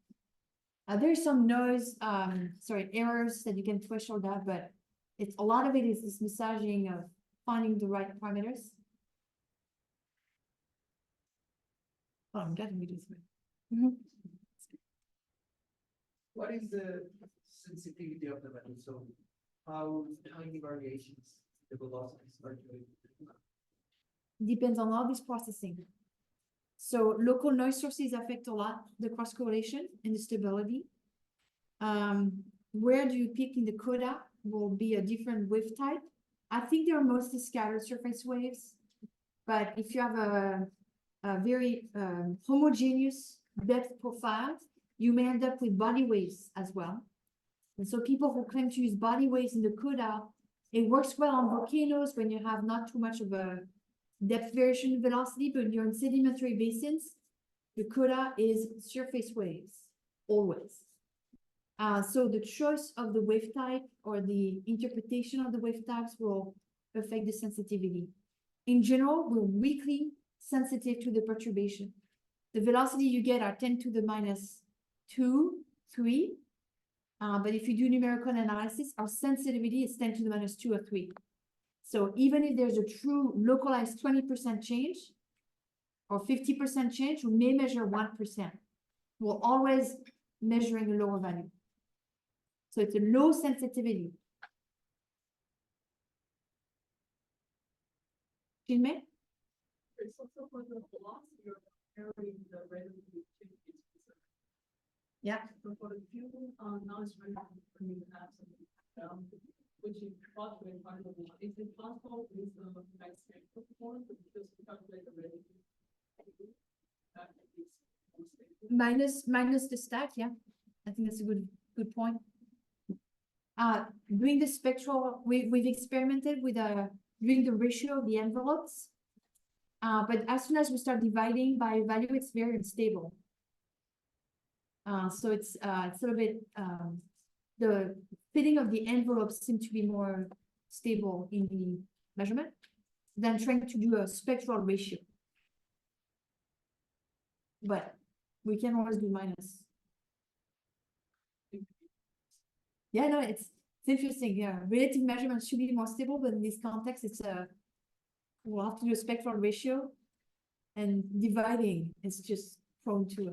There's some noise, errors that you can threshold that, but it's a lot of it is this massaging of finding the right parameters. Oh, I'm getting you this way. What is the sensitivity of the value? So how tiny variations the velocities are doing? Depends on all this processing. So local noise sources affect a lot the cross correlation and the stability. Where do you pick in the CUDA will be a different wave type. I think they are mostly scattered surface waves, but if you have a very homogeneous depth profile, you may end up with body waves as well. And so people who claim to use body waves in the CUDA, it works well on volcanoes when you have not too much of a depth variation velocity, but when you're in sedimentary basins, the CUDA is surface waves, always. So the choice of the wave type or the interpretation of the wave types will affect the sensitivity. In general, we're weakly sensitive to the perturbation. The velocity you get are 10 to the minus 2, 3. But if you do numerical analysis, our sensitivity is 10 to the minus 2 or 3. So even if there's a true localized 20% change or 50% change, we may measure 1%. We're always measuring a lower value. So it's a low sensitivity. Jimmy? It's also for the velocity you're comparing the relative changes. Yeah. So for the few noise random, you have some, which is fluctuate part of the, is it possible with the nice perform to just calculate the relative? Minus the stack, yeah. I think that's a good point. Doing the spectral, we've experimented with doing the ratio of the envelopes. But as soon as we start dividing by value, it's very unstable. So it's a little bit, the fitting of the envelopes seem to be more stable in the measurement than trying to do a spectral ratio. But we can always do minus. Yeah, no, it's interesting. Yeah, relative measurements should be more stable, but in this context, it's we'll have to do a spectral ratio, and dividing is just prone to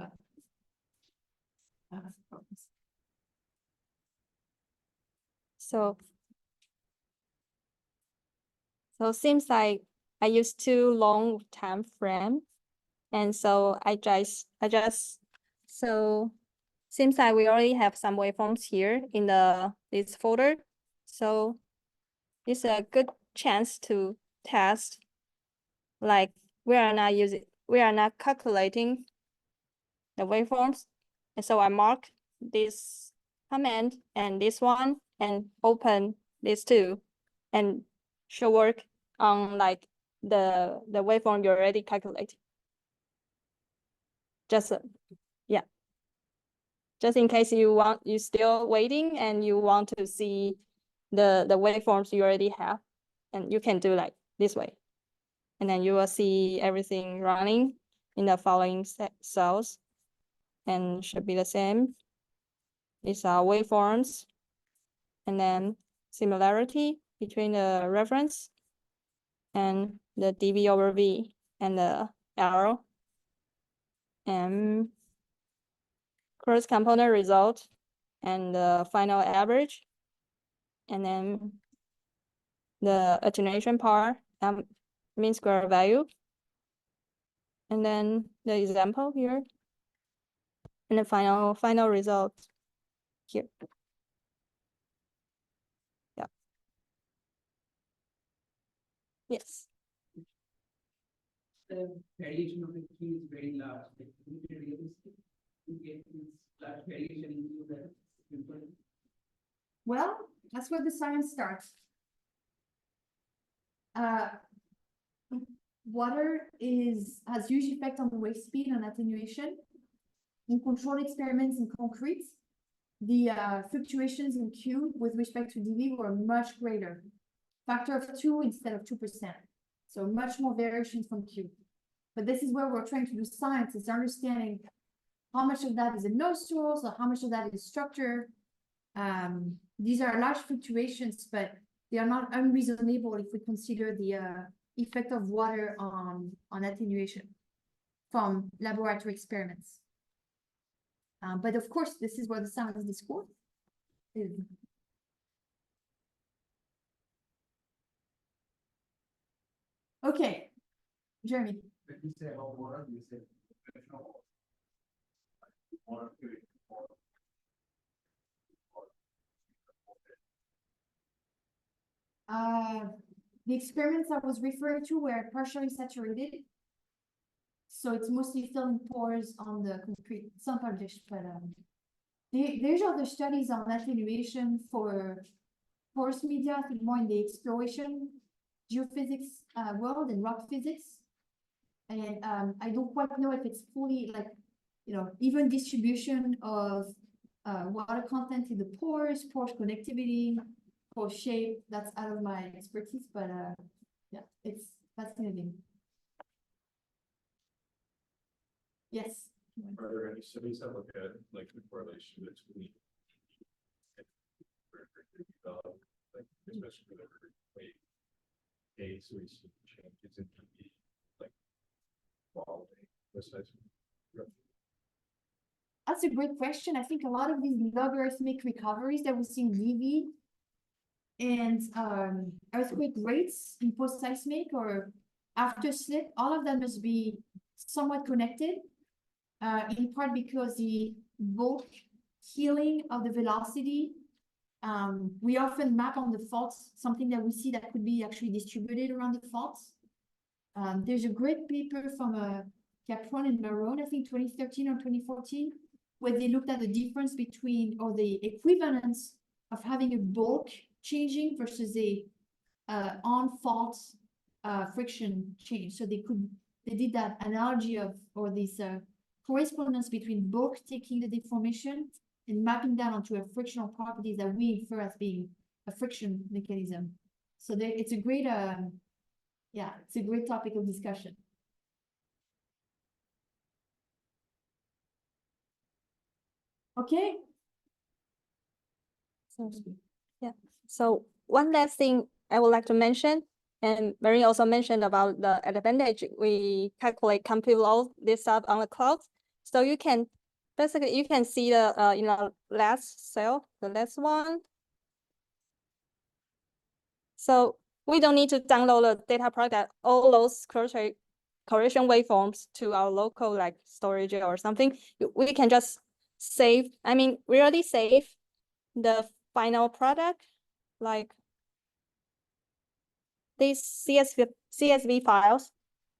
problems. So seems like I used too long time frame. And so I just so seems like we already have some waveforms here in this folder. So it's a good chance to test. Like we are not calculating the waveforms. And so I mark this command and this one and open these two and show work on like the waveform you already calculated. Just yeah. Just in case you still waiting and you want to see the waveforms you already have, and you can do like this way. And then you will see everything running in the following cells and should be the same. These are waveforms, and then similarity between the reference and the dV over V and the arrow, and cross component result and the final average, and then the attenuation part, mean square value, And then the example here. And the final result here. Yeah. Yes. The variation of the key is very large, like, is it realistic to get this large variation into that simple? Well, that's where the science starts. Water has huge effect on the wave speed and attenuation. In controlled experiments in concrete, the fluctuations in Q with respect to dV were much greater, factor of 2 instead of 2%. So much more variation from Q. But this is where we're trying to do science, is understanding how much of that is a nose tools or how much of that is structure. These are large fluctuations, but they are not unreasonable if we consider the effect of water on attenuation from laboratory experiments. But of course, this is where the science discourse is. Okay, Jeremy. When you say about water, you say professional water purity or The experiments I was referring to were partially saturated. So it's mostly filling pores on the concrete, some published, but there's other studies on attenuation for porous media, I think more in the exploration, geophysics world and rock physics. And I don't quite know if it's fully like, even distribution of water content in the pores connectivity, pore shape, that's out of my expertise, but yeah, it's fascinating. Yes. Are there any studies that look at like the correlation between like especially whenever wave gaze we see changes in the like quality besides That's a great question. I think a lot of these logarithmic recoveries that we see in DV and earthquake rates in post-seismic or after slip, all of them must be somewhat connected, in part because the bulk healing of the velocity, we often map on the faults, something that we see that could be actually distributed around the faults. There's a great paper from Capron and Marone, I think 2013 or 2014, where they looked at the difference between, or the equivalence of having a bulk changing versus a on-fault friction change. So they did that analogy of, or this correspondence between bulk taking the deformation and mapping that onto a frictional property that we infer as being a friction mechanism. So it's a great, yeah, it's a great topic of discussion. Okay. Yeah. So one last thing I would like to mention, and Marie also mentioned about the advantage we calculate compute load this up on the cloud. So you can basically you can see the in the last cell, the last one. So we don't need to download the data product, all those correction waveforms to our local like storage or something. We can just save. I mean, we already save the final product, like these CSV files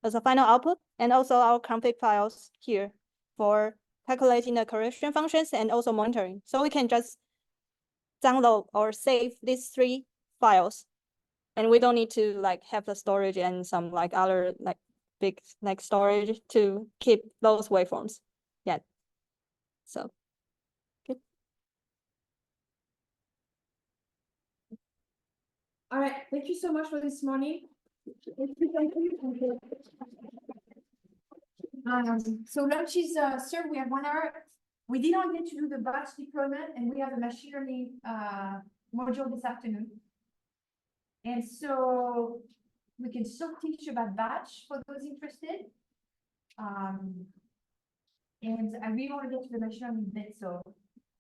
as a final output, and also our config files here for calculating the correction functions and also monitoring. So we can just download or save these 3 files, and we don't need to like have the storage and some like other like big like storage to keep those waveforms. Yeah. So. All right, thank you so much for this morning. So lunch is served. We have 1 hour. We did not get to do the batch deployment, and we have a machine learning module this afternoon. And so we can still teach about batch for those interested. And I really want to get to the machine learning bit, so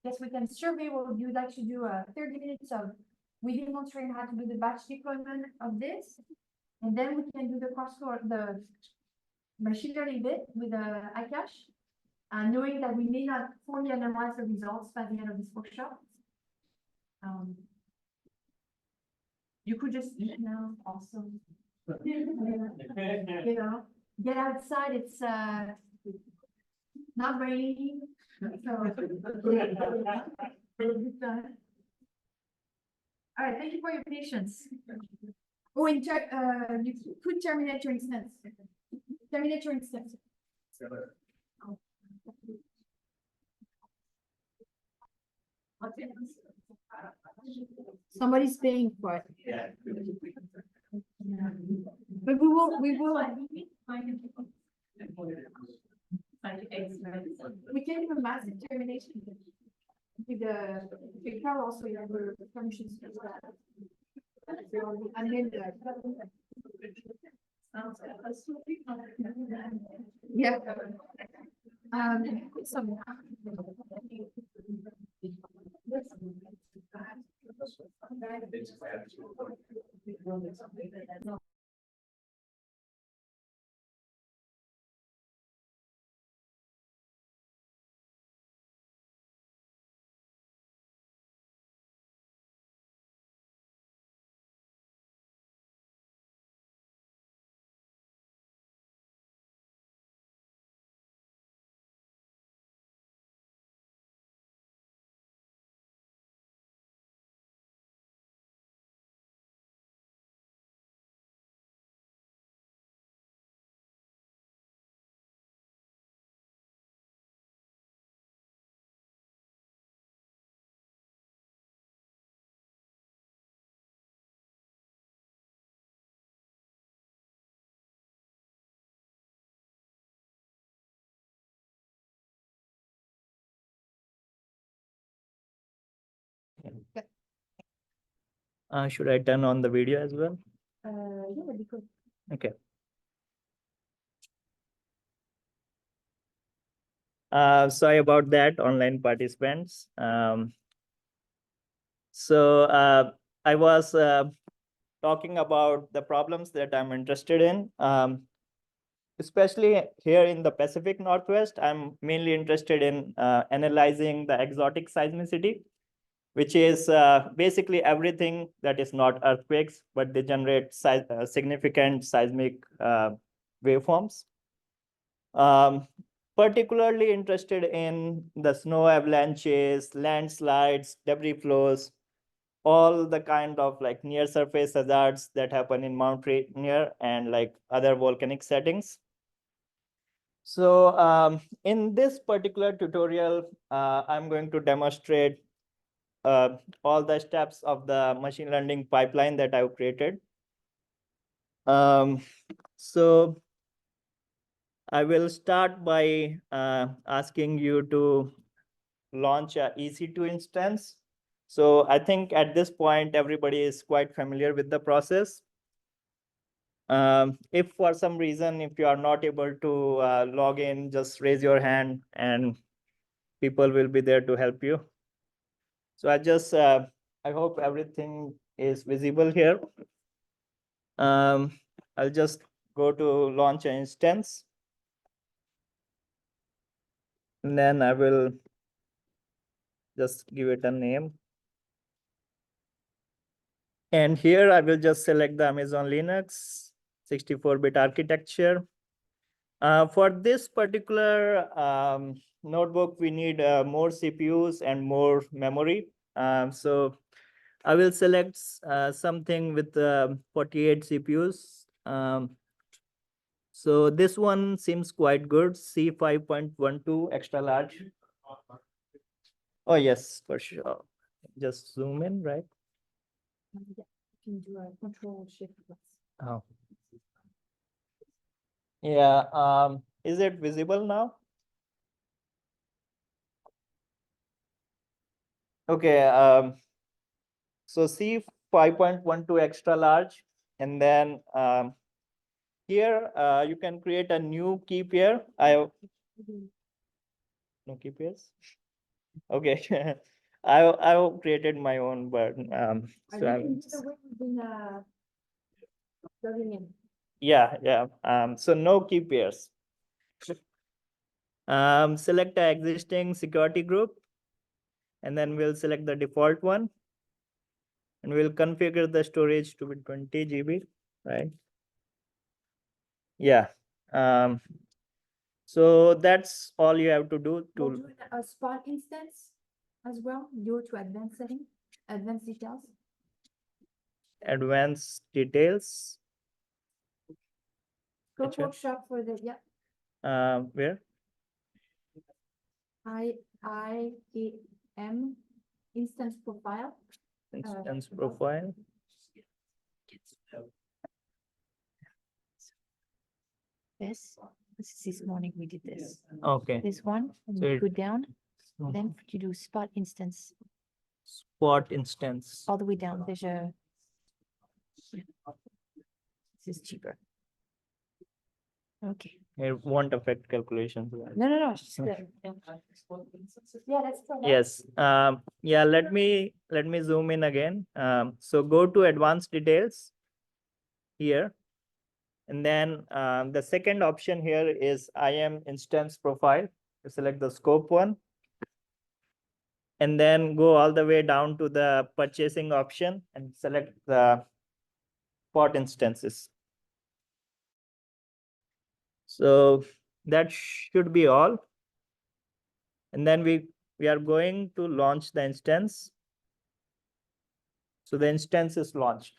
yes, we can survey what you'd like to do 30 minutes of. We demonstrate how to do the batch deployment of this, and then we can do the machine learning bit with iCache, knowing that we may not fully analyze the results by the end of this workshop. You could just eat now also. You know, get outside, it's not raining. So. All right, thank you for your patience. Oh, you could terminate your instance. Terminate your instance. Somebody's paying for it. Yeah. But we will, we can do a massive termination. With the car also, you have the permissions for that. And then yeah. Some. Should I turn on the video as well? Yeah, that'd be good. Okay. Sorry about that, online participants. I was talking about the problems that I'm interested in. Especially here in the Pacific Northwest, I'm mainly interested in analyzing the exotic seismicity, which is basically everything that is not earthquakes, but they generate significant seismic waveforms. Particularly interested in the snow avalanches, landslides, debris flows, all the kind of like near surface hazards that happen in Mount Rainier and like other volcanic settings. So in this particular tutorial, I'm going to demonstrate all the steps of the machine learning pipeline that I've created. So I will start by asking you to launch a EC2 instance. So I think at this point, everybody is quite familiar with the process. If for some reason, if you are not able to log in, just raise your hand and people will be there to help you. So I hope everything is visible here. I'll just go to launch an instance. And then I will just give it a name. And here I will just select the Amazon Linux 64-bit architecture. For this particular notebook, we need more CPUs and more memory. So I will select something with 48 CPUs. So this one seems quite good, C5.12 extra large. Oh, yes, for sure. Just zoom in, right? Yeah, you can do a control shift. Oh. Yeah, is it visible now? Okay, so C 5.12 extra large, and then here you can create a new key pair. No key pairs. Okay, I created my own, but so Are you in. Yeah. So no key pairs. Select the existing security group, and then we'll select the default one, and we'll configure the storage to be 20 GB, right? Yeah. So that's all you have to do We'll to do a spot instance as well, go to advanced setting, advanced details. advance details. Go Which one? workshop for the, yeah, Where? IAM instance profile. Instance profile. This is this morning we did this. Okay. This one, and So you it- go down, then you do spot instance Spot instance. all the way down. There's a. This is cheaper. Okay. It won't affect calculations. No, it's just good. Yeah, that's correct. Yes. Yeah, let me zoom in again. So go to advanced details here. And then the second option here is IAM instance profile. You select the scope one. And then go all the way down to the purchasing option and select the spot instances. So that should be all. And then we are going to launch the instance. So the instance is launched.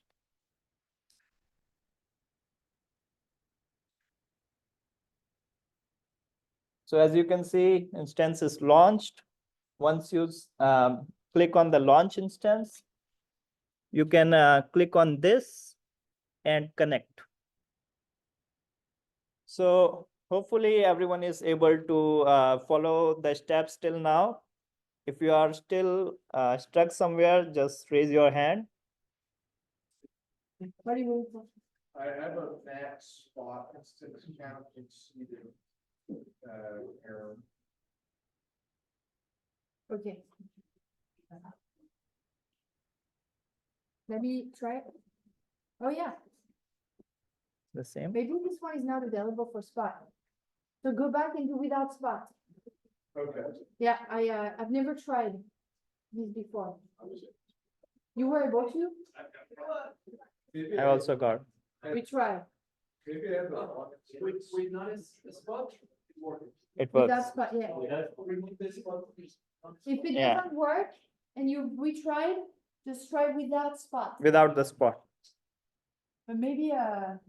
So as you can see, instance is launched. Once you click on the launch instance, you can click on this and connect. So hopefully everyone is able to follow the steps till now. If you are still stuck somewhere, just raise your hand. What do you mean? I have a max spot instance count exceeded. Error. Okay. Let me try it. Oh, yeah, The same. maybe this one is not available for spot. So go back and do without spot. Okay. Yeah, I've never tried this before. You were able to? I also got. We try Maybe I have a. Wait, not as a spot? It without works. spot, yeah. Remove this spot, please. If it Yeah. doesn't work and we tried, just try without spot. Without the spot. But maybe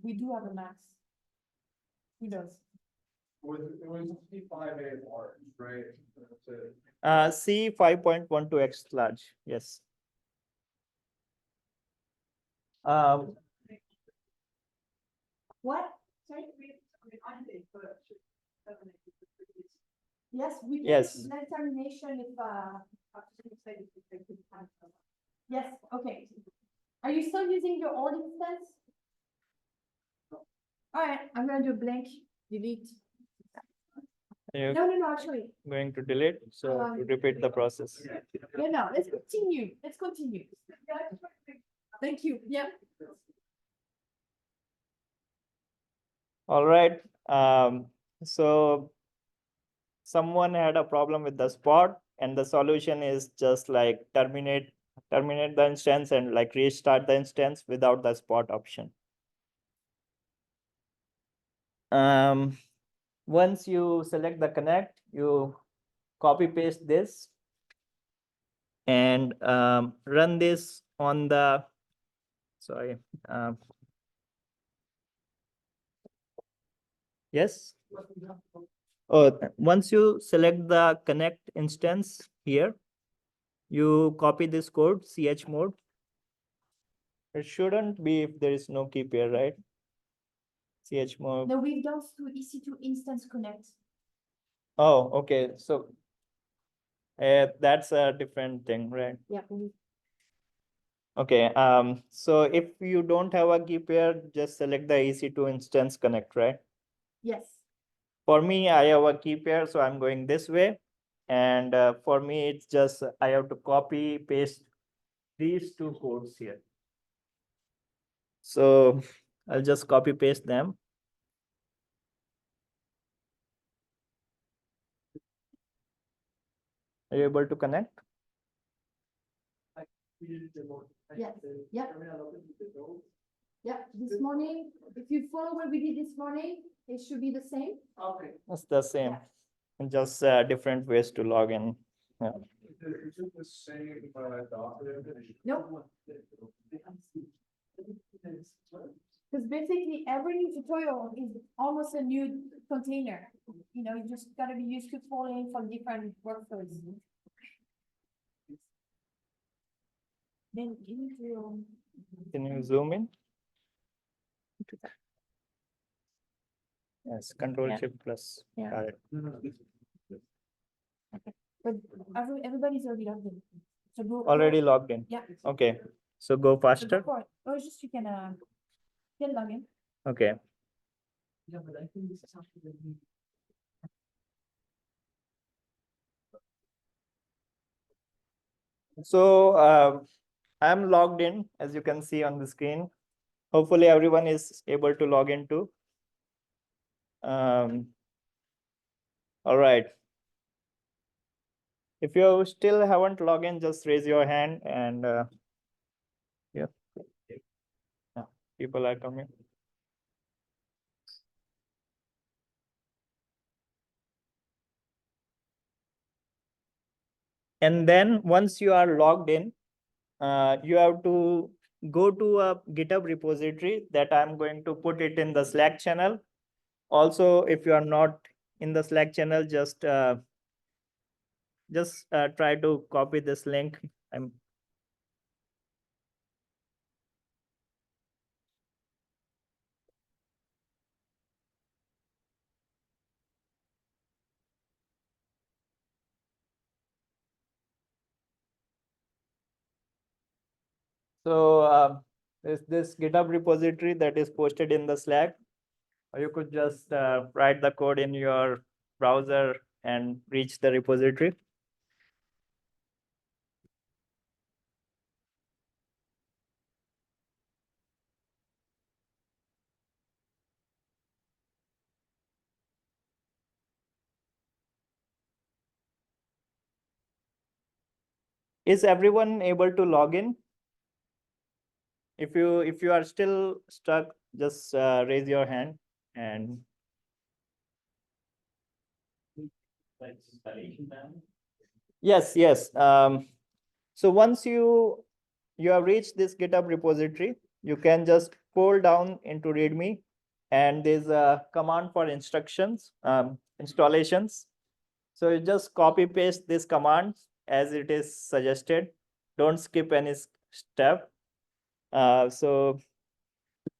we do have a max. Who knows? It was C5A large, right? That's it. C 5.12x large. Yes. What? Sorry? Yes, we can Yes. do determination if yes, okay. Are you still using your old instance? All right, I'm gonna do blank delete. You're No, actually, going to delete, so to repeat the process. no, let's continue. Thank you, yeah. All right. So someone had a problem with the spot, and the solution is just like terminate the instance and like restart the instance without the spot option. Once you select the connect, you copy paste this and run this on the, sorry. Yes. Oh, once you select the connect instance here, you copy this code, chmod. It shouldn't be if there is no key pair, right? Chmod. No, we've done to EC2 instance connect. Oh, okay. So that's a different thing, right? Yeah. Okay. So if you don't have a key pair, just select the EC2 instance connect, right? Yes. For me, I have a key pair, so I'm going this way. And for me, it's just I have to copy paste these two codes here. So I'll just copy paste them. Are you able to connect? Yes, yeah. Yeah, this morning, if you follow what we did this morning, it should be the same. Okay. It's the same, and just different ways to log in. Yeah. Is it the same, document? Nope. Because basically every new tutorial is almost a new container. You know, you just gotta be used to following from different workflows. Then you need to. Can you zoom in? Yes, Control Yeah. Shift plus. Yeah. Got it. But everybody's already logged in. So go. Already logged in. Yeah. Okay, so go So go faster. for it. Or just you can log in. Okay. Yeah, but I think this is something that we. So I'm logged in, as you can see on the screen. Hopefully everyone is able to log in too. All right. If you still haven't logged in, just raise your hand and yeah. Yeah, people are coming. And then once you are logged in, you have to go to a GitHub repository that I'm going to put it in the Slack channel. Also, if you are not in the Slack channel, just try to copy this link. So this GitHub repository that is posted in the Slack, or you could just write the code in your browser and reach the repository. Is everyone able to log in? If you are still stuck, just raise your hand and yes. So once you have reached this GitHub repository, you can just scroll down into README, and there's a command for instructions, installations. So you just copy paste this command as it is suggested. Don't skip any step. So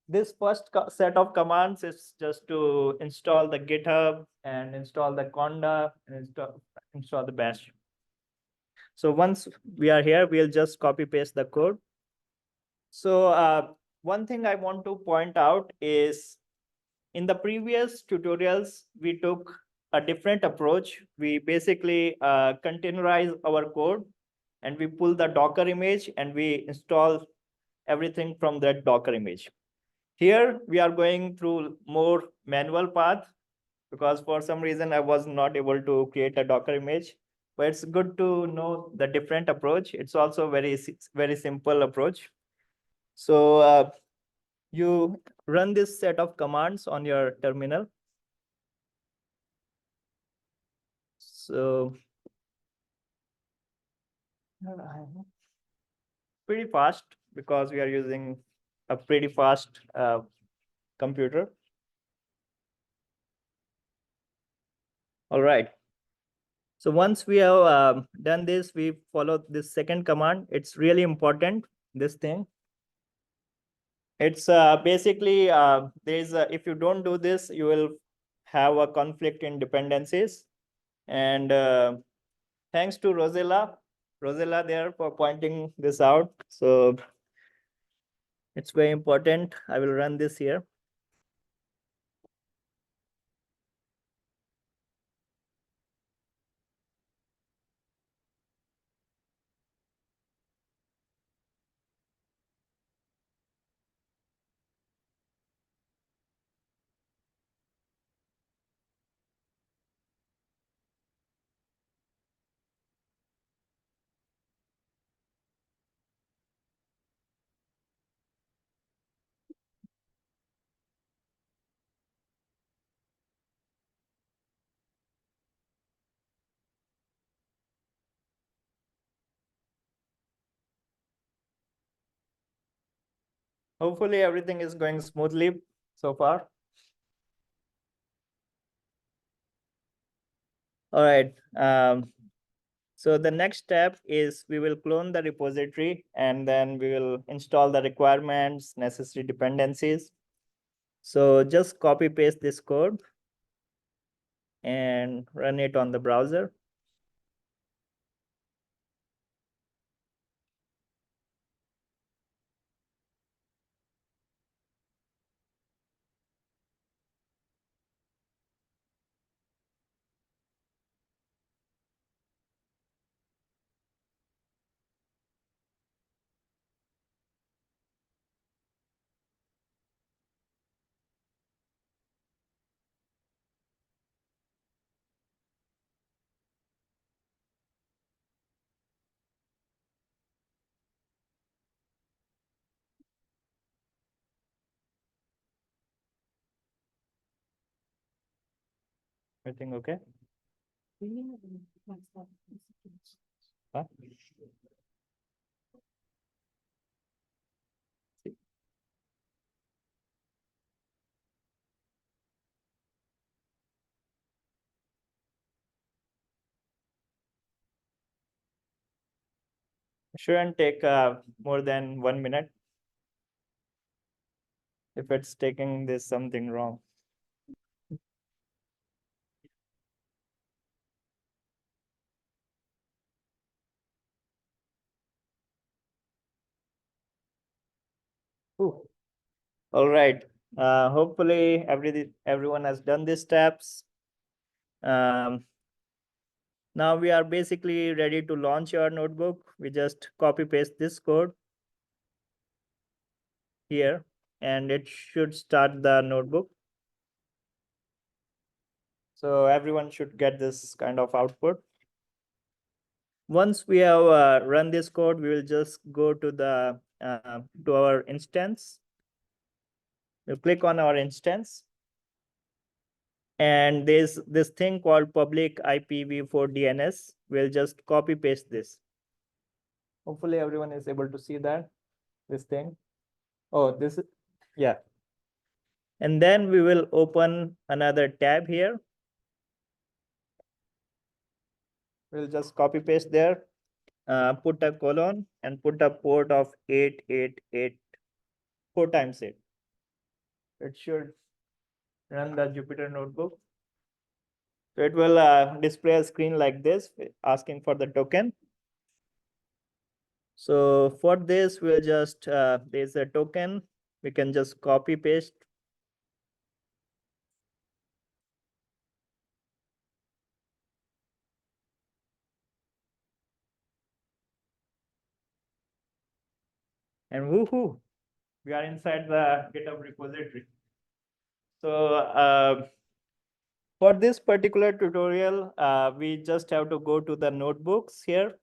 this first set of commands is just to install the GitHub and install the Conda and install the bash. So once we are here, we'll just copy paste the code. So one thing I want to point out is in the previous tutorials, we took a different approach. We basically containerize our code and we pull the Docker image and we install everything from that Docker image. Here we are going through more manual path because for some reason I was not able to create a Docker image. But it's good to know the different approach. It's also very simple approach. So you run this set of commands on your terminal. So pretty fast because we are using a pretty fast computer. All right. So once we have done this, we follow this second command. It's really important, this thing. It's basically, if you don't do this, you will have a conflict in dependencies. And thanks to Rosella there for pointing this out. So it's very important. I will run this here. Hopefully everything is going smoothly so far. All right. So the next step is we will clone the repository and then we will install the requirements, necessary dependencies. So just copy paste this code and run it on the browser. Everything okay? Huh? Shouldn't take more than 1 minute. If it's taking this something wrong. Ooh. All right. Hopefully everyone has done these steps. Now we are basically ready to launch your notebook. We just copy paste this code here and it should start the notebook. So everyone should get this kind of output. Once we have run this code, we will just go to the to our instance. We'll click on our instance. And there's this thing called public IPv4 DNS. We'll just copy paste this. Hopefully everyone is able to see that, this thing. Oh, this is, yeah. And then we will open another tab here. We'll just copy paste there, put a colon and put a port of 888, 4 times 8. It should run the Jupyter notebook. So it will display a screen like this, asking for the token. So for this, we'll just, there's a token. We can just copy paste. And woohoo, we are inside the GitHub repository. So for this particular tutorial, we just have to go to the notebooks here.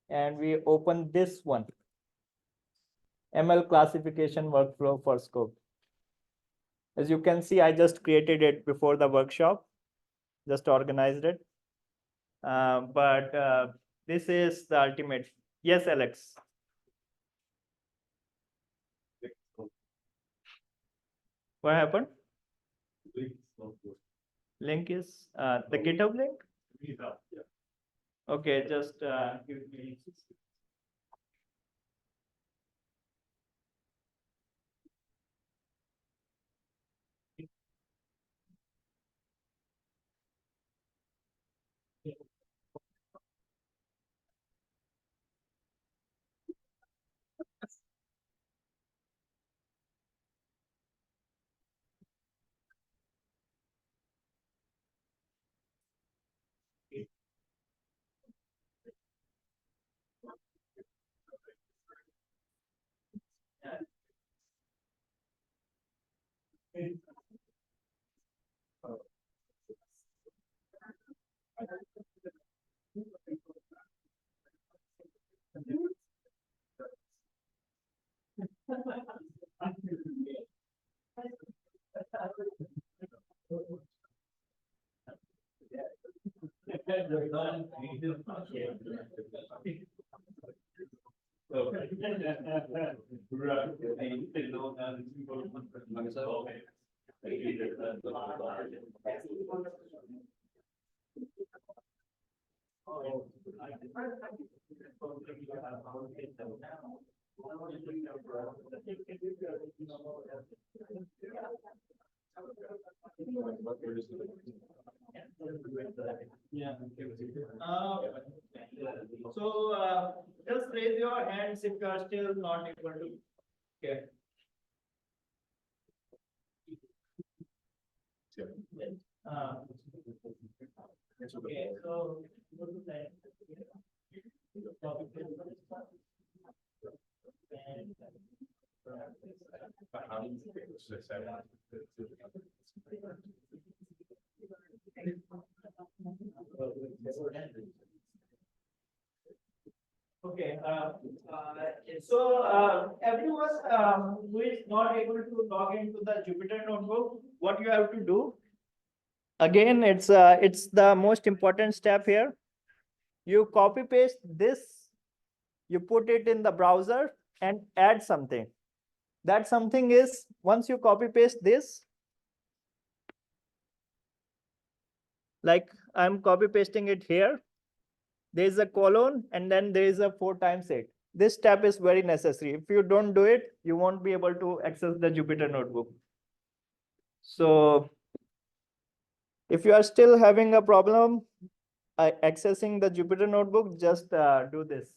And we open this one, ML classification workflow for scope. As you can see, I just created it before the workshop, just organized it. But this is the ultimate. Yes, Alex. What happened? Link is the GitHub link? Okay, just give me. Yeah. So just raise your hands if you are still not able to. Okay. Okay, so go to that. Okay, everyone who is not able to log into the Jupyter notebook, what you have to do? Again, it's the most important step here. You copy paste this, you put it in the browser and add something. That something is, once you copy paste this, like I'm copy pasting it here, there is a colon and then there is a 4 times 8. This step is very necessary. If you don't do it, you won't be able to access the Jupyter notebook. So if you are still having a problem accessing the Jupyter notebook, just do this.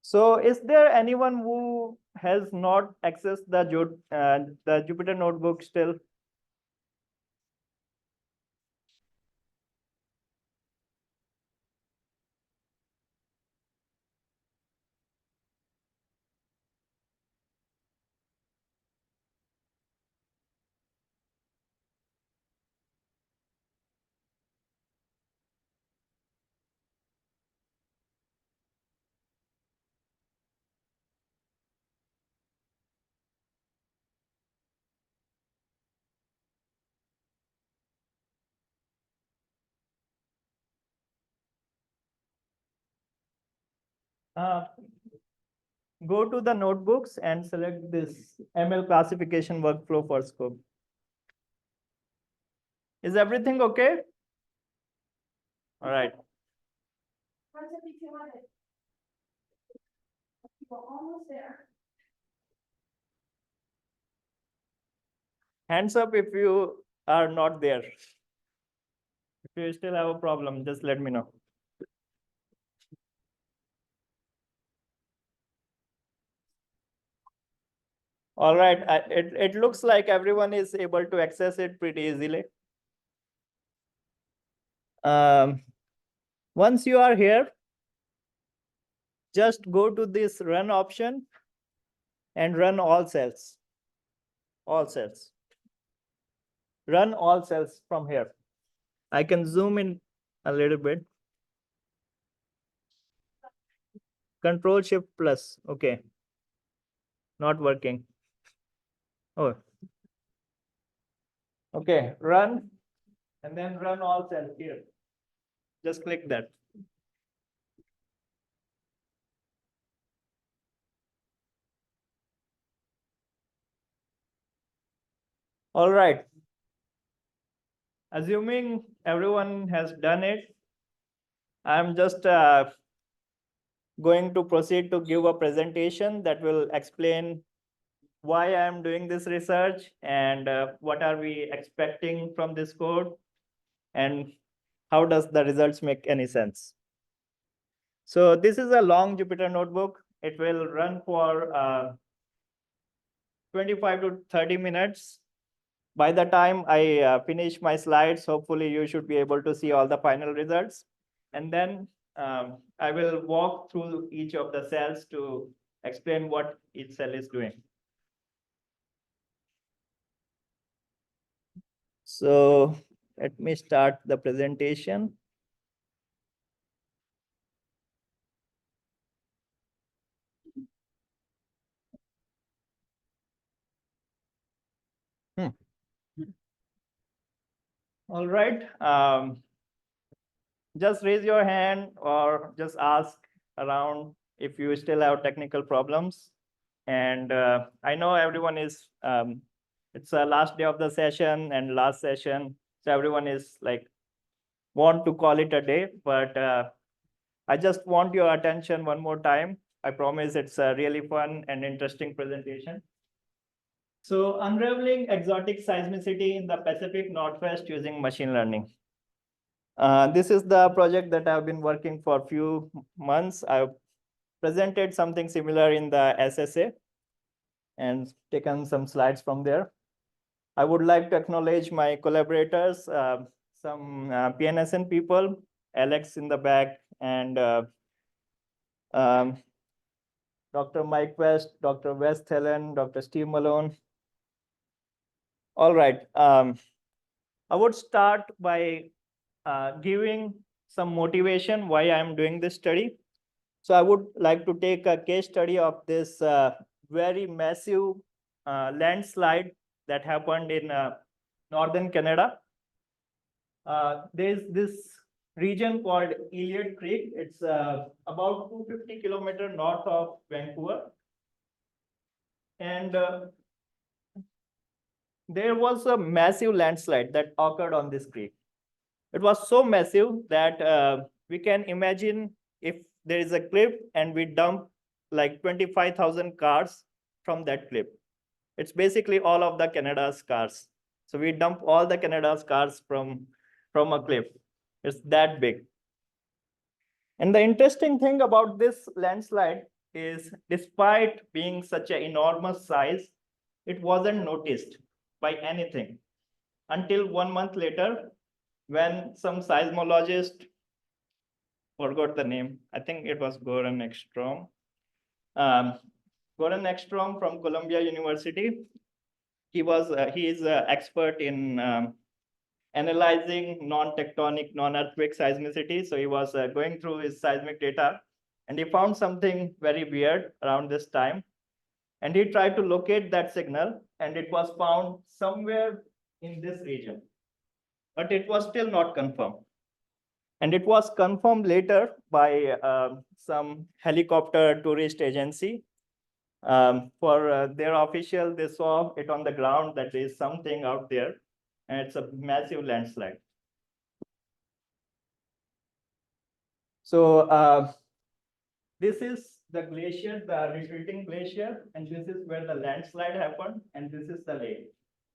So is there anyone who has not accessed the Jupyter notebook still? Uh, Go to the notebooks and select this ML classification workflow for scope. Is everything okay? All right. We're almost there. Hands up if you are not there. If you still have a problem, just let me know. All right, it looks like everyone is able to access it pretty easily. Once you are here, just go to this run option and run all cells. All cells. Run all cells from here. I can zoom in a little bit. Control Shift plus. Okay. Not working. Oh. Okay. Run and then run all cells here. Just click that. All right. Assuming everyone has done it, I'm just going to proceed to give a presentation that will explain why I'm doing this research and what are we expecting from this code and how does the results make any sense. So this is a long Jupyter notebook. It will run for 25 to 30 minutes. By the time I finish my slides, hopefully you should be able to see all the final results. And then I will walk through each of the cells to explain what each cell is doing. So let me start the presentation. All right. Just raise your hand or just ask around if you still have technical problems. And I know everyone is, it's a last day of the session and last session. So everyone is like, want to call it a day, but I just want your attention one more time. I promise it's a really fun and interesting presentation. So unraveling exotic seismicity in the Pacific Northwest using machine learning. This is the project that I've been working for a few months. I've presented something similar in the SSA and taken some slides from there. I would like to acknowledge my collaborators, some PNSN people, Alex in the back, and Dr. Mike West, Dr. West Helen, Dr. Steve Malone. All right. I would start by giving some motivation why I'm doing this study. So I would like to take a case study of this very massive landslide that happened in northern Canada. There's this region called Elliott Creek. It's about 250 kilometers north of Vancouver. And there was a massive landslide that occurred on this creek. It was so massive that we can imagine if there is a cliff and we dump like 25,000 cars from that cliff. It's basically all of the Canada's cars. So we dump all the Canada's cars from a cliff. It's that big. And the interesting thing about this landslide is despite being such an enormous size, it wasn't noticed by anything until 1 month later, when some seismologist, forgot the name, I think it was Goran Ekstrom. Goran Ekstrom from Columbia University. He is an expert in analyzing non-tectonic, non-earthquake seismicity. So he was going through his seismic data and he found something very weird around this time. And he tried to locate that signal and it was found somewhere in this region, but it was still not confirmed. And it was confirmed later by some helicopter tourist agency. For their official, they saw it on the ground that there is something out there, and it's a massive landslide. So this is the glacier, the retreating glacier, and this is where the landslide happened, and this is the lake.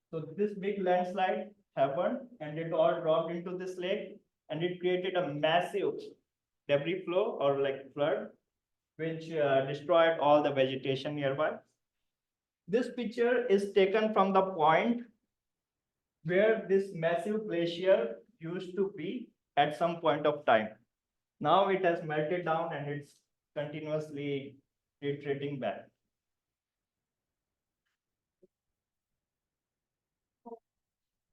So this big landslide happened, and it all dropped into this lake, and it created a massive debris flow or like flood, which destroyed all the vegetation nearby. This picture is taken from the point where this massive glacier used to be at some point of time. Now it has melted down and it's continuously retreating back.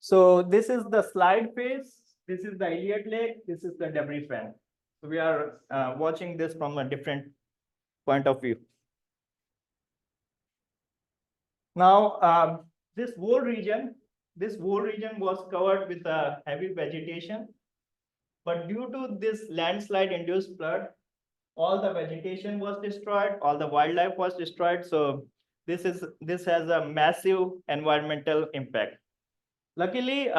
So this is the slide phase. This is the Elliott Lake. This is the debris fan. So we are watching this from a different point of view. Now, this whole region was covered with a heavy vegetation. But due to this landslide-induced flood, all the vegetation was destroyed, all the wildlife was destroyed. So this has a massive environmental impact. Luckily,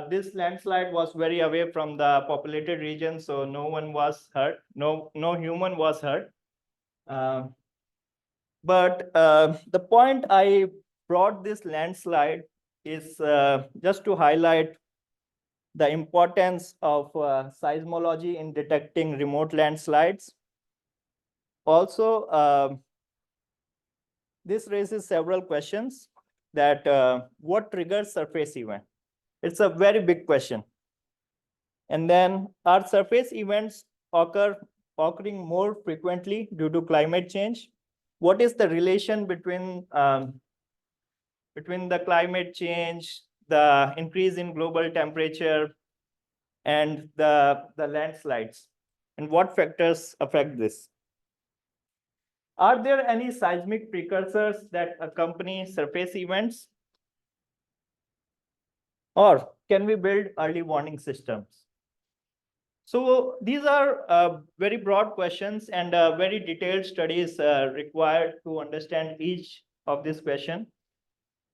this landslide was very away from the populated region, so no one was hurt. No human was hurt. But the point I brought this landslide is just to highlight the importance of seismology in detecting remote landslides. Also, this raises several questions that what triggers surface event? It's a very big question. And then are surface events occurring more frequently due to climate change? What is the relation between the climate change, the increase in global temperature, and the landslides? And what factors affect this? Are there any seismic precursors that accompany surface events? Or can we build early warning systems? So these are very broad questions, and very detailed studies required to understand each of this question.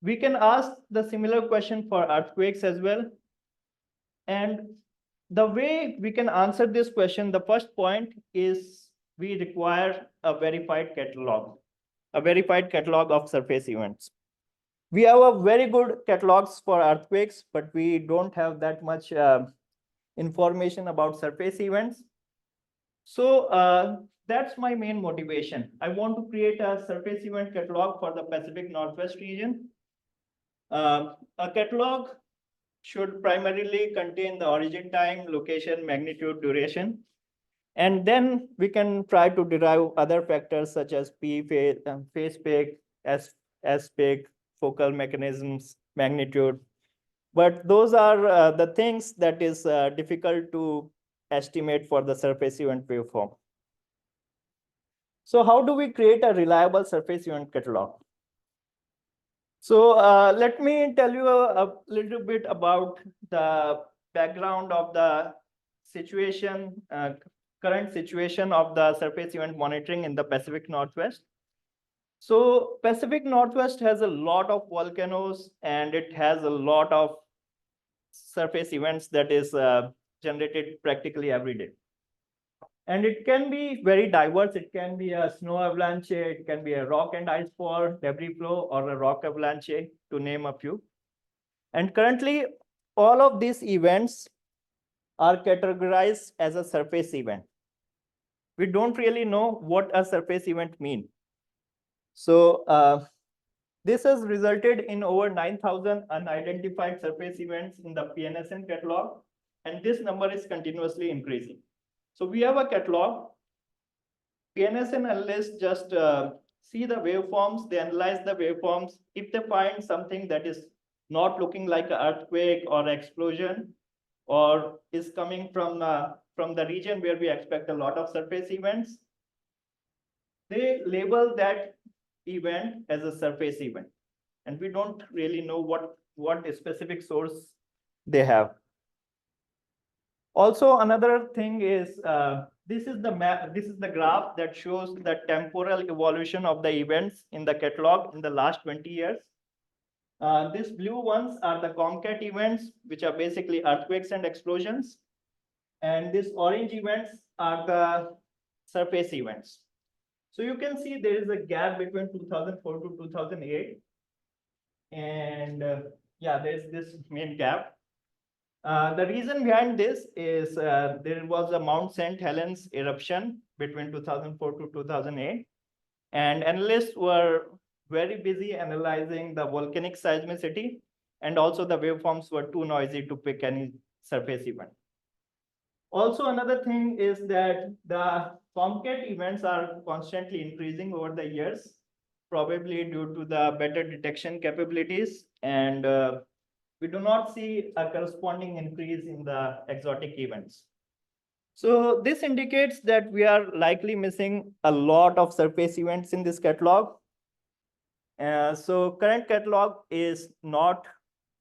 We can ask the similar question for earthquakes as well. And the way we can answer this question, the first point is we require a verified catalog of surface events. We have a very good catalogs for earthquakes, but we don't have that much information about surface events. So that's my main motivation. I want to create a surface event catalog for the Pacific Northwest region. A catalog should primarily contain the origin time, location, magnitude, duration. And then we can try to derive other factors such as phase peak, S peak, focal mechanisms, magnitude. But those are the things that is difficult to estimate for the surface event waveform. So how do we create a reliable surface event catalog? So let me tell you a little bit about the background of the situation, current situation of the surface event monitoring in the Pacific Northwest. So Pacific Northwest has a lot of volcanoes, and it has a lot of surface events that is generated practically every day. And it can be very diverse. It can be a snow avalanche, it can be a rock and ice fall, debris flow, or a rock avalanche, to name a few. And currently, all of these events are categorized as a surface event. We don't really know what a surface event means. So this has resulted in over 9,000 unidentified surface events in the PNSN catalog, and this number is continuously increasing. So we have a catalog. PNSN analysts just see the waveforms, they analyze the waveforms. If they find something that is not looking like an earthquake or explosion, or is coming from the region where we expect a lot of surface events, they label that event as a surface event. And we don't really know what specific source they have. Also, another thing is this is the map. This is the graph that shows the temporal evolution of the events in the catalog in the last 20 years. These blue ones are the COMCAT events, which are basically earthquakes and explosions. And these orange events are the surface events. So you can see there is a gap between 2004 to 2008. And yeah, there's this main gap. The reason behind this is there was a Mount St. Helens eruption between 2004 to 2008. And analysts were very busy analyzing the volcanic seismicity, and also the waveforms were too noisy to pick any surface event. Also, another thing is that the COMCAT events are constantly increasing over the years, probably due to the better detection capabilities, and we do not see a corresponding increase in the exotic events. So this indicates that we are likely missing a lot of surface events in this catalog. So current catalog is not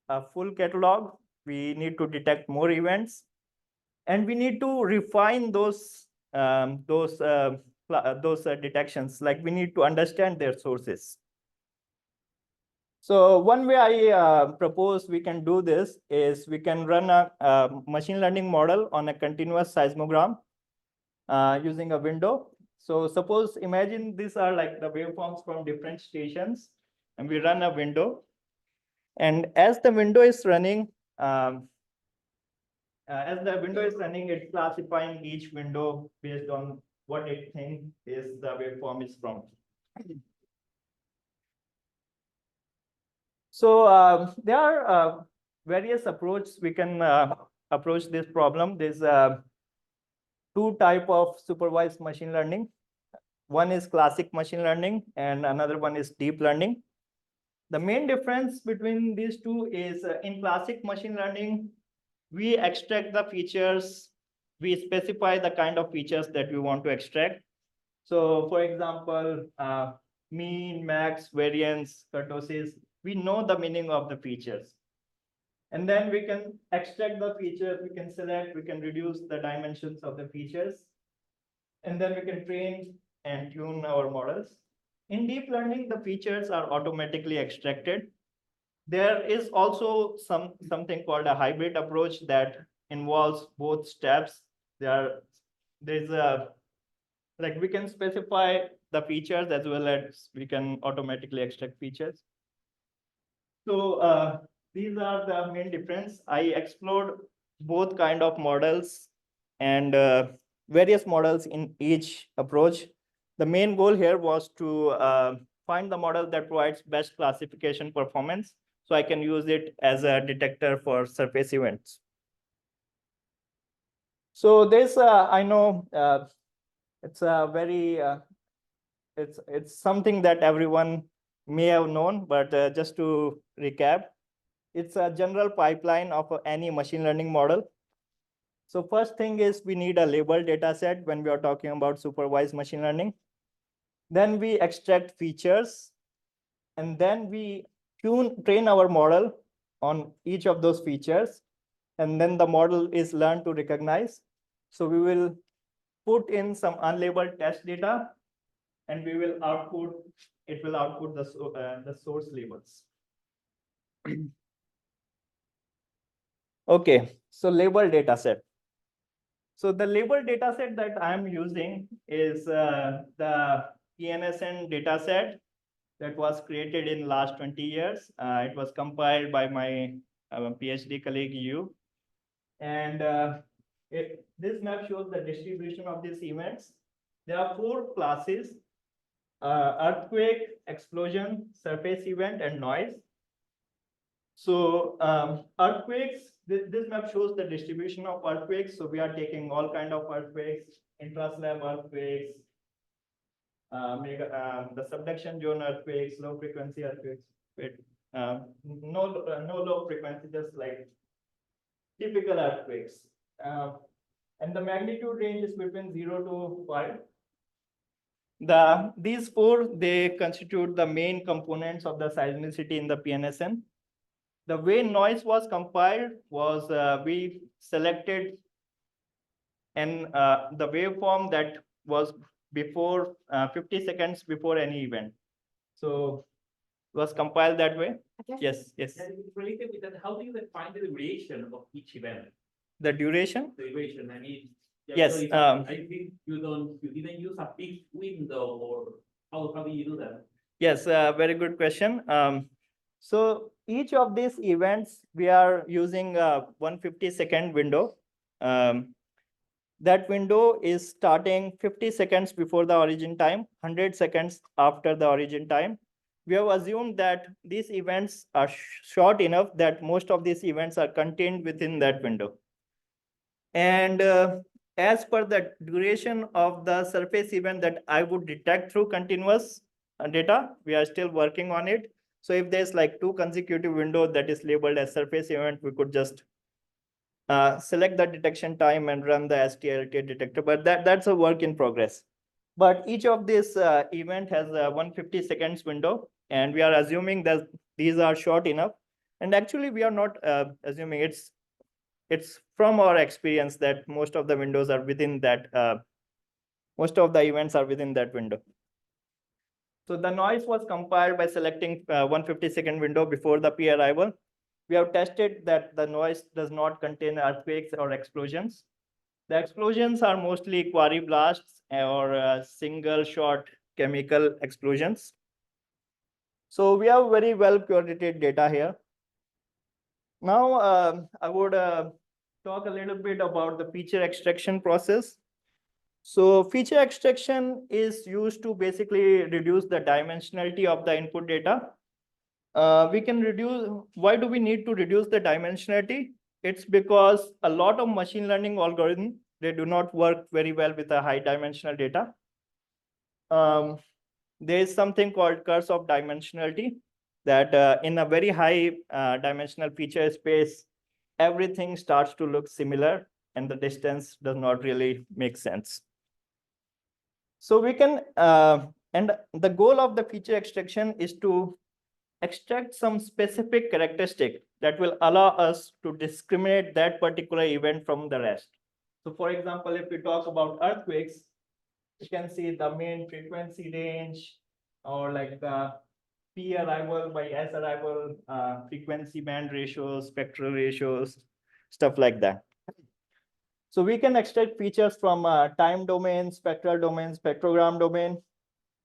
a full catalog. We need to detect more events, and we need to refine those detections. Like, we need to understand their sources. So one way I propose we can do this is we can run a machine learning model on a continuous seismogram using a window. So suppose, imagine these are like the waveforms from different stations, and we run a window. And as the window is running, it's classifying each window based on what it thinks is the waveform is from. So there are various approaches we can approach this problem. There's two types of supervised machine learning. One is classic machine learning, and another one is deep learning. The main difference between these two is in classic machine learning, we extract the features, we specify the kind of features that we want to extract. So for example, mean, max, variance, kurtosis, we know the meaning of the features. And then we can extract the features, we can select, we can reduce the dimensions of the features. And then we can train and tune our models. In deep learning, the features are automatically extracted. There is also something called a hybrid approach that involves both steps. There's a, like we can specify the features as well as we can automatically extract features. So these are the main difference. I explored both kind of models and various models in each approach. The main goal here was to find the model that provides best classification performance, so I can use it as a detector for surface events. So this, I know it's a very, it's something that everyone may have known, but just to recap, it's a general pipeline of any machine learning model. So first thing is we need a labeled data set when we are talking about supervised machine learning. Then we extract features, and then we train our model on each of those features. And then the model is learned to recognize. So we will put in some unlabeled test data, and we will output, it will output the source labels. Okay, so labeled data set. So the labeled data set that I'm using is the PNSN data set that was created in last 20 years. It was compiled by my PhD colleague, Yu. And this map shows the distribution of these events. There are 4 classes: earthquake, explosion, surface event, and noise. So earthquakes, this map shows the distribution of earthquakes. So we are taking all kind of earthquakes, intraslab earthquakes, the subduction zone earthquakes, low frequency earthquakes, no low frequency, just like typical earthquakes. And the magnitude range is between 0 to 5. These 4, they constitute the main components of the seismicity in the PNSN. The way noise was compiled was we selected the waveform that was before 50 seconds before any event. So it was compiled that way. Okay. Yes, yes. And related with that, how do you define the duration of each event? The duration? The duration, I mean. Yes, So I think you didn't use a fixed window, or how do you do that? Yes, very good question. So each of these events, we are using a 150-second window. That window is starting 50 seconds before the origin time, 100 seconds after the origin time. We have assumed that these events are short enough that most of these events are contained within that window. And as per the duration of the surface event that I would detect through continuous data, we are still working on it. So if there's like 2 consecutive windows that is labeled as surface event, we could just select the detection time and run the STLT detector, but that's a work in progress. But each of this event has a 150 seconds window, and we are assuming that these are short enough. And actually, we are not assuming, it's from our experience that most of the windows are within that, most of the events are within that window. So the noise was compiled by selecting 150-second window before the P arrival. We have tested that the noise does not contain earthquakes or explosions. The explosions are mostly quarry blasts or single shot chemical explosions. So we have very well curated data here. Now I would talk a little bit about the feature extraction process. So feature extraction is used to basically reduce the dimensionality of the input data. We can reduce, why do we need to reduce the dimensionality? It's because a lot of machine learning algorithms, they do not work very well with a high dimensional data. There is something called curse of dimensionality, that in a very high dimensional feature space, everything starts to look similar and the distance does not really make sense. So we can, and the goal of the feature extraction is to extract some specific characteristic that will allow us to discriminate that particular event from the rest. So for example, if we talk about earthquakes, you can see the main frequency range, or like the P arrival by S arrival, frequency band ratios, spectral ratios, stuff like that. So we can extract features from time domain, spectral domain, spectrogram domain.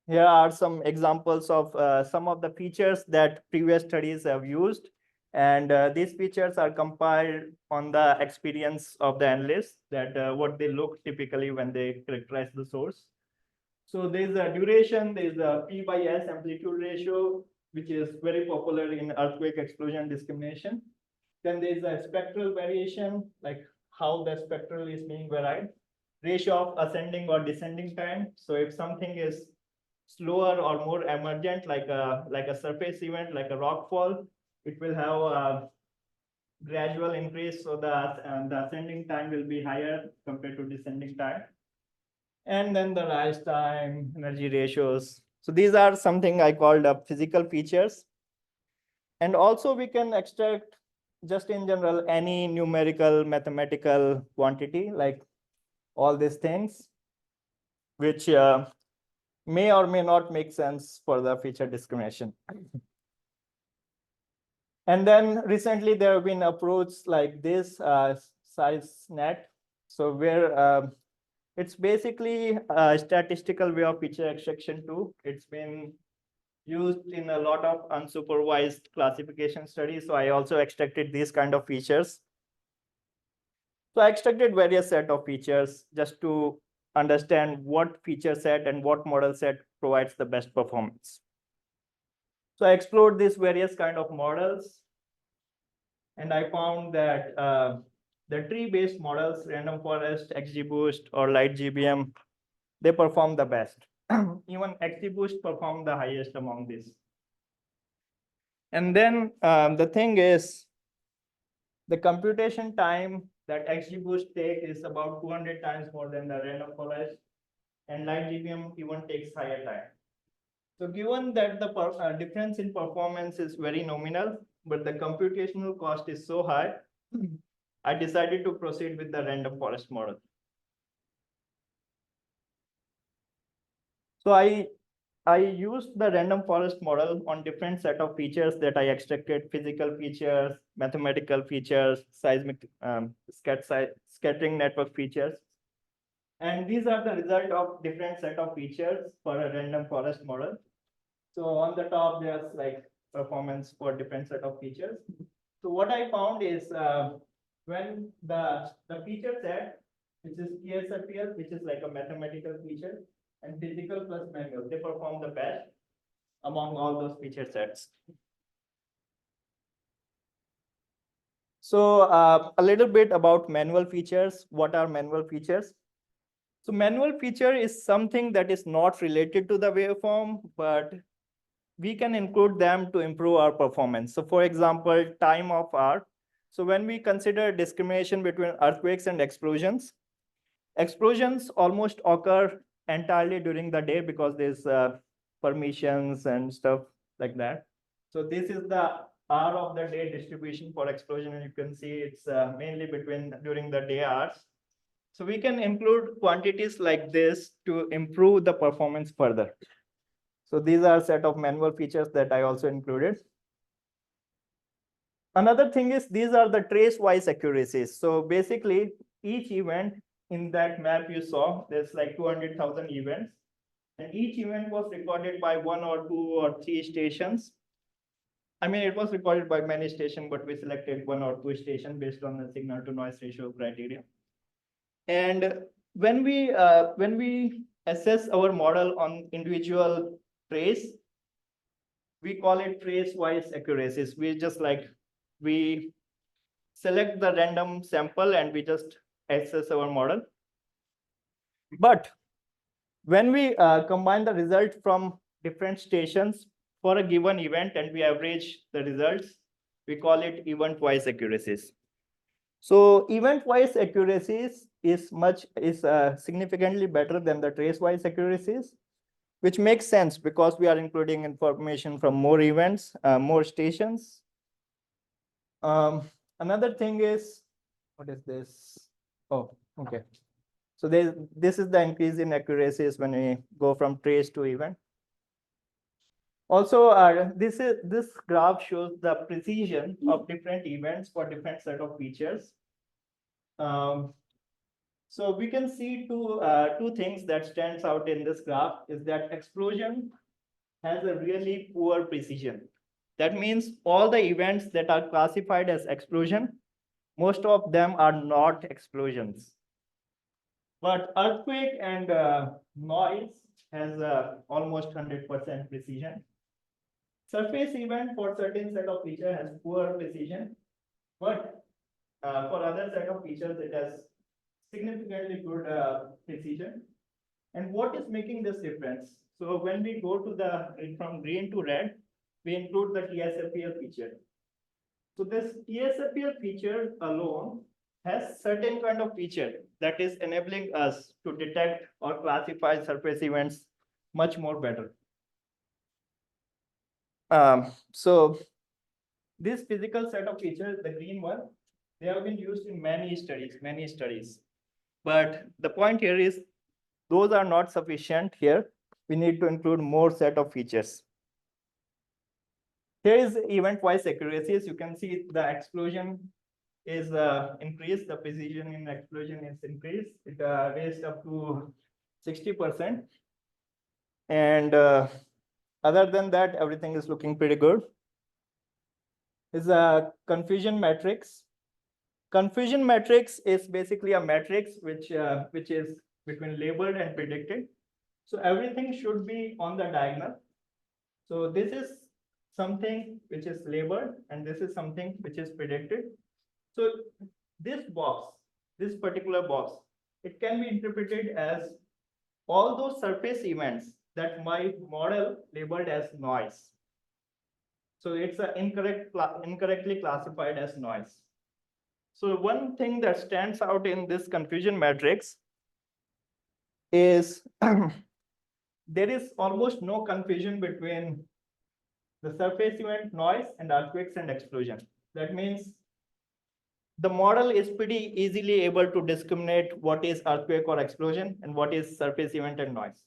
Here are some examples of some of the features that previous studies have used. And these features are compiled on the experience of the analysts, that what they look typically when they characterize the source. So there's a duration, there's a P by S amplitude ratio, which is very popular in earthquake explosion discrimination. Then there's a spectral variation, like how the spectral is being varied. Ratio of ascending or descending time. So if something is slower or more emergent, like a surface event, like a rock fall, it will have a gradual increase. So the ascending time will be higher compared to descending time. And then the rise time, energy ratios. So these are something I called physical features. And also we can extract, just in general, any numerical mathematical quantity, like all these things, which may or may not make sense for the feature discrimination. And then recently there have been approaches like this, SciSnet. So where it's basically a statistical way of feature extraction too. It's been used in a lot of unsupervised classification studies. So I also extracted these kind of features. So I extracted various set of features just to understand what feature set and what model set provides the best performance. So I explored these various kind of models, and I found that the tree-based models, random forest, XGBoost, or LightGBM, they perform the best. Even XGBoost performed the highest among these. And then the thing is, the computation time that XGBoost takes is about 200 times more than the random forest, and LightGBM even takes higher time. So given that the difference in performance is very nominal, but the computational cost is so high, I decided to proceed with the random forest model. So I used the random forest model on different set of features that I extracted: physical features, mathematical features, seismic scattering network features. And these are the result of different set of features for a random forest model. So on the top, there's like performance for different set of features. So what I found is when the feature set, which is PSFPL, which is like a mathematical feature, and physical plus manual, they perform the best among all those feature sets. So a little bit about manual features. What are manual features? So manual feature is something that is not related to the waveform, but we can include them to improve our performance. So for example, time of hour. So when we consider discrimination between earthquakes and explosions almost occur entirely during the day because there's permissions and stuff like that. So this is the hour of the day distribution for explosion, and you can see it's mainly during the day hours. So we can include quantities like this to improve the performance further. So these are a set of manual features that I also included. Another thing is these are the trace-wise accuracies. So basically, each event in that map you saw, there's like 200,000 events. And each event was recorded by 1 or 2 or 3 stations. I mean, it was recorded by many stations, but we selected 1 or 2 stations based on the signal to noise ratio criteria. And when we assess our model on individual trace, we call it trace-wise accuracies. We select the random sample and we just assess our model. But when we combine the result from different stations for a given event and we average the results, we call it event-wise accuracies. So event-wise accuracies is significantly better than the trace-wise accuracies. which makes sense because we are including information from more events, more stations. Another thing is, what is this? Oh, okay. So this is the increase in accuracies when we go from trace to event. Also, this graph shows the precision of different events for different set of features. So we can see two things that stands out in this graph is that explosion has a really poor precision. That means all the events that are classified as explosion, most of them are not explosions. But earthquake and noise has almost 100% precision. Surface event for certain set of feature has poor precision, but for other set of features, it has significantly good precision. And what is making this difference? So when we go to from green to red, we include the TSFPL feature. So this TSFPL feature alone has certain kind of feature that is enabling us to detect or classify surface events much more better. So this physical set of features, the green one, they have been used in many studies. But the point here is those are not sufficient here. We need to include more set of features. Here is event-wise accuracies. You can see the explosion is increased. The precision in explosion is increased. It raised up to 60%. And other than that, everything is looking pretty good. Is a confusion matrix. Confusion matrix is basically a matrix which is between labeled and predicted. So everything should be on the diagonal. So this is something which is labeled and this is something which is predicted. So this box, this particular box, it can be interpreted as all those surface events that my model labeled as noise. So it's incorrectly classified as noise. So one thing that stands out in this confusion matrix is there is almost no confusion between the surface event noise and earthquakes and explosion. That means the model is pretty easily able to discriminate what is earthquake or explosion and what is surface event and noise.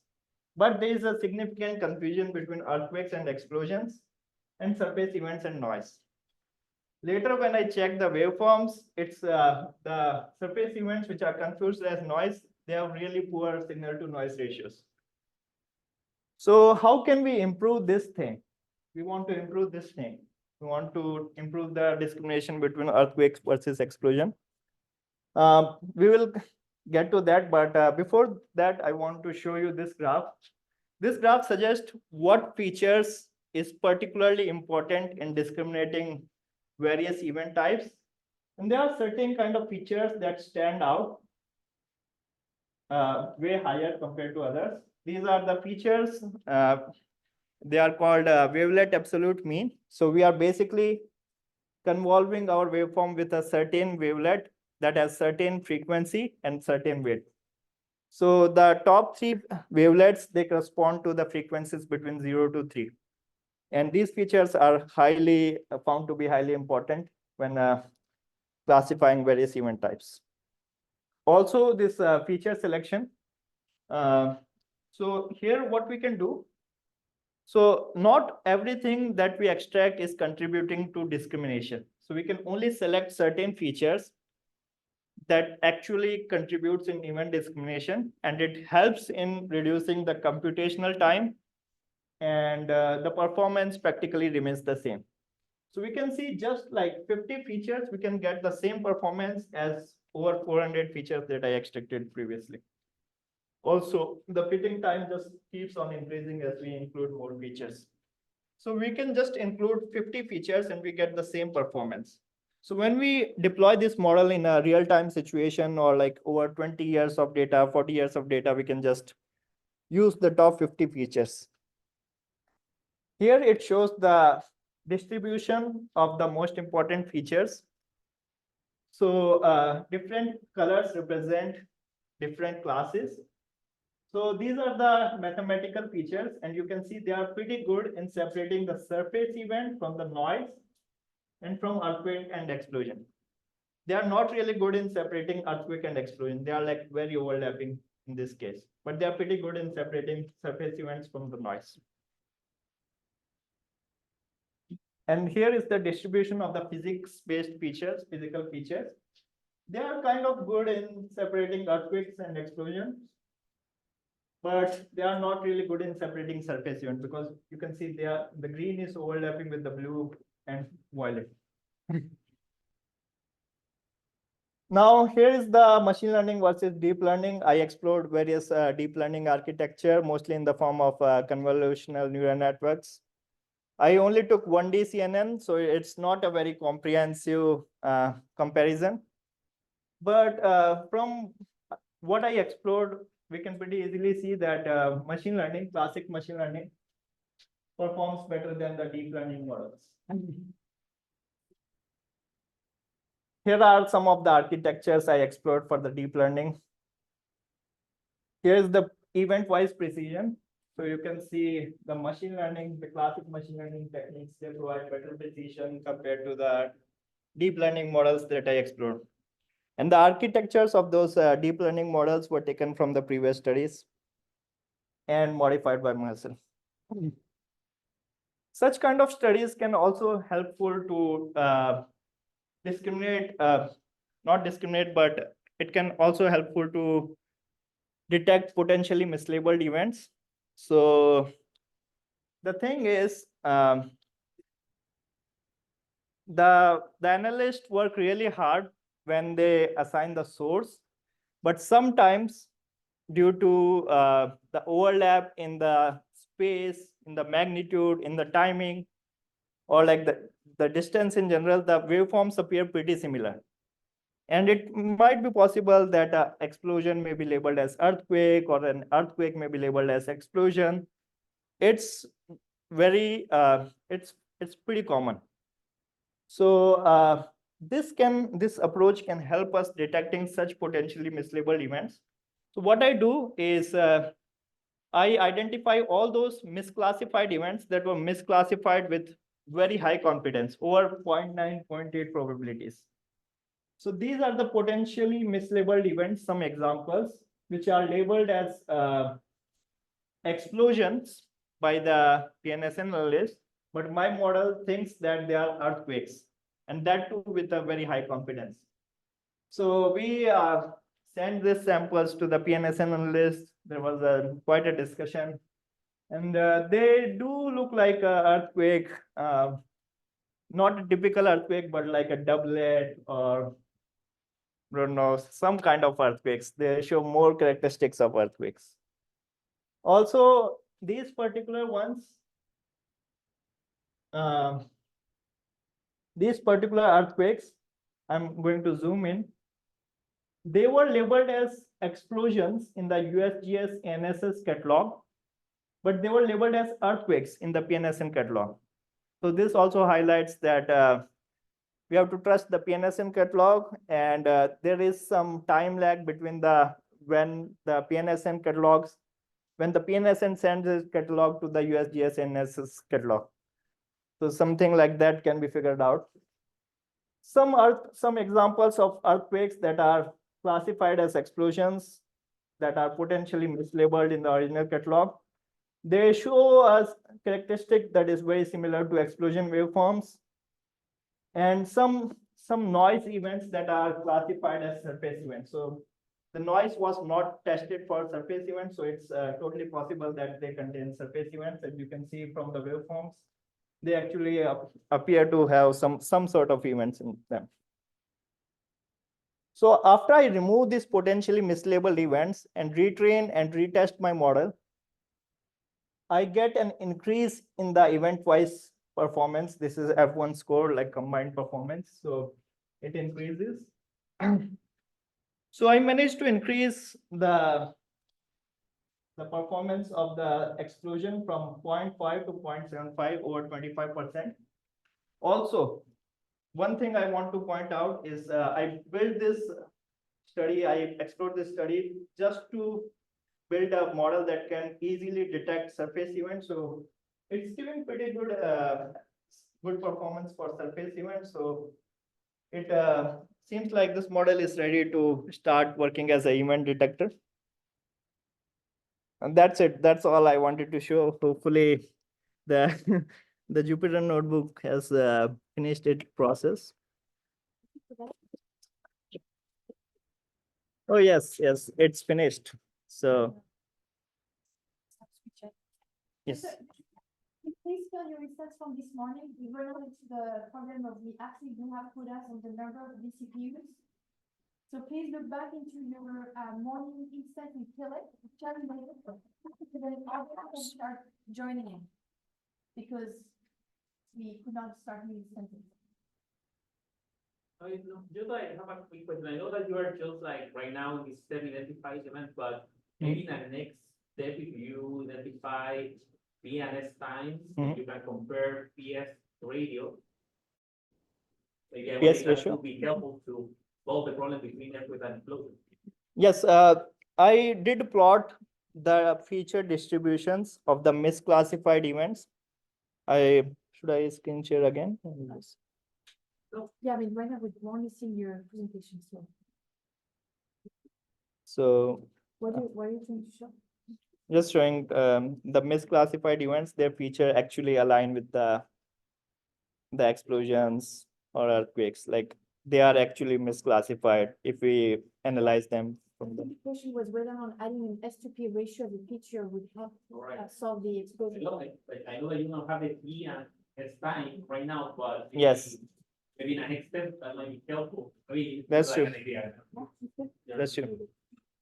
But there is a significant confusion between earthquakes and explosions and surface events and noise. Later, when I check the waveforms, it's the surface events which are confused as noise. They have really poor signal to noise ratios. So how can we improve this thing? We want to improve this thing. We want to improve the discrimination between earthquakes versus explosion. We will get to that, but before that, I want to show you this graph. This graph suggests what features is particularly important in discriminating various event types. And there are certain kind of features that stand out way higher compared to others. These are the features. They are called wavelet absolute mean. So we are basically convolving our waveform with a certain wavelet that has certain frequency and certain width. So the top three wavelets, they correspond to the frequencies between 0 to 3. And these features are highly found to be highly important when classifying various event types. Also, this feature selection. So here what we can do. So not everything that we extract is contributing to discrimination. So we can only select certain features that actually contributes in event discrimination, and it helps in reducing the computational time, and the performance practically remains the same. So we can see just like 50 features, we can get the same performance as over 400 features that I extracted previously. Also, the fitting time just keeps on increasing as we include more features. So we can just include 50 features and we get the same performance. So when we deploy this model in a real-time situation or like over 20 years of data, 40 years of data, we can just use the top 50 features. Here it shows the distribution of the most important features. So different colors represent different classes. So these are the mathematical features, and you can see they are pretty good in separating the surface event from the noise and from earthquake and explosion. They are not really good in separating earthquake and explosion. They are like very overlapping in this case, but they are pretty good in separating surface events from the noise. And here is the distribution of the physics-based features, physical features. They are kind of good in separating earthquakes and explosions, but they are not really good in separating surface events, because you can see the green is overlapping with the blue and violet. Now, here is the machine learning versus deep learning. I explored various deep learning architecture, mostly in the form of convolutional neural networks. I only took 1D CNN, so it's not a very comprehensive comparison. But from what I explored, we can pretty easily see that machine learning, classic machine learning, performs better than the deep learning models. Here are some of the architectures I explored for the deep learning. Here's the event-wise precision. So you can see the machine learning, the classic machine learning techniques, they provide better precision compared to the deep learning models that I explored. And the architectures of those deep learning models were taken from the previous studies and modified by myself. Such kind of studies can also helpful to discriminate, not discriminate, but it can also helpful to detect potentially mislabeled events. So the thing is, the analysts work really hard when they assign the source, but sometimes due to the overlap in the space, in the magnitude, in the timing, or like the distance in general, the waveforms appear pretty similar. And it might be possible that an explosion may be labeled as earthquake, or an earthquake may be labeled as explosion. It's very, it's pretty common. So this approach can help us detecting such potentially mislabeled events. So what I do is I identify all those misclassified events that were misclassified with very high confidence, over 0.9, 0.8 probabilities. So these are the potentially mislabeled events, some examples, which are labeled as explosions by the PNSN analyst, but my model thinks that they are earthquakes, and that too with a very high confidence. So we send these samples to the PNSN analyst. There was quite a discussion, and they do look like an earthquake, not a typical earthquake, but like a doublet or I don't know, some kind of earthquakes. They show more characteristics of earthquakes. Also, these particular ones, these particular earthquakes, I'm going to zoom in. They were labeled as explosions in the USGS NSS catalog, but they were labeled as earthquakes in the PNSN catalog. So this also highlights that we have to trust the PNSN catalog, and there is some time lag between when the PNSN sends this catalog to the USGS NSS catalog. So something like that can be figured out. Some examples of earthquakes that are classified as explosions that are potentially mislabeled in the original catalog. They show us characteristic that is very similar to explosion waveforms, and some noise events that are classified as surface events. So the noise was not tested for surface events, so it's totally possible that they contain surface events. And you can see from the waveforms, they actually appear to have some sort of events in them. So after I remove these potentially mislabeled events and retrain and retest my model, I get an increase in the event-wise performance. This is F1 score, like combined performance. So it increases. So I managed to increase the performance of the explosion from 0.5 to 0.75 over 25%. Also, one thing I want to point out is I built this study, I explored this study just to build a model that can easily detect surface events. So it's giving pretty good performance for surface events. So it seems like this model is ready to start working as an event detector. And that's it. That's all I wanted to show. Hopefully the the Jupyter notebook has finished its process. Oh, yes, it's finished. So, yes. Please fill your results from this morning. We were not into the problem of we actually do have quotas on the number of VCPUs. So please look back into your morning instance and fill it, tabulate it, and then all can start joining in. Because we could not start new instances. Just I have a quick question. I know that you are just like right now in this step identify event, but maybe in the next step, if you identify P and S times, you can compare PS radio. Maybe I PS think that ratio? would be helpful to solve the problem between earthquake and explosion. Yes, I did plot the feature distributions of the misclassified events. Should I screen share again? Yeah, I mean, right now we're only seeing your presentation, so So what are you trying to show? just showing the misclassified events, their feature actually align with the explosions or earthquakes. Like they are actually misclassified if we analyze them from The the. question was whether on adding an S2P ratio of the picture would help Right. solve the I explosion. know, I know that you don't have the P and S time right now, but. Yes. Maybe in the next step, that might be helpful. I mean, That's like true. an idea. Yeah. That's true.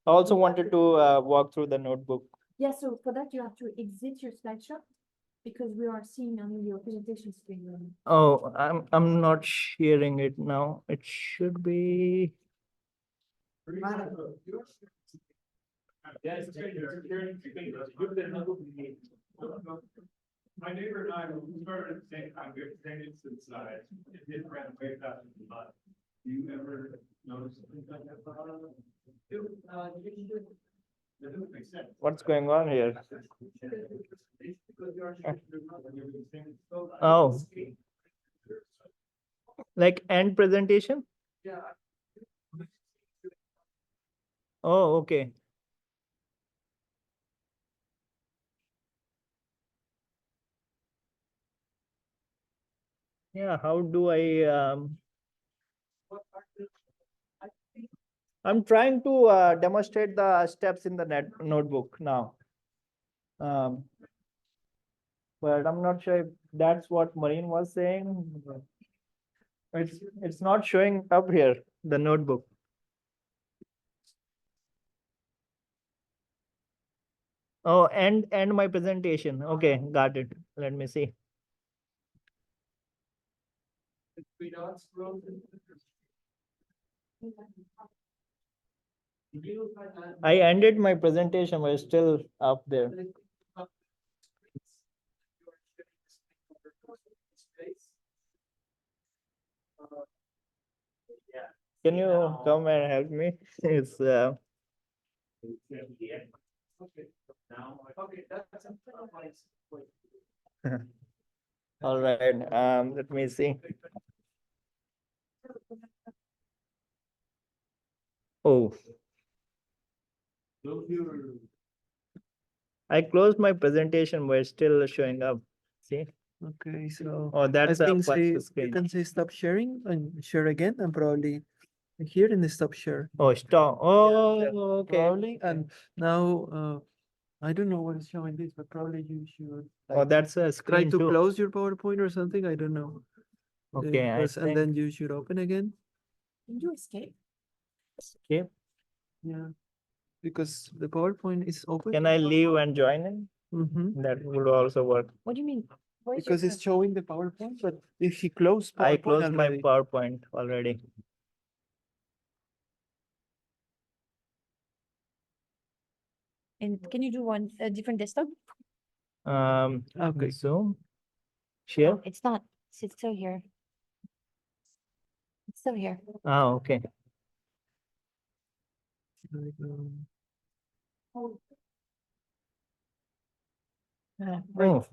I also wanted to walk through the notebook. Yeah, so for that, you have to exit your slideshow because we are seeing only your presentation screen. right now. Oh, I'm not sharing it now. It should be. Yes. My neighbor and I, we started at the same time, we have the same instance size, it did run way faster than mine. Do you ever notice something like that? That doesn't make sense. What's going on here? Oh. Like end presentation? Yeah. Oh, okay. Yeah, how do I I'm trying to demonstrate the steps in the notebook now. But I'm not sure if that's what Marine was saying. It's not showing up here, the notebook. Oh, and my presentation. Okay, got it. Let me see. I ended my presentation, but it's still up there. Can you come and help me? It's all right. Let me see. Oh, I closed my presentation, but it's still showing up. See? Okay, so Oh, I that's a think say, full you screen. can say stop sharing and share again and probably here in the stop share. Oh, stop. Oh, okay. Probably, and now, I don't know what is showing this, but probably you should. Oh, like, that's a try screen to too. close your PowerPoint or something, I don't know. Okay, I First, and think. then you should open again, Can you escape? Okay. yeah. Because the PowerPoint is open. Can I leave and join in? Mm-hmm. That would also work. What do you mean? Where is your Because it's showing the PowerPoint, but if you close I PowerPoint closed my already- PowerPoint already. And can you do a different desktop? Okay. Zoom. Share. No, it's not. It's still here. It's still here. Ah, okay. Like, Oh,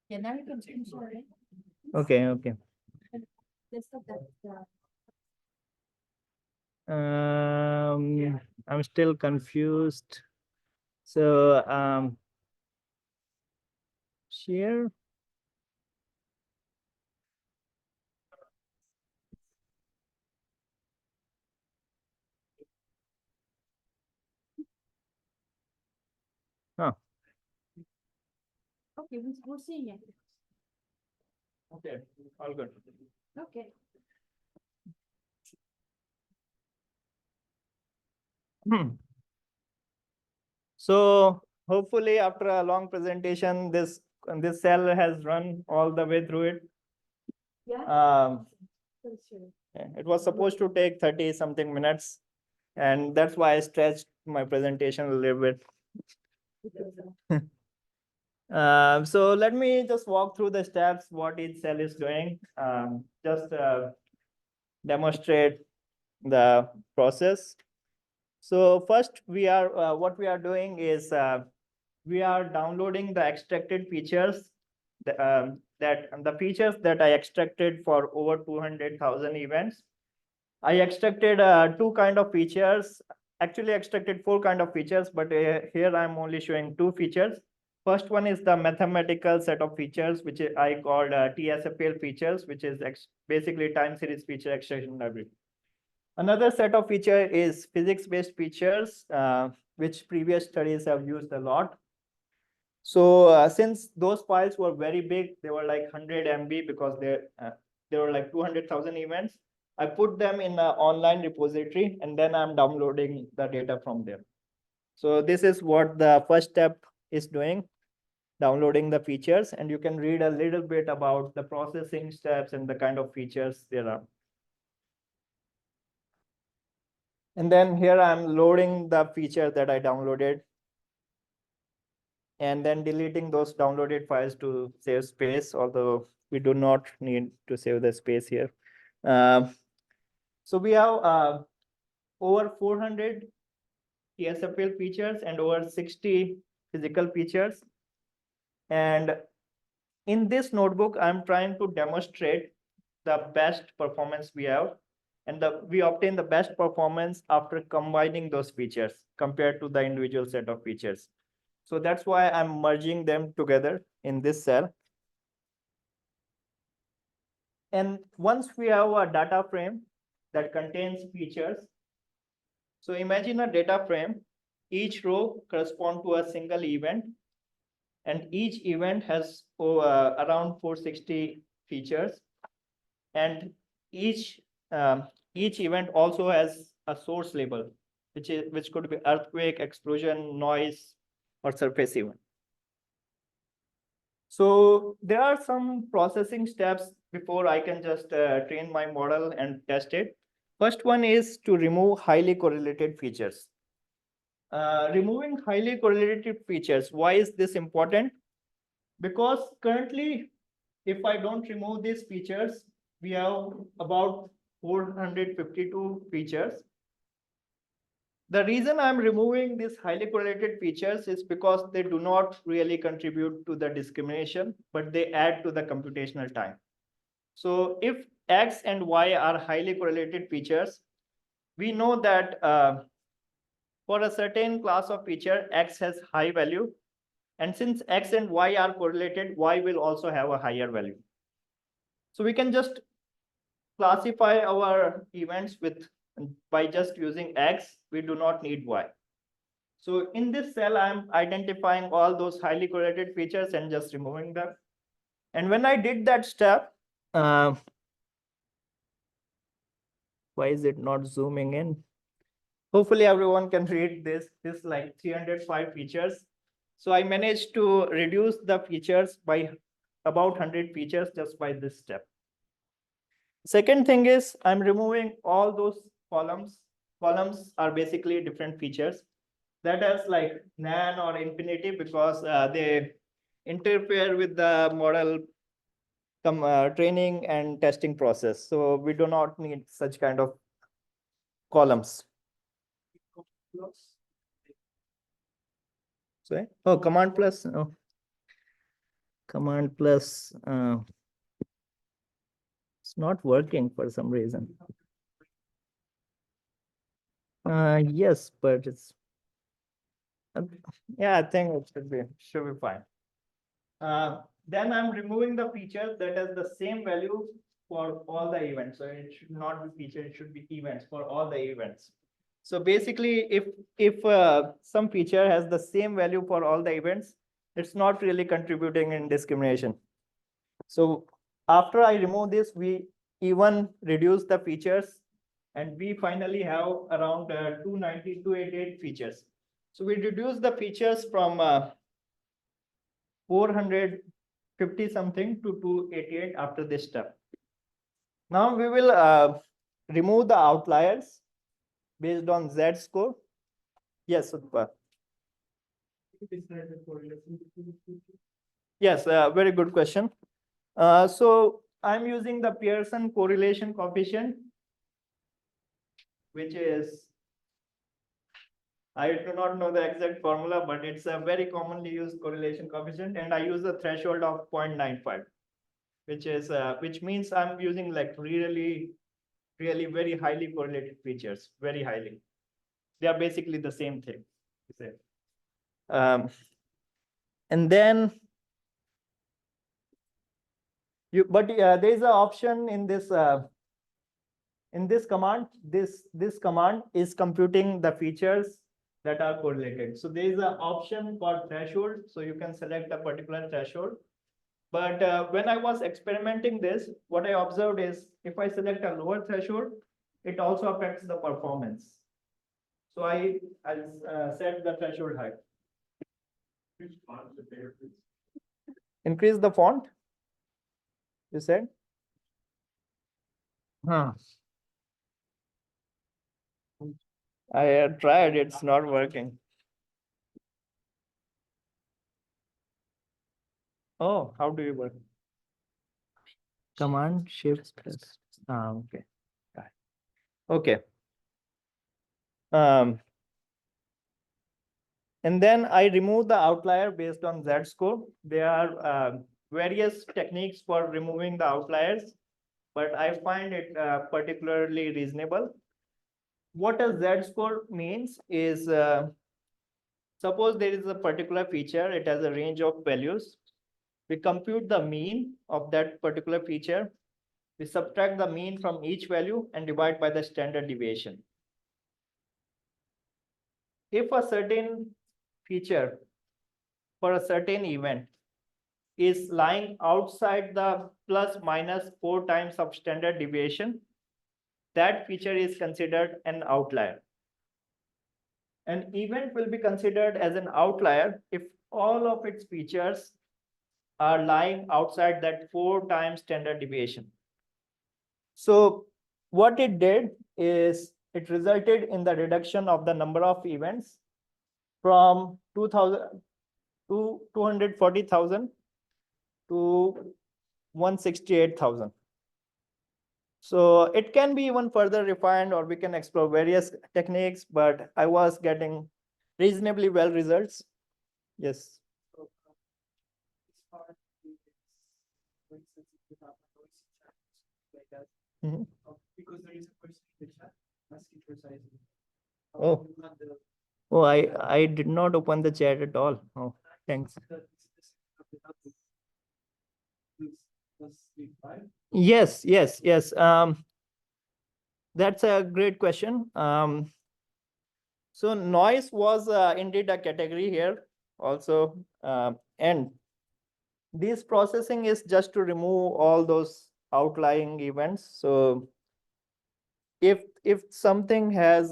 Yeah, now you can share it. okay, okay. Let's stop that. I'm still confused. So, share. Huh. Okay, we're seeing it. Okay, all good. Okay. So hopefully after a long presentation, this cell has run all the way through it. Yeah. It was supposed to take 30 something minutes, and that's why I stretched my presentation a little bit. So let me just walk through the steps, what each cell is doing, just demonstrate the process. So first what we are doing is we are downloading the extracted features, the features that I extracted for over 200,000 events. I extracted two kind of features, actually extracted four kind of features, but here I'm only showing two features. First one is the mathematical set of features, which I called TSFL features, which is basically time series feature extraction library. Another set of feature is physics-based features, which previous studies have used a lot. So since those files were very big, they were like 100 MB because there were like 200,000 events. I put them in an online repository and then I'm downloading the data from there. So this is what the first step is doing, downloading the features, and you can read a little bit about the processing steps and the kind of features there are. And then here I'm loading the feature that I downloaded and then deleting those downloaded files to save space, although we do not need to save the space here. So we have over 400 TSFL features and over 60 physical features. And in this notebook, I'm trying to demonstrate the best performance we have. And we obtain the best performance after combining those features compared to the individual set of features. So that's why I'm merging them together in this cell. And once we have a data frame that contains features, so imagine a data frame, each row corresponds to a single event, and each event has around 460 features, and each event also has a source label, which could be earthquake, explosion, noise, or surface event. So there are some processing steps before I can just train my model and test it. First one is to remove highly correlated features. Removing highly correlated features, why is this important? Because currently, if I don't remove these features, we have about 452 features. The reason I'm removing these highly correlated features is because they do not really contribute to the discrimination, but they add to the computational time. So if X and Y are highly correlated features, we know that for a certain class of feature, X has high value. And since X and Y are correlated, Y will also have a higher value. So we can just classify our events by just using X. We do not need Y. So in this cell, I'm identifying all those highly correlated features and just removing them. And when I did that step, why is it not zooming in? Hopefully everyone can read this. This is like 305 features. So I managed to reduce the features by about 100 features just by this step. Second thing is I'm removing all those columns. Columns are basically different features that has like nan or infinity because they interfere with the model training and testing process. So we do not need such kind of columns. Sorry? Oh, command plus, oh. Command plus, it's not working for some reason. Yes, but it's, yeah, I think it should be fine. Then I'm removing the feature that has the same value for all the events. So it should not be feature, it should be events for all the events. So basically, if some feature has the same value for all the events, it's not really contributing in discrimination. So after I remove this, we even reduce the features, and we finally have around 290, 288 features. So we reduce the features from 450 something to 288 after this step. Now we will remove the outliers based on Z score. Yes, Utpal. Yes, very good question. So I'm using the Pearson correlation coefficient, which is, I do not know the exact formula, but it's a very commonly used correlation coefficient, and I use a threshold of 0.95, which is which means I'm using like really very highly correlated features, very highly. They are basically the same thing. And then there is an option in this command. This command is computing the features that are correlated. So there is an option called threshold. So you can select a particular threshold. But when I was experimenting this, what I observed is if I select a lower threshold, it also affects the performance. So I set the threshold height. Increase the font, you said? Huh. I tried, it's not working. Oh, how do you work? Command shift plus. Okay. Okay. And then I remove the outlier based on Z score. There are various techniques for removing the outliers, but I find it particularly reasonable. What a Z score means is, suppose there is a particular feature, it has a range of values. We compute the mean of that particular feature. We subtract the mean from each value and divide by the standard deviation. If a certain feature for a certain event is lying outside the plus minus 4 times of standard deviation, that feature is considered an outlier. An event will be considered as an outlier if all of its features are lying outside that 4 times standard deviation. So what it did is it resulted in the reduction of the number of events from 2,000 to 240,000 to 168,000. So it can be even further refined, or we can explore various techniques, but I was getting reasonably well results. Yes. Mhm. Because there is a question in the chat asking for sizing. Oh. Oh, I did not open the chat at all. Oh, thanks. Yes. That's a great question. So noise was indeed a category here also, and this processing is just to remove all those outlying events. So if something has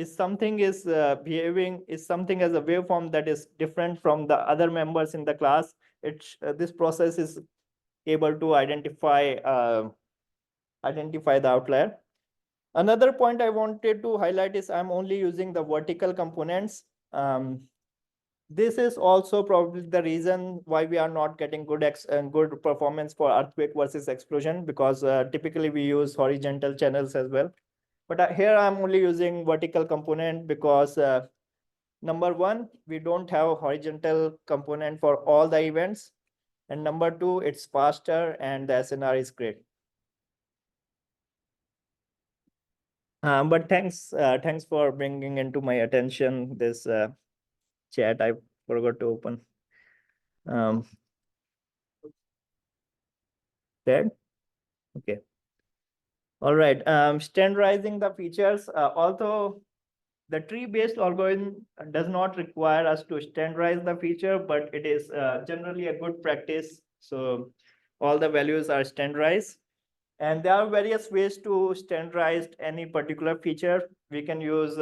something is behaving, something as a waveform that is different from the other members in the class, this process is able to identify the outlier. Another point I wanted to highlight is I'm only using the vertical components. This is also probably the reason why we are not getting good performance for earthquake versus explosion, because typically we use horizontal channels as well. But here I'm only using vertical component because Number one, we don't have a horizontal component for all the events. And number two, it's faster and the SNR is great. But thanks for bringing into my attention this chat. I forgot to open. Dead? Okay. All right. Standardizing the features. Although the tree-based algorithm does not require us to standardize the feature, but it is generally a good practice. So all the values are standardized. And there are various ways to standardize any particular feature. We can use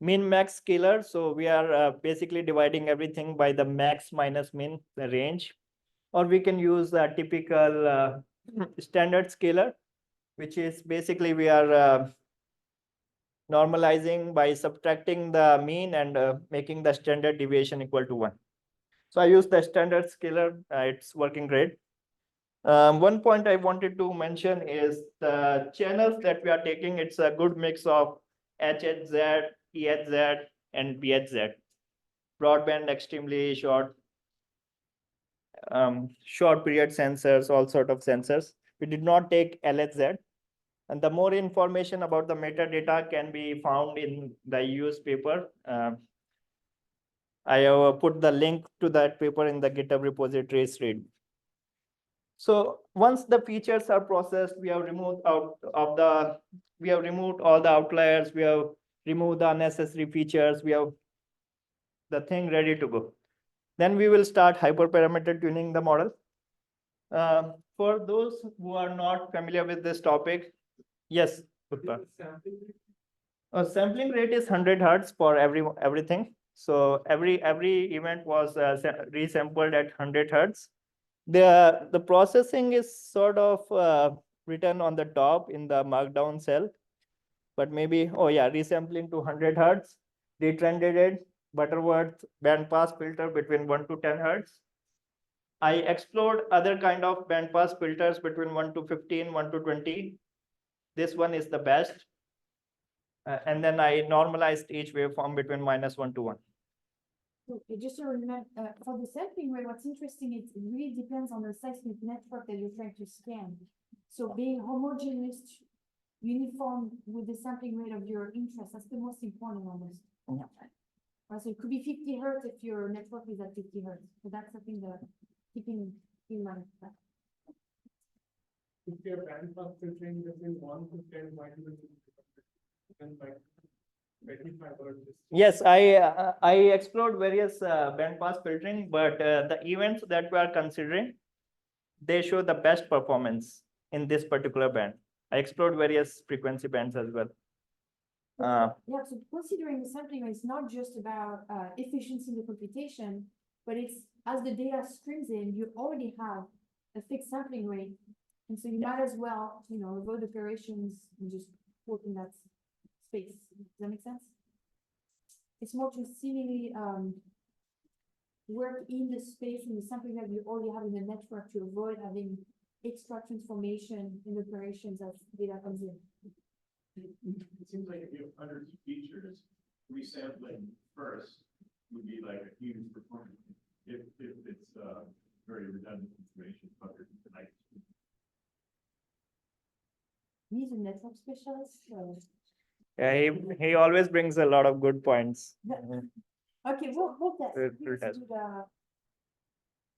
min max scalar. So we are basically dividing everything by the max minus min, the range. Or we can use a typical standard scalar, which is basically we are normalizing by subtracting the mean and making the standard deviation equal to 1. So I use the standard scalar. It's working great. One point I wanted to mention is the channels that we are taking. It's a good mix of HHZ, EHZ, and BHZ. Broadband, extremely short, short period sensors, all sort of sensors. We did not take LHZ. And the more information about the metadata can be found in the used paper. I put the link to that paper in the GitHub repository read. So once the features are processed, we have removed all the outliers, we have removed the unnecessary features, we have the thing ready to go. Then we will start hyperparameter tuning the model. For those who are not familiar with this topic, yes, Utpal. Sampling rate is 100 hertz for everything. So every event was resampled at 100 hertz. The processing is sort of written on the top in the markdown cell, but maybe, oh yeah, resampling to 100 hertz, retrended it, Butterworth bandpass filter between 1 to 10 hertz. I explored other kind of bandpass filters between 1 to 15, 1 to 20. This one is the best. And then I normalized each waveform between -1 to 1. So just to remember, for the sampling rate, what's interesting is it really depends on the seismic network that you're trying to scan. So being homogeneous, uniform with the sampling rate of your interest, that's the most important almost. Yeah. So it could be 50 hertz if your network is at 50 hertz. So that's something that keeping in mind. If your bandpass filtering between 1 to 10 might be 10 by 25 or just. Yes, I explored various bandpass filtering, but the events that we are considering, they show the best performance in this particular band. I explored various frequency bands as well. Yeah, so considering the sampling rate is not just about efficiency in the computation, but it's as the data streams in, you already have a fixed sampling rate. And so you might as well, avoid operations and just work in that space. Does that make sense? It's more to seemingly work in the space in the sampling that you already have in the network to avoid having extra transformation in operations as data comes in. It seems like if you have hundreds of features, resampling first would be like a huge performance. If it's very redundant information covered tonight. He's a network specialist. Yeah, he always brings a lot of good points. Okay, we'll test. We'll test.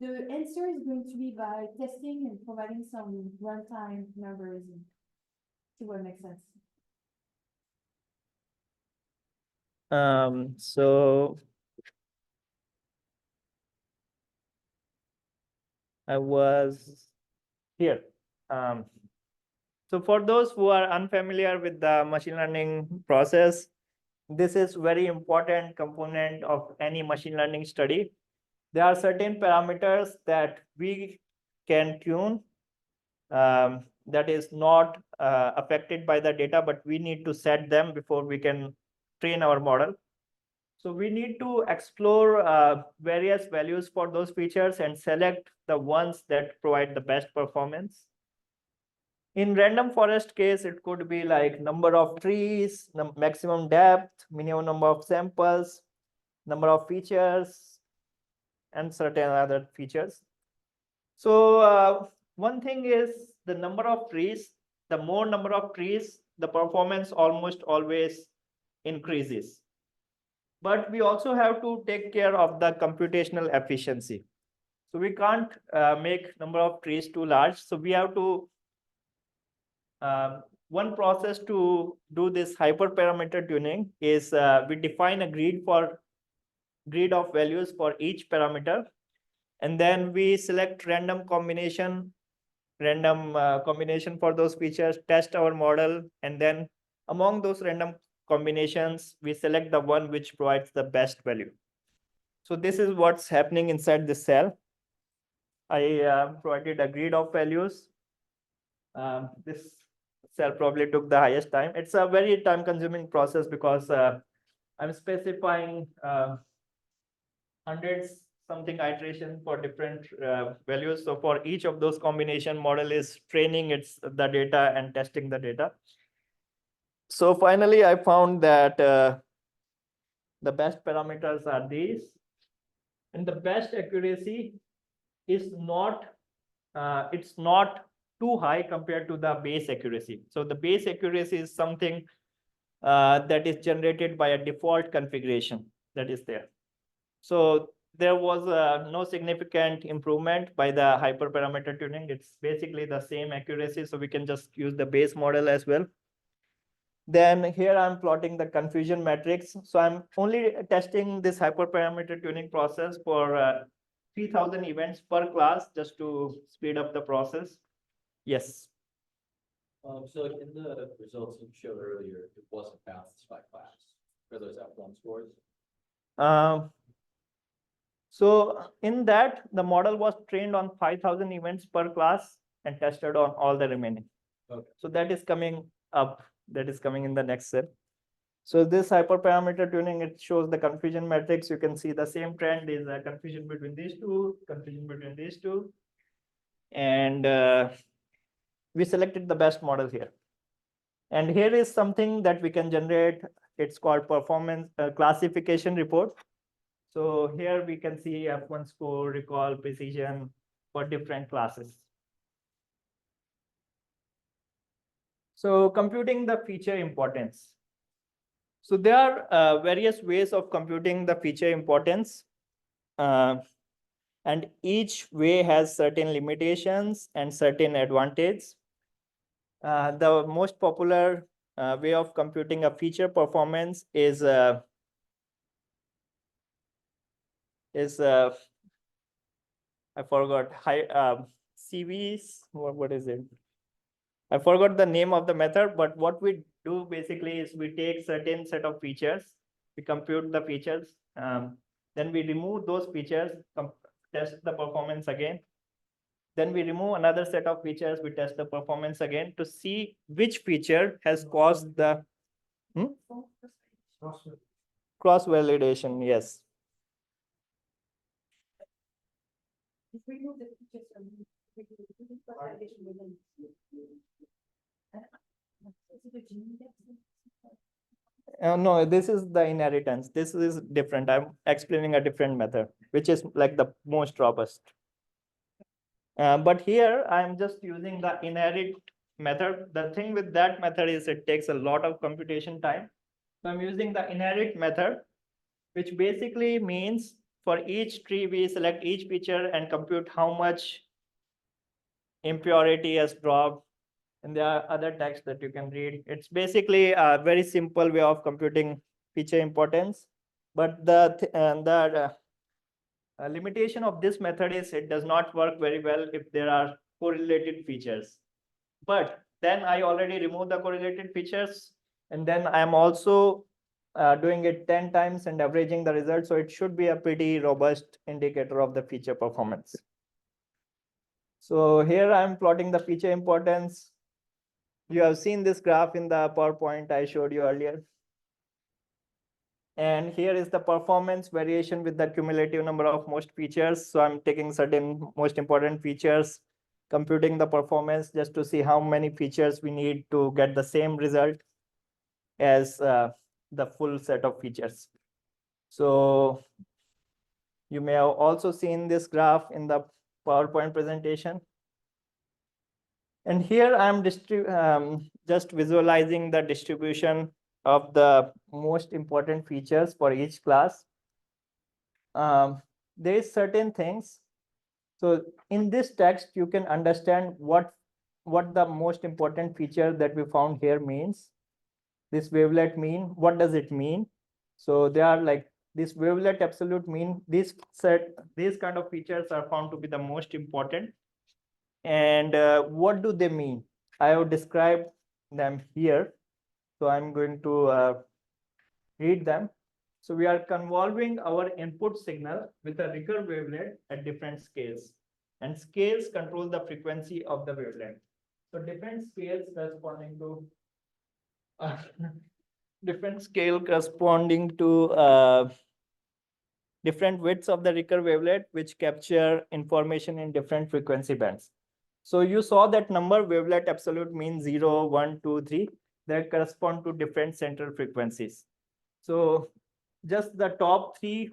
The answer is going to be by testing and providing some runtime numbers and see what makes sense. So I was here. So for those who are unfamiliar with the machine learning process, this is very important component of any machine learning study. There are certain parameters that we can tune that is not affected by the data, but we need to set them before we can train our model. So we need to explore various values for those features and select the ones that provide the best performance. In random forest case, it could be like number of trees, maximum depth, minimum number of samples, number of features, and certain other features. So one thing is the number of trees. The more number of trees, the performance almost always increases. But we also have to take care of the computational efficiency. So we can't make number of trees too large. So we have to one process to do this hyperparameter tuning is we define a grid of values for each parameter, and then we select random combination for those features, test our model, and then among those random combinations, we select the one which provides the best value. So this is what's happening inside this cell. I provided a grid of values. This cell probably took the highest time. It's a very time-consuming process because I'm specifying hundreds something iteration for different values. So for each of those combination, model is training the data and testing the data. So finally, I found that the best parameters are these, and the best accuracy is not it's not too high compared to the base accuracy. So the base accuracy is something that is generated by a default configuration that is there. So there was no significant improvement by the hyperparameter tuning. It's basically the same accuracy, so we can just use the base model as well. Then here I'm plotting the confusion matrix. So I'm only testing this hyperparameter tuning process for 3000 events per class just to speed up the process. Yes. So in the results you showed earlier, it wasn't balanced by class for those F1 scores. So in that, the model was trained on 5000 events per class and tested on all the remaining. Okay. So that is coming up. That is coming in the next step. So this hyperparameter tuning, it shows the confusion matrix. You can see the same trend is a confusion between these two, and we selected the best model here. And here is something that we can generate. It's called performance classification report. So here we can see F1 score, recall, precision for different classes. So computing the feature importance. So there are various ways of computing the feature importance. And each way has certain limitations and certain advantages. The most popular way of computing a feature performance is I forgot CVs. What is it? I forgot the name of the method, but what we do basically is we take certain set of features, we compute the features, then we remove those features, test the performance again. Then we remove another set of features, we test the performance again to see which feature has caused the cross validation. Yes. No, this is the inheritance. This is different. I'm explaining a different method, which is like the most robust. But here I'm just using the inherit method. The thing with that method is it takes a lot of computation time. So I'm using the inherit method, which basically means for each tree, we select each feature and compute how much impurity has dropped. And there are other texts that you can read. It's basically a very simple way of computing feature importance. But the limitation of this method is it does not work very well if there are correlated features. But then I already removed the correlated features, and then I'm also doing it 10 times and averaging the result. So it should be a pretty robust indicator of the feature performance. So here I'm plotting the feature importance. You have seen this graph in the PowerPoint I showed you earlier. And here is the performance variation with the cumulative number of most features. So I'm taking certain most important features, computing the performance just to see how many features we need to get the same result as the full set of features. So you may have also seen this graph in the PowerPoint presentation. And here I'm just visualizing the distribution of the most important features for each class. There is certain things. So in this text, you can understand what the most important feature that we found here means. This wavelet mean, what does it mean? So they are like this wavelet absolute mean, these kind of features are found to be the most important. And what do they mean? I have described them here. So I'm going to read them. So we are convolving our input signal with a recurve wavelet at different scales. And scales control the frequency of the wavelet. So different scales corresponding to different scale corresponding to different widths of the recurve wavelet, which capture information in different frequency bands. So you saw that number wavelet absolute mean 0, 1, 2, 3 that correspond to different central frequencies. So just the top 3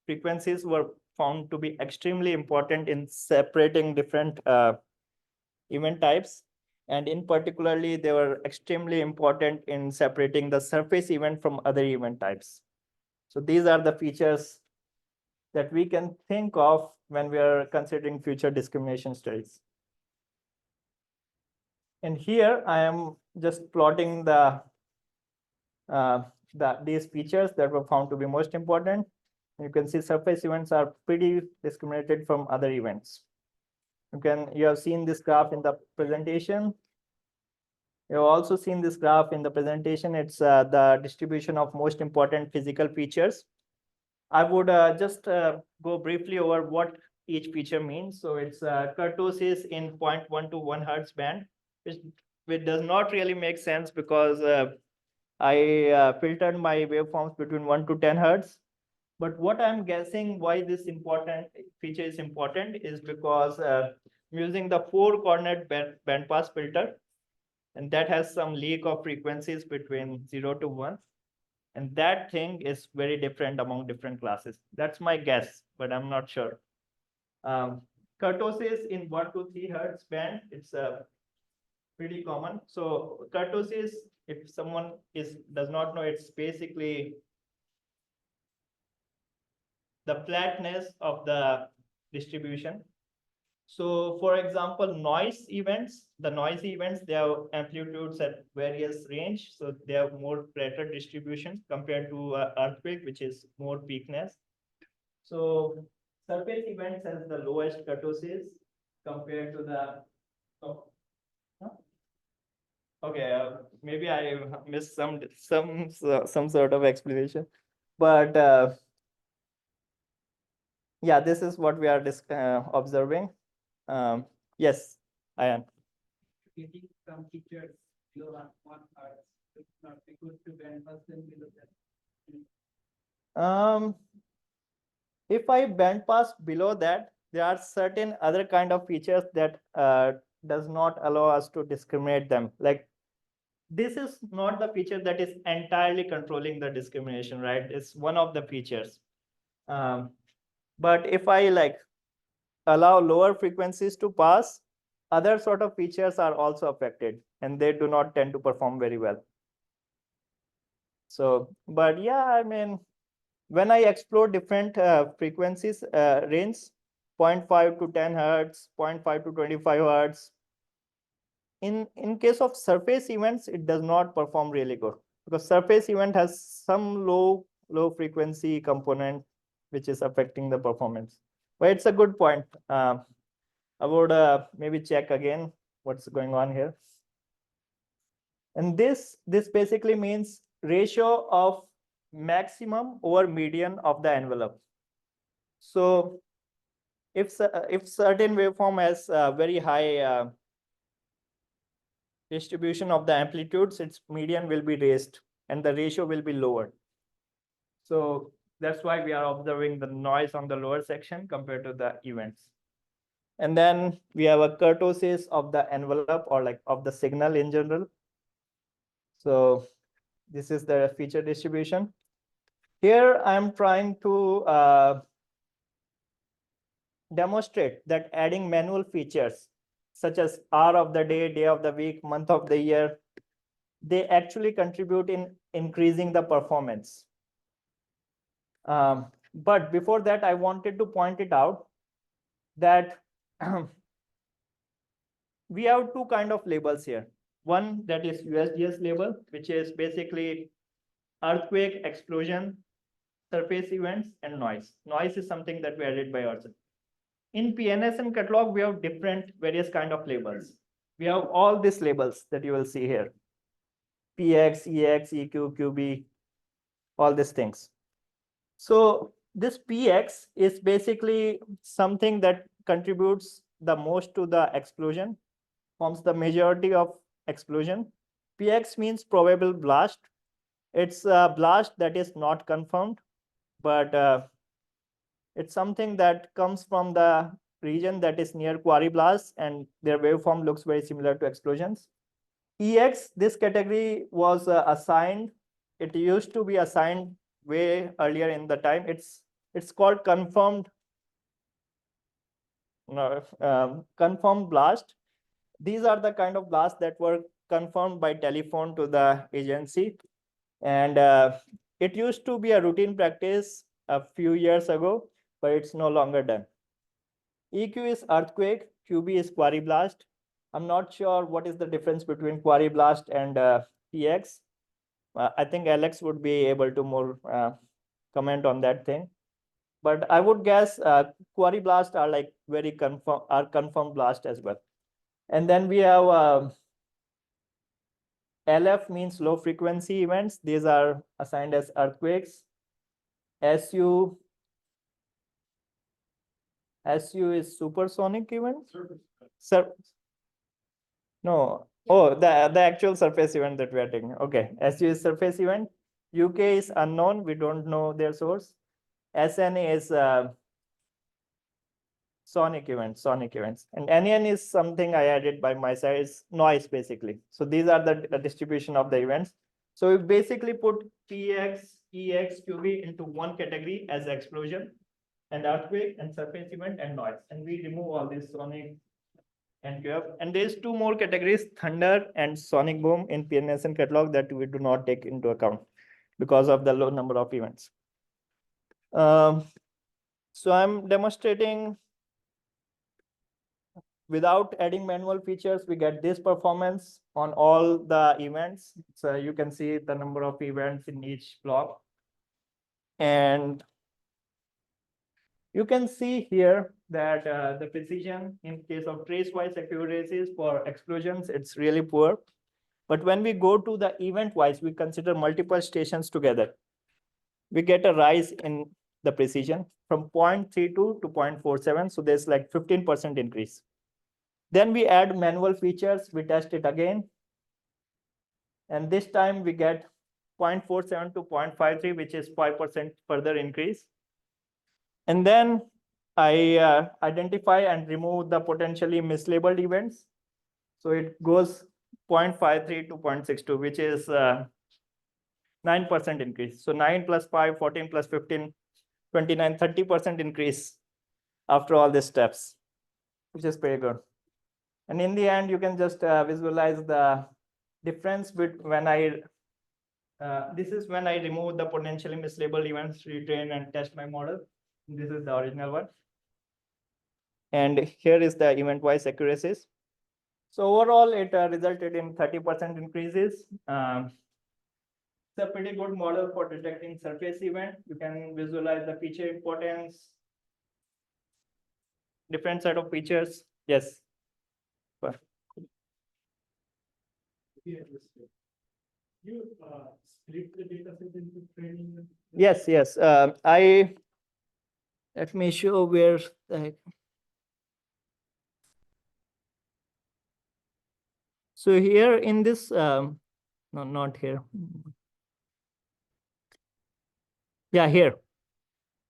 frequencies were found to be extremely important in separating different event types. And in particularly, they were extremely important in separating the surface event from other event types. So these are the features that we can think of when we are considering future discrimination studies. And here I am just plotting these features that were found to be most important. You can see surface events are pretty discriminated from other events. You have seen this graph in the presentation. You have also seen this graph in the presentation. It's the distribution of most important physical features. I would just go briefly over what each feature means. So it's kurtosis in 0.1 to 1 hertz band, which does not really make sense because I filtered my waveforms between 1 to 10 hertz. But what I'm guessing why this feature is important is because I'm using the 4-cornered bandpass filter, and that has some leak of frequencies between 0 to 1. And that thing is very different among different classes. That's my guess, but I'm not sure. Kurtosis in 1 to 3 hertz band, it's pretty common. So kurtosis, if someone does not know, it's basically the flatness of the distribution. So for example, the noisy events, they have amplitudes at various range. So they have more flatter distribution compared to earthquake, which is more peakness. So surface events has the lowest kurtosis compared to the, okay, maybe I missed some sort of explanation, but yeah, this is what we are observing. Yes, I am. Getting some features below 1 hertz, it's not be good to bandpass them below that. If I bandpass below that, there are certain other kind of features that does not allow us to discriminate them. Like this is not the feature that is entirely controlling the discrimination, right? It's one of the features. But if I allow lower frequencies to pass, other sort of features are also affected, and they do not tend to perform very well. So, but yeah, I mean, when I explore different frequencies range, 0.5 to 10 hertz, 0.5 to 25 hertz, in case of surface events, it does not perform really good because surface event has some low frequency component which is affecting the performance. But it's a good point. I would maybe check again what's going on here. And this basically means ratio of maximum over median of the envelope. So if certain waveform has very high distribution of the amplitudes, its median will be raised and the ratio will be lower. So that's why we are observing the noise on the lower section compared to the events. And then we have a kurtosis of the envelope or like of the signal in general. So this is the feature distribution. Here I'm trying to demonstrate that adding manual features such as hour of the day of the week, month of the year, they actually contribute in increasing the performance. But before that, I wanted to point it out that we have two kind of labels here. One that is USGS label, which is basically earthquake, explosion, surface events, and noise. Noise is something that we added by ourselves. In PNSN catalog, we have different various kind of labels. We have all these labels that you will see here. PX, EX, EQ, QB, all these things. So this PX is basically something that contributes the most to the explosion, forms the majority of explosion. PX means probable blast. It's a blast that is not confirmed, but it's something that comes from the region that is near quarry blasts, and their waveform looks very similar to explosions. EX, this category was assigned. It used to be assigned way earlier in the time. It's called confirmed blast. These are the kind of blasts that were confirmed by telephone to the agency. And it used to be a routine practice a few years ago, but it's no longer done. EQ is earthquake, QB is quarry blast. I'm not sure what is the difference between quarry blast and PX. I think Alex would be able to more comment on that thing. But I would guess quarry blast are like very confirmed blast as well. And then we have LF means low frequency events. These are assigned as earthquakes. SU is supersonic event. No. Oh, the actual surface event that we are taking. Okay. SU is surface event. UK is unknown. We don't know their source. SN is sonic events. And NN is something I added by my side. It's noise basically. So these are the distribution of the events. So we basically put PX, EX, QB into one category as explosion and earthquake and surface event and noise. And we remove all this sonic and QF. And there's two more categories, thunder and sonic boom in PNSN catalog that we do not take into account because of the low number of events. So I'm demonstrating without adding manual features, we get this performance on all the events. So you can see the number of events in each block. And you can see here that the precision in case of trace-wise accuracies for explosions, it's really poor. But when we go to the event-wise, we consider multiple stations together. We get a rise in the precision from 0.32 to 0.47. So there's like 15% increase. Then we add manual features. We test it again. And this time we get 0.47 to 0.53, which is 5% further increase. And then I identify and remove the potentially mislabeled events. So it goes 0.53 to 0.62, which is 9% increase. So 9 plus 5, 14 plus 15, 29, 30% increase after all these steps, which is pretty good. And in the end, you can just visualize the difference when this is when I remove the potentially mislabeled events, retrain and test my model. This is the original one. And here is the event-wise accuracies. So overall, it resulted in 30% increases. It's a pretty good model for detecting surface event. You can visualize the feature importance, different set of features. Yes. You split the data set into training. Yes. Let me show where so here in this, no, not here. Yeah, here.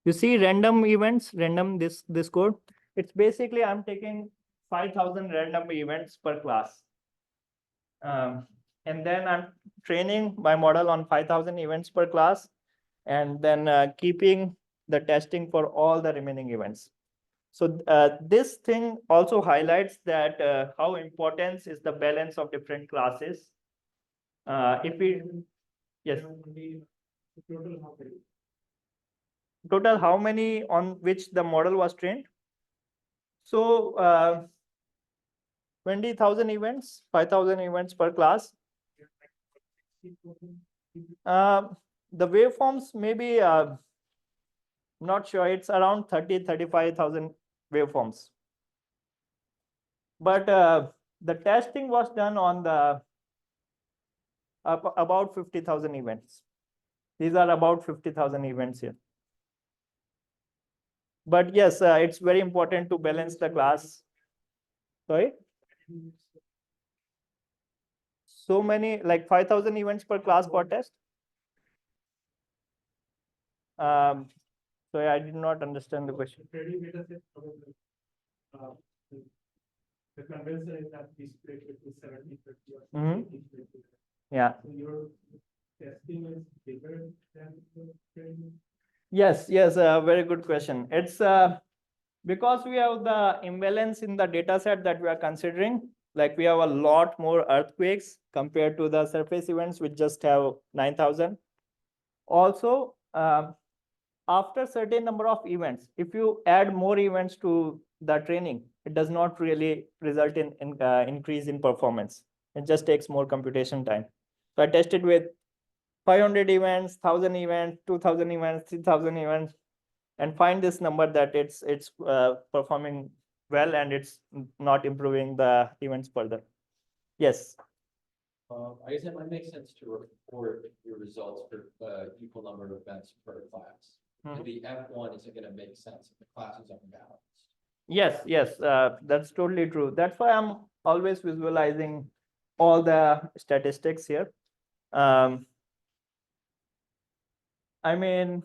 You see random events, random this code. it's basically I'm taking 5,000 random events per class. And then I'm training my model on 5,000 events per class, and then keeping the testing for all the remaining events. So this thing also highlights that how important is the balance of different classes. If we, yes, total how many on which the model was trained? So 20,000 events, 5,000 events per class. The waveforms maybe not sure, it's around 35,000 waveforms. But the testing was done on the about 50,000 events. These are about 50,000 events here. But yes, it's very important to balance the class. Sorry? So many, like 5,000 events per class per test? Sorry, I did not understand the question. The convention is that we split it to 70/30 or Mhm. 80/20. Yeah. So your testing is bigger than the training? Yes, very good question. It's because we have the imbalance in the data set that we are considering. Like we have a lot more earthquakes compared to the surface events, which just have 9,000. Also, after certain number of events, if you add more events to the training, it does not really result in increase in performance. It just takes more computation time. So I tested with 500 events, 1,000 events, 2,000 events, 3,000 events, and find this number that it's performing well and it's not improving the events further. Yes. I guess it might make sense to report your results for equal number of events per class. Mhm. The F1 isn't going to make sense if the class is unbalanced. Yes, that's totally true. That's why I'm always visualizing all the statistics here. I mean,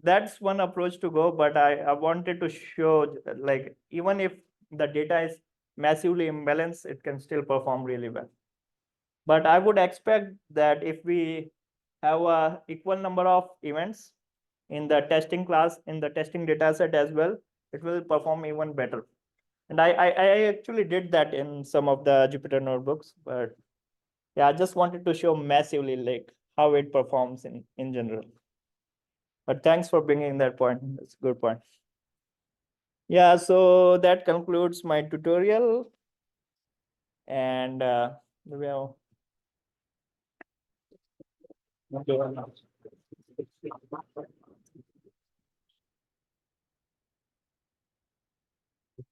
that's one approach to go, but I wanted to show like even if the data is massively imbalanced, it can still perform really well. But I would expect that if we have a equal number of events in the testing class, in the testing data set as well, it will perform even better. And I actually did that in some of the Jupyter notebooks, but yeah, I just wanted to show massively like how it performs in general. But thanks for bringing that point. That's a good point. Yeah, so that concludes my tutorial. And we have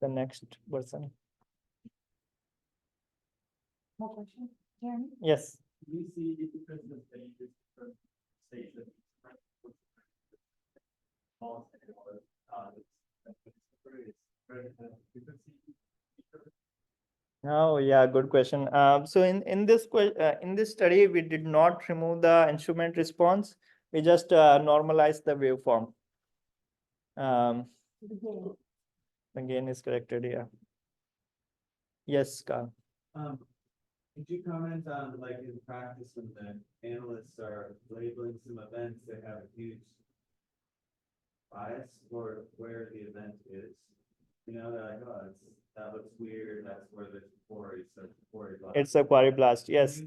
the next person. More questions, Jeremy? Yes. We see differences in different stations. Oh yeah, good question. So in this study, we did not remove the instrument response. We just normalized the waveform. The gain is corrected. Yeah. Yes, Carl. Could you comment on, like, in practice, when the analysts are labeling some events, they have a huge bias for where the event is? You know, they're like, oh, that looks weird, that's where the quarry, so it's a quarry blast. It's a quarry blast. Yes.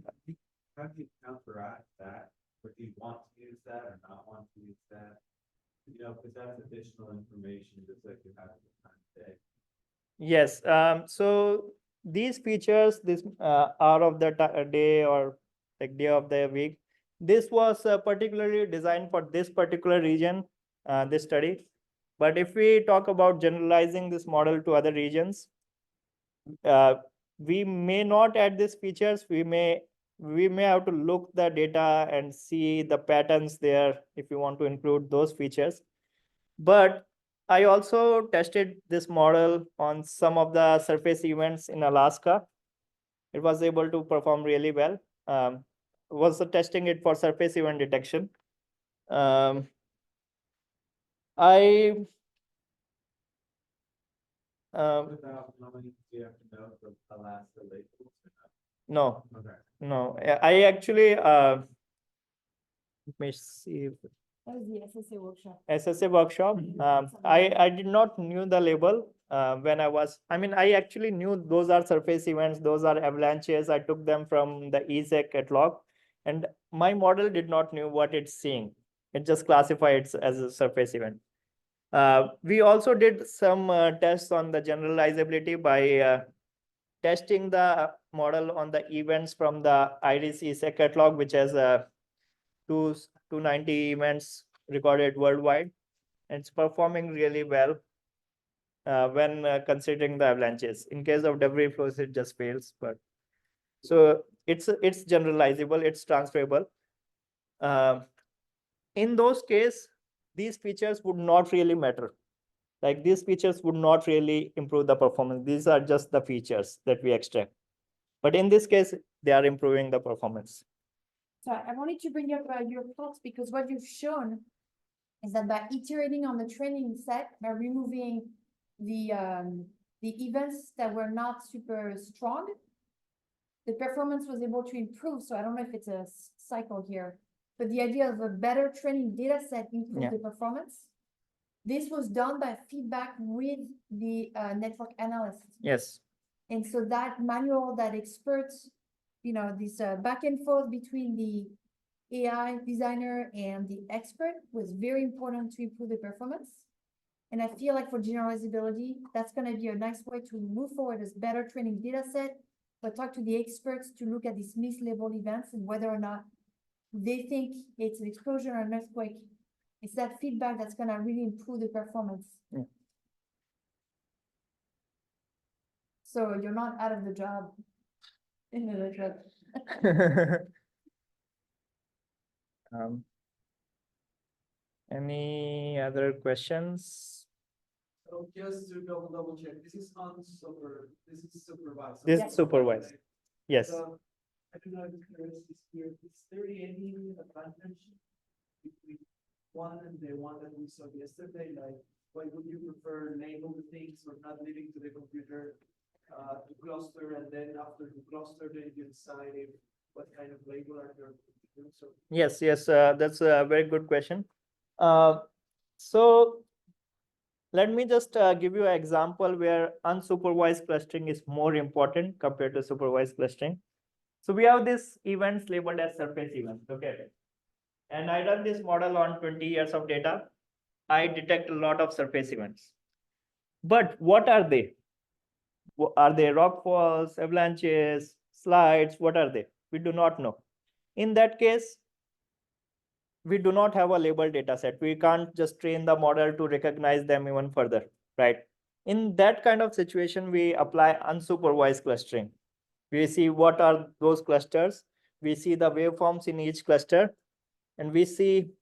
How do you counteract that? Or do you want to use that or not want to use that? You know, because that's additional information, just like you have at the time of day. Yes. So these features, this hour of the day or like day of the week, this was particularly designed for this particular region, this study. But if we talk about generalizing this model to other regions, we may not add these features. We may have to look the data and see the patterns there if you want to include those features. But I also tested this model on some of the surface events in Alaska. It was able to perform really well. Was testing it for surface event detection. I Without knowing, do you have to know the last labels or No, not? Okay. no, I actually, let me see. That was the SSA workshop. SSA workshop. I did not knew the label when I was. I mean, I actually knew those are surface events. Those are avalanches. I took them from the ESEC catalog, and my model did not knew what it's seeing. It just classified it as a surface event. We also did some tests on the generalizability by testing the model on the events from the IRIS ESEC catalog, which has 290 events recorded worldwide. And it's performing really well when considering the avalanches. In case of debris flows, it just fails. But so it's generalizable, it's transferable. In those cases, these features would not really matter. Like these features would not really improve the performance. These are just the features that we extract. But in this case, they are improving the performance. So I wanted to bring up your thoughts because what you've shown is that by iterating on the training set, by removing the events that were not super strong, the performance was able to improve. So I don't know if it's a cycle here, but the idea of a better training data set improves the performance. This was done by feedback with the network analyst. Yes. And so that manual, that experts, this back and forth between the AI designer and the expert was very important to improve the performance. And I feel like for generalizability, that's going to be a nice way to move forward as better training data set, but talk to the experts to look at these mislabeled events and whether or not they think it's an explosion or an earthquake. It's that feedback that's going to really improve the performance. Yeah. So you're not out of the job. In the job. Any other questions? So just to double check, this is supervised. This Yeah. is supervised. Yes. So, I don't know if there is here, is there any advantage between one and the one that we saw yesterday? Like, why would you prefer label the things or not leaving to the computer to cluster, and then after the cluster, then you decide what kind of label are you doing? So Yes, that's a very good question. So let me just give you an example where unsupervised clustering is more important compared to supervised clustering. So we have these events labeled as surface events, okay? And I run this model on 20 years of data. I detect a lot of surface events. But what are they? Are they rock falls, avalanches, slides? What are they? We do not know. In that case, we do not have a labeled data set. We can't just train the model to recognize them even further, right? In that kind of situation, we apply unsupervised clustering. We see what are those clusters. We see the waveforms in each cluster, and we see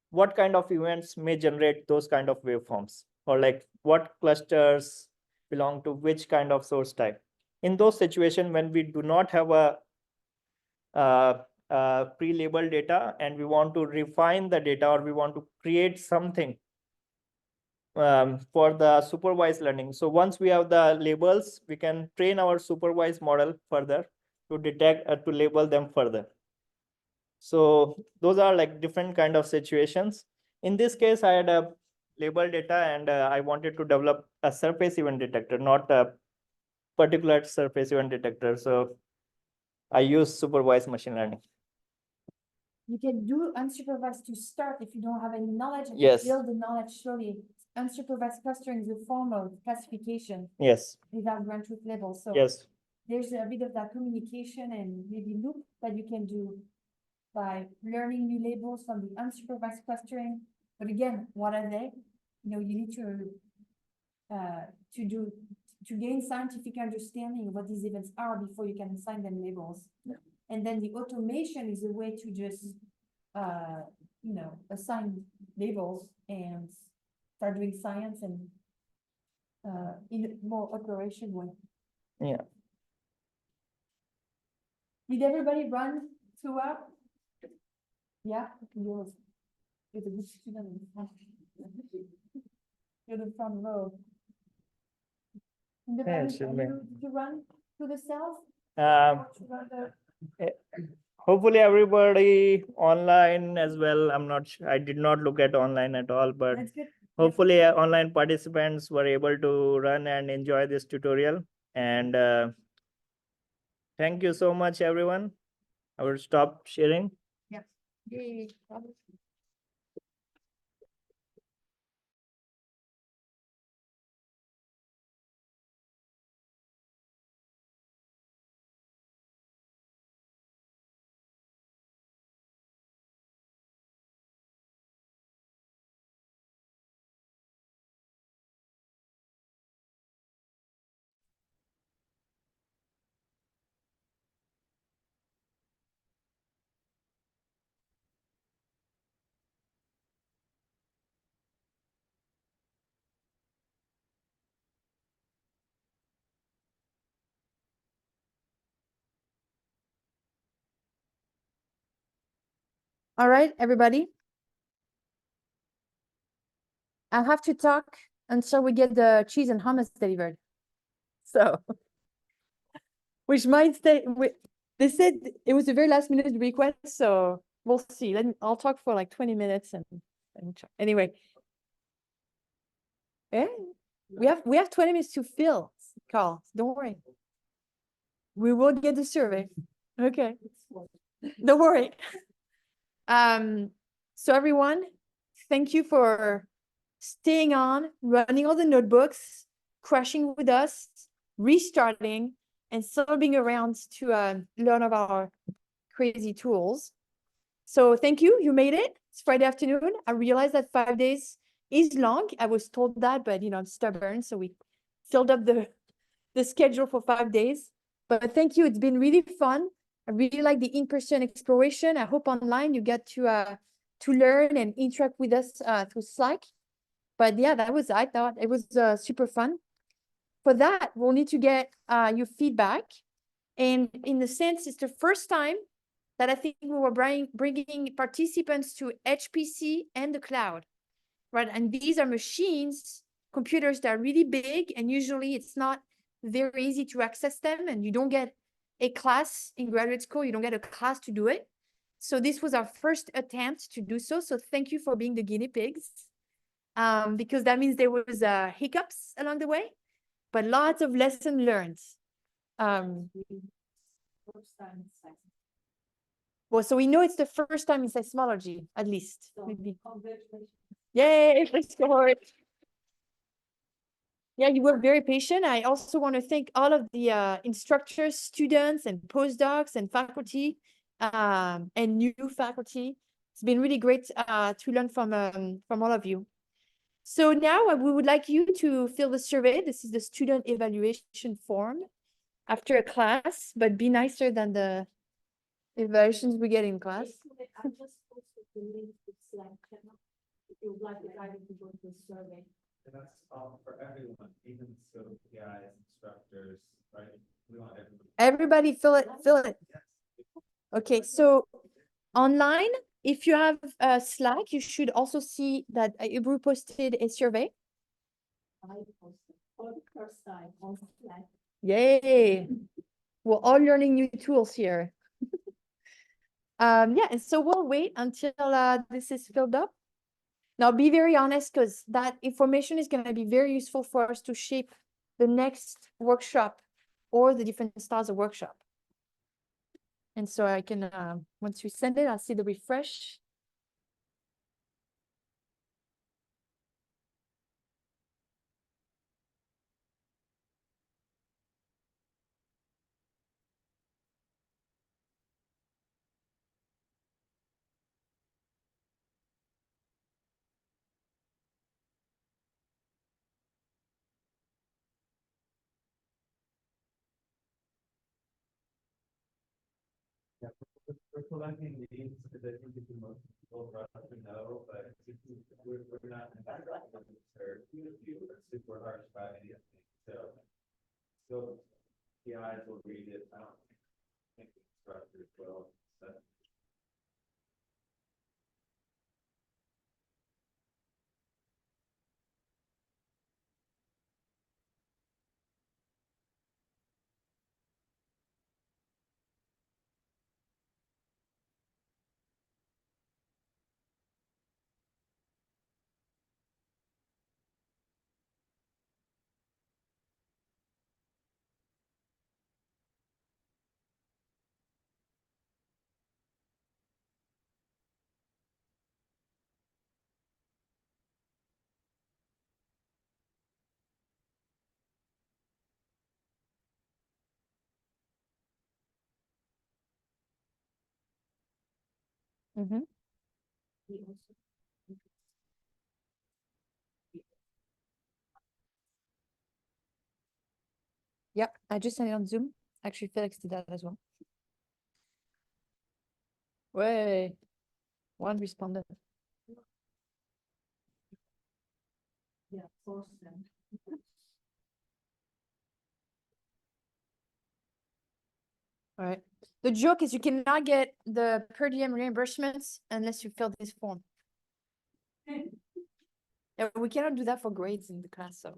what kind of events may generate those kind of waveforms, or like what clusters belong to which kind of source type. In those situations, when we do not have a pre-labeled data and we want to refine the data, or we want to create something for the supervised learning. So once we have the labels, we can train our supervised model further to detect, to label them further. So those are like different kind of situations. In this case, I had a label data and I wanted to develop a surface event detector, not a particular surface event detector. So I use supervised machine learning. You can do unsupervised to start if you don't have any knowledge. And Yes. build the knowledge slowly. Unsupervised clustering is a form of classification Yes. without ground truth labels. So Yes. there's a bit of that communication and maybe loop that you can do by learning new labels from the unsupervised clustering. But again, what are they? You need to gain scientific understanding of what these events are before you can assign them labels. Yeah. And then the automation is a way to just, assign labels and start doing science and in a more operation way. Yeah. Did everybody run throughout? Yeah, you're the good student. You're the front row. it should be. Did you run through the cells? Um, Or to run the- hopefully everybody online as well. I'm not sure. I did not look at online at all, but That's good. hopefully online participants were able to run and enjoy this tutorial. And thank you so much, everyone. I will stop sharing. Yay. All right, everybody. I'll have to talk until we get the cheese and hummus delivered. So, which might stay, they said it was a very last minute request, so we'll see. I'll talk for like 20 minutes anyway. Yeah, we have 20 minutes to fill, Carl. Don't worry. We will get the survey. Okay. Don't worry. So everyone, thank you for staying on, running all the notebooks, crashing with us, restarting, and still being around to learn about our crazy tools. So thank you. You made it. It's Friday afternoon. I realized that 5 days is long. I was told that, but I'm stubborn. So we filled up the schedule for 5 days. But thank you. It's been really fun. I really like the in-person exploration. I hope online you get to learn and interact with us through Slack. But yeah, I thought it was super fun. For that, we'll need to get your feedback. And in the sense, it's the first time that I think we were bringing participants to HPC and the cloud, right? And these are machines, computers that are really big, and usually it's not very easy to access them, and you don't get a class in graduate school, you don't get a class to do it. So this was our first attempt to do so. So thank you for being the guinea pigs, because that means there was hiccups along the way, but lots of lessons learned. Well, so we know it's the first time in seismology, at least. Maybe. Yay, let's go. Yeah, you were very patient. I also want to thank all of the instructors, students, and postdocs and faculty, and new faculty. It's been really great to learn from all of you. So now we would like you to fill the survey. This is the student evaluation form after a class, but be nicer than the evaluations we get in class. I just posted the link to Slack channel. If you would like to dive into the survey. And that's for everyone, even so guys, instructors, right? We want everybody. Everybody fill it. Okay, so online, if you have Slack, you should also see that Ibru posted a survey. I posted for the first time on Slack. Yay. We're all learning new tools here. Yeah, and so we'll wait until this is filled up. Now be very honest, because that information is going to be very useful for us to shape the next workshop or the different styles of workshop. And so I can, once we send it, I'll see the refresh. Yeah, we're collecting these because I think it's the most people for us to know, but we're not in that or super harsh by any of things. So the eyes will read it. I don't think the instructors will. So. Mm-hmm. Yep, I just sent it on Zoom. Actually, Felix did that as well. Way, one responded. Yeah, force them. All right. The joke is you cannot get the per diem reimbursements unless you fill this form. Yeah, we cannot do that for grades in the class, so.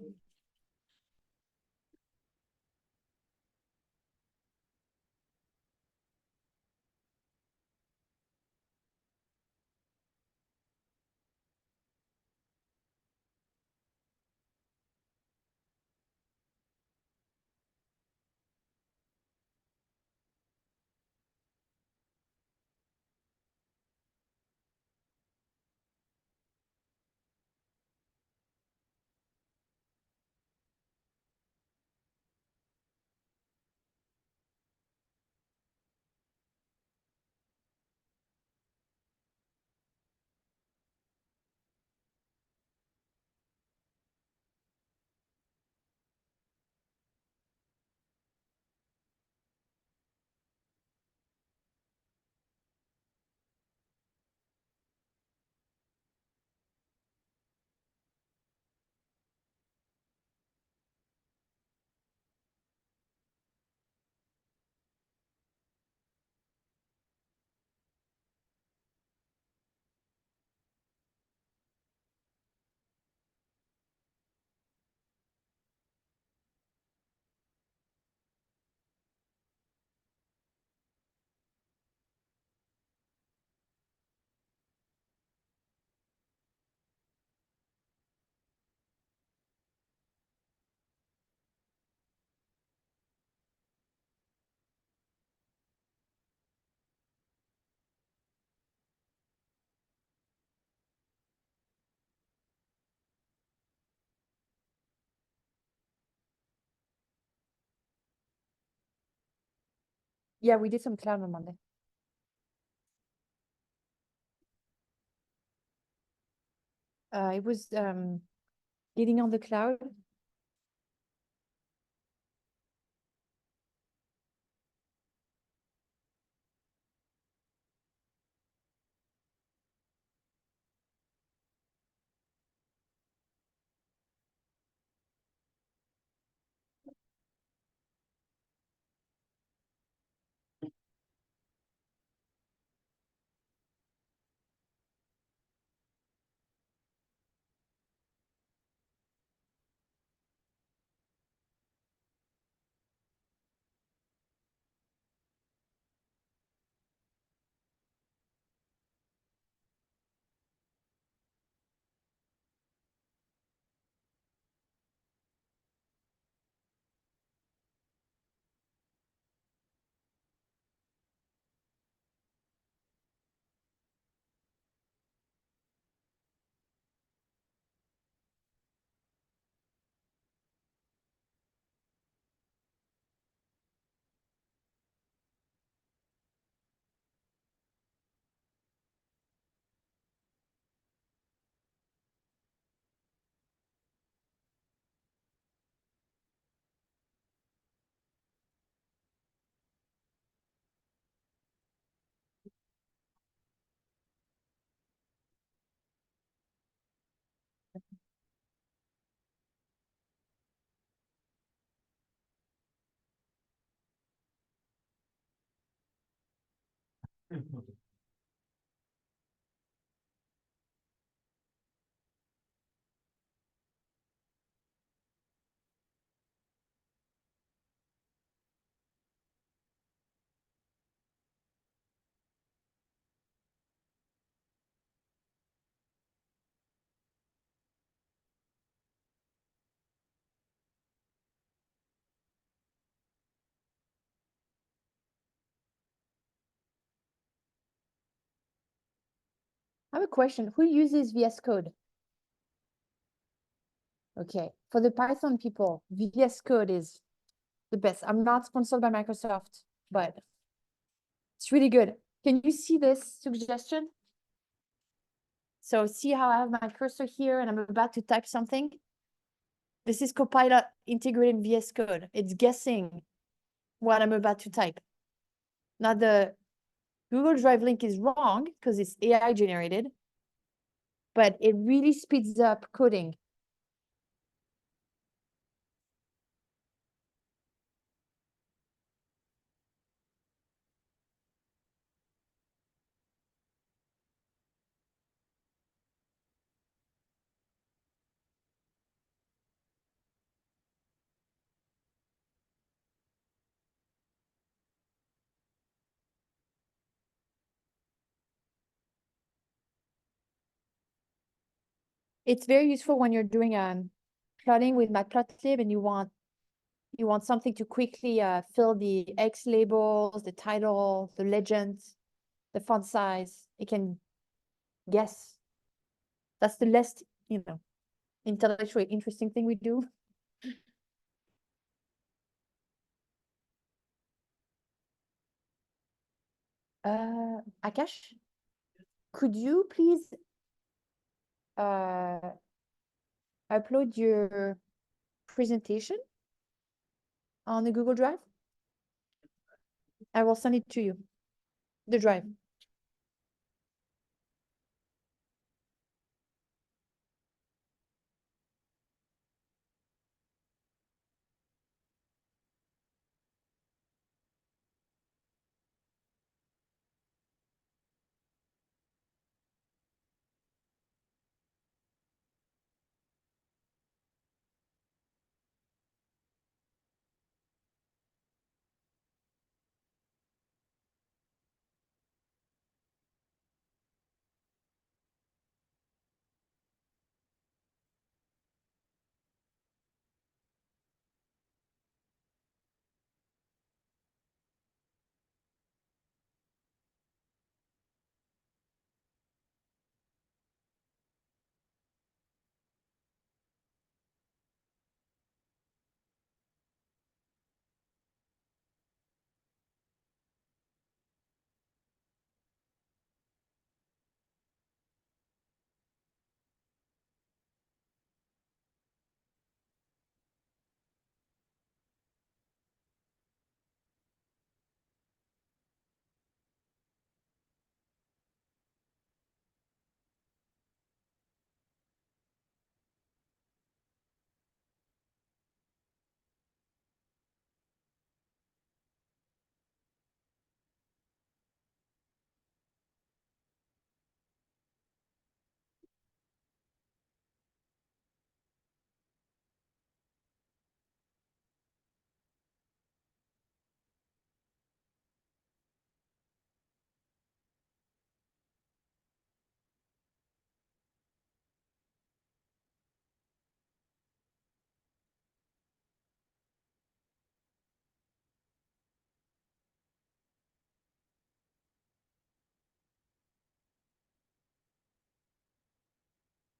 Yeah, we did some cloud on Monday. It was getting on the cloud. I have a question. Who uses VS Code? Okay, for the Python people, VS Code is the best. I'm not sponsored by Microsoft, but it's really good. Can you see this suggestion? So see how I have my cursor here and I'm about to type something? This is Copilot integrated VS Code. It's guessing what I'm about to type. Now the Google Drive link is wrong because it's AI generated, but it really speeds up coding. It's very useful when you're doing plotting with Matplotlib and you want something to quickly fill the X labels, the title, the legend, the font size. It can guess. That's the less, intellectually interesting thing we do. Akash, could you please upload your presentation on the Google Drive? I will send it to you, the drive.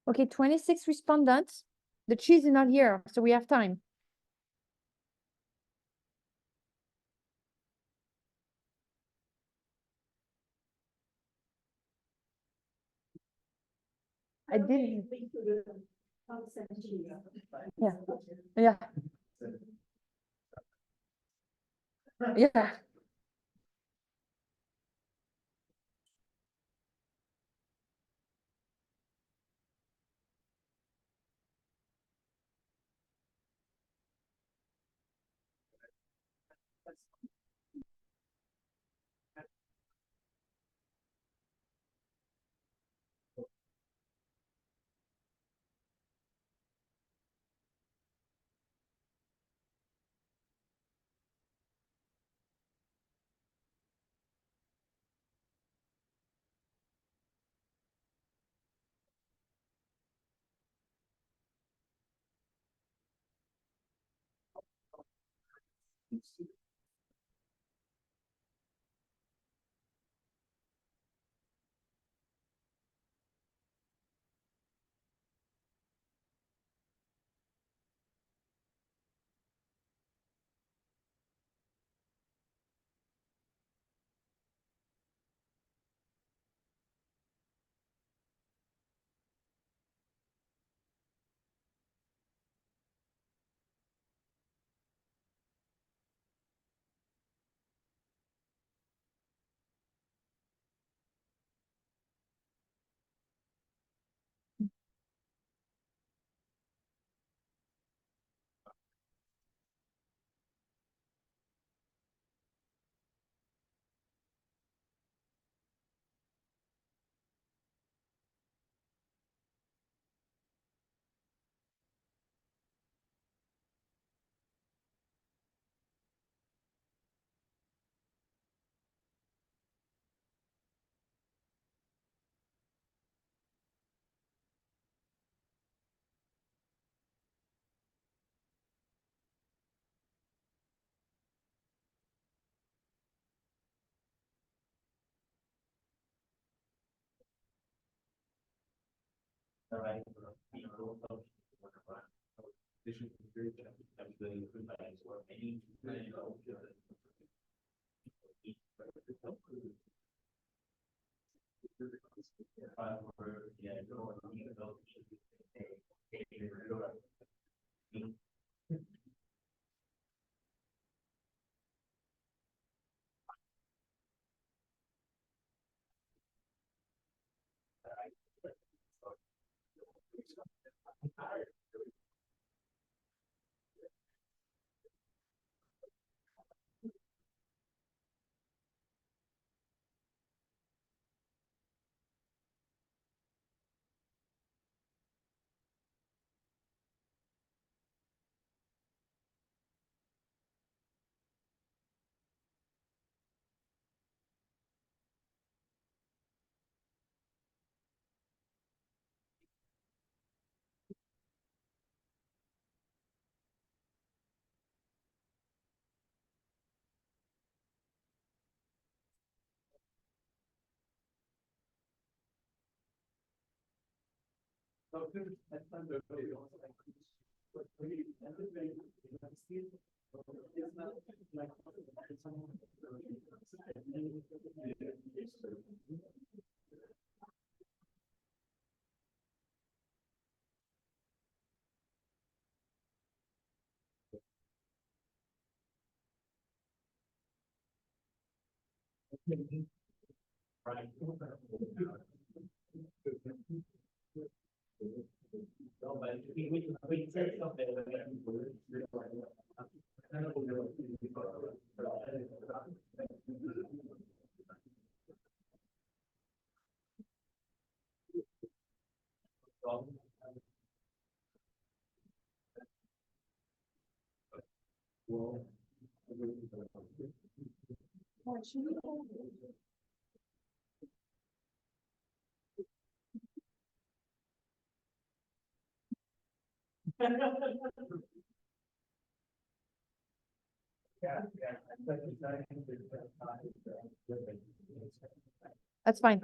Okay, 26 respondents. The cheese is not here, so we have time. I did. Yeah. Yeah. Yeah. That's fine.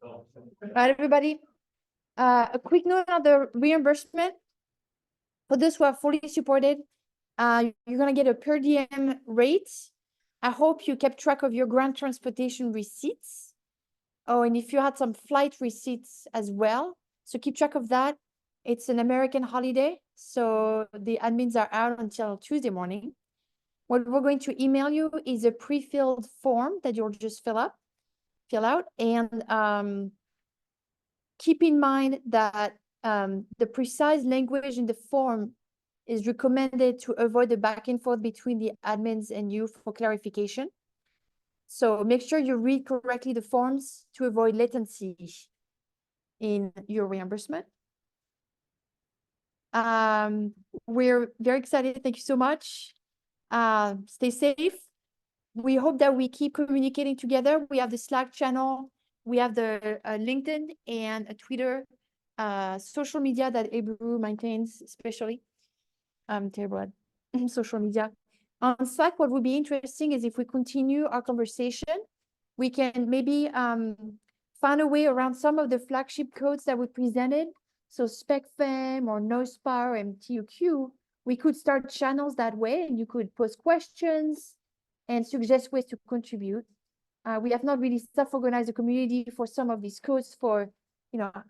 All right, everybody. A quick note on the reimbursement. For those who are fully supported, you're gonna get a per diem rate. I hope you kept track of your ground transportation receipts. Oh, and if you had some flight receipts as well, so keep track of that. It's an American holiday, so the admins are out until Tuesday morning. What we're going to email you is a pre-filled form that you'll just fill out, and keep in mind that the precise language in the form is recommended to avoid the back and forth between the admins and you for clarification. So make sure you read correctly the forms to avoid latency in your reimbursement. We're very excited. Thank you so much. Stay safe. We hope that we keep communicating together. We have the Slack channel, we have the LinkedIn and a Twitter, social media that Ebru maintains, especially. I'm terrible at social media. On Slack, what would be interesting is if we continue our conversation, we can maybe find a way around some of the flagship codes that we presented. So SpecFem or NOSPA or MTUQ, we could start channels that way, and you could post questions and suggest ways to contribute. We have not really self-organized the community for some of these codes for,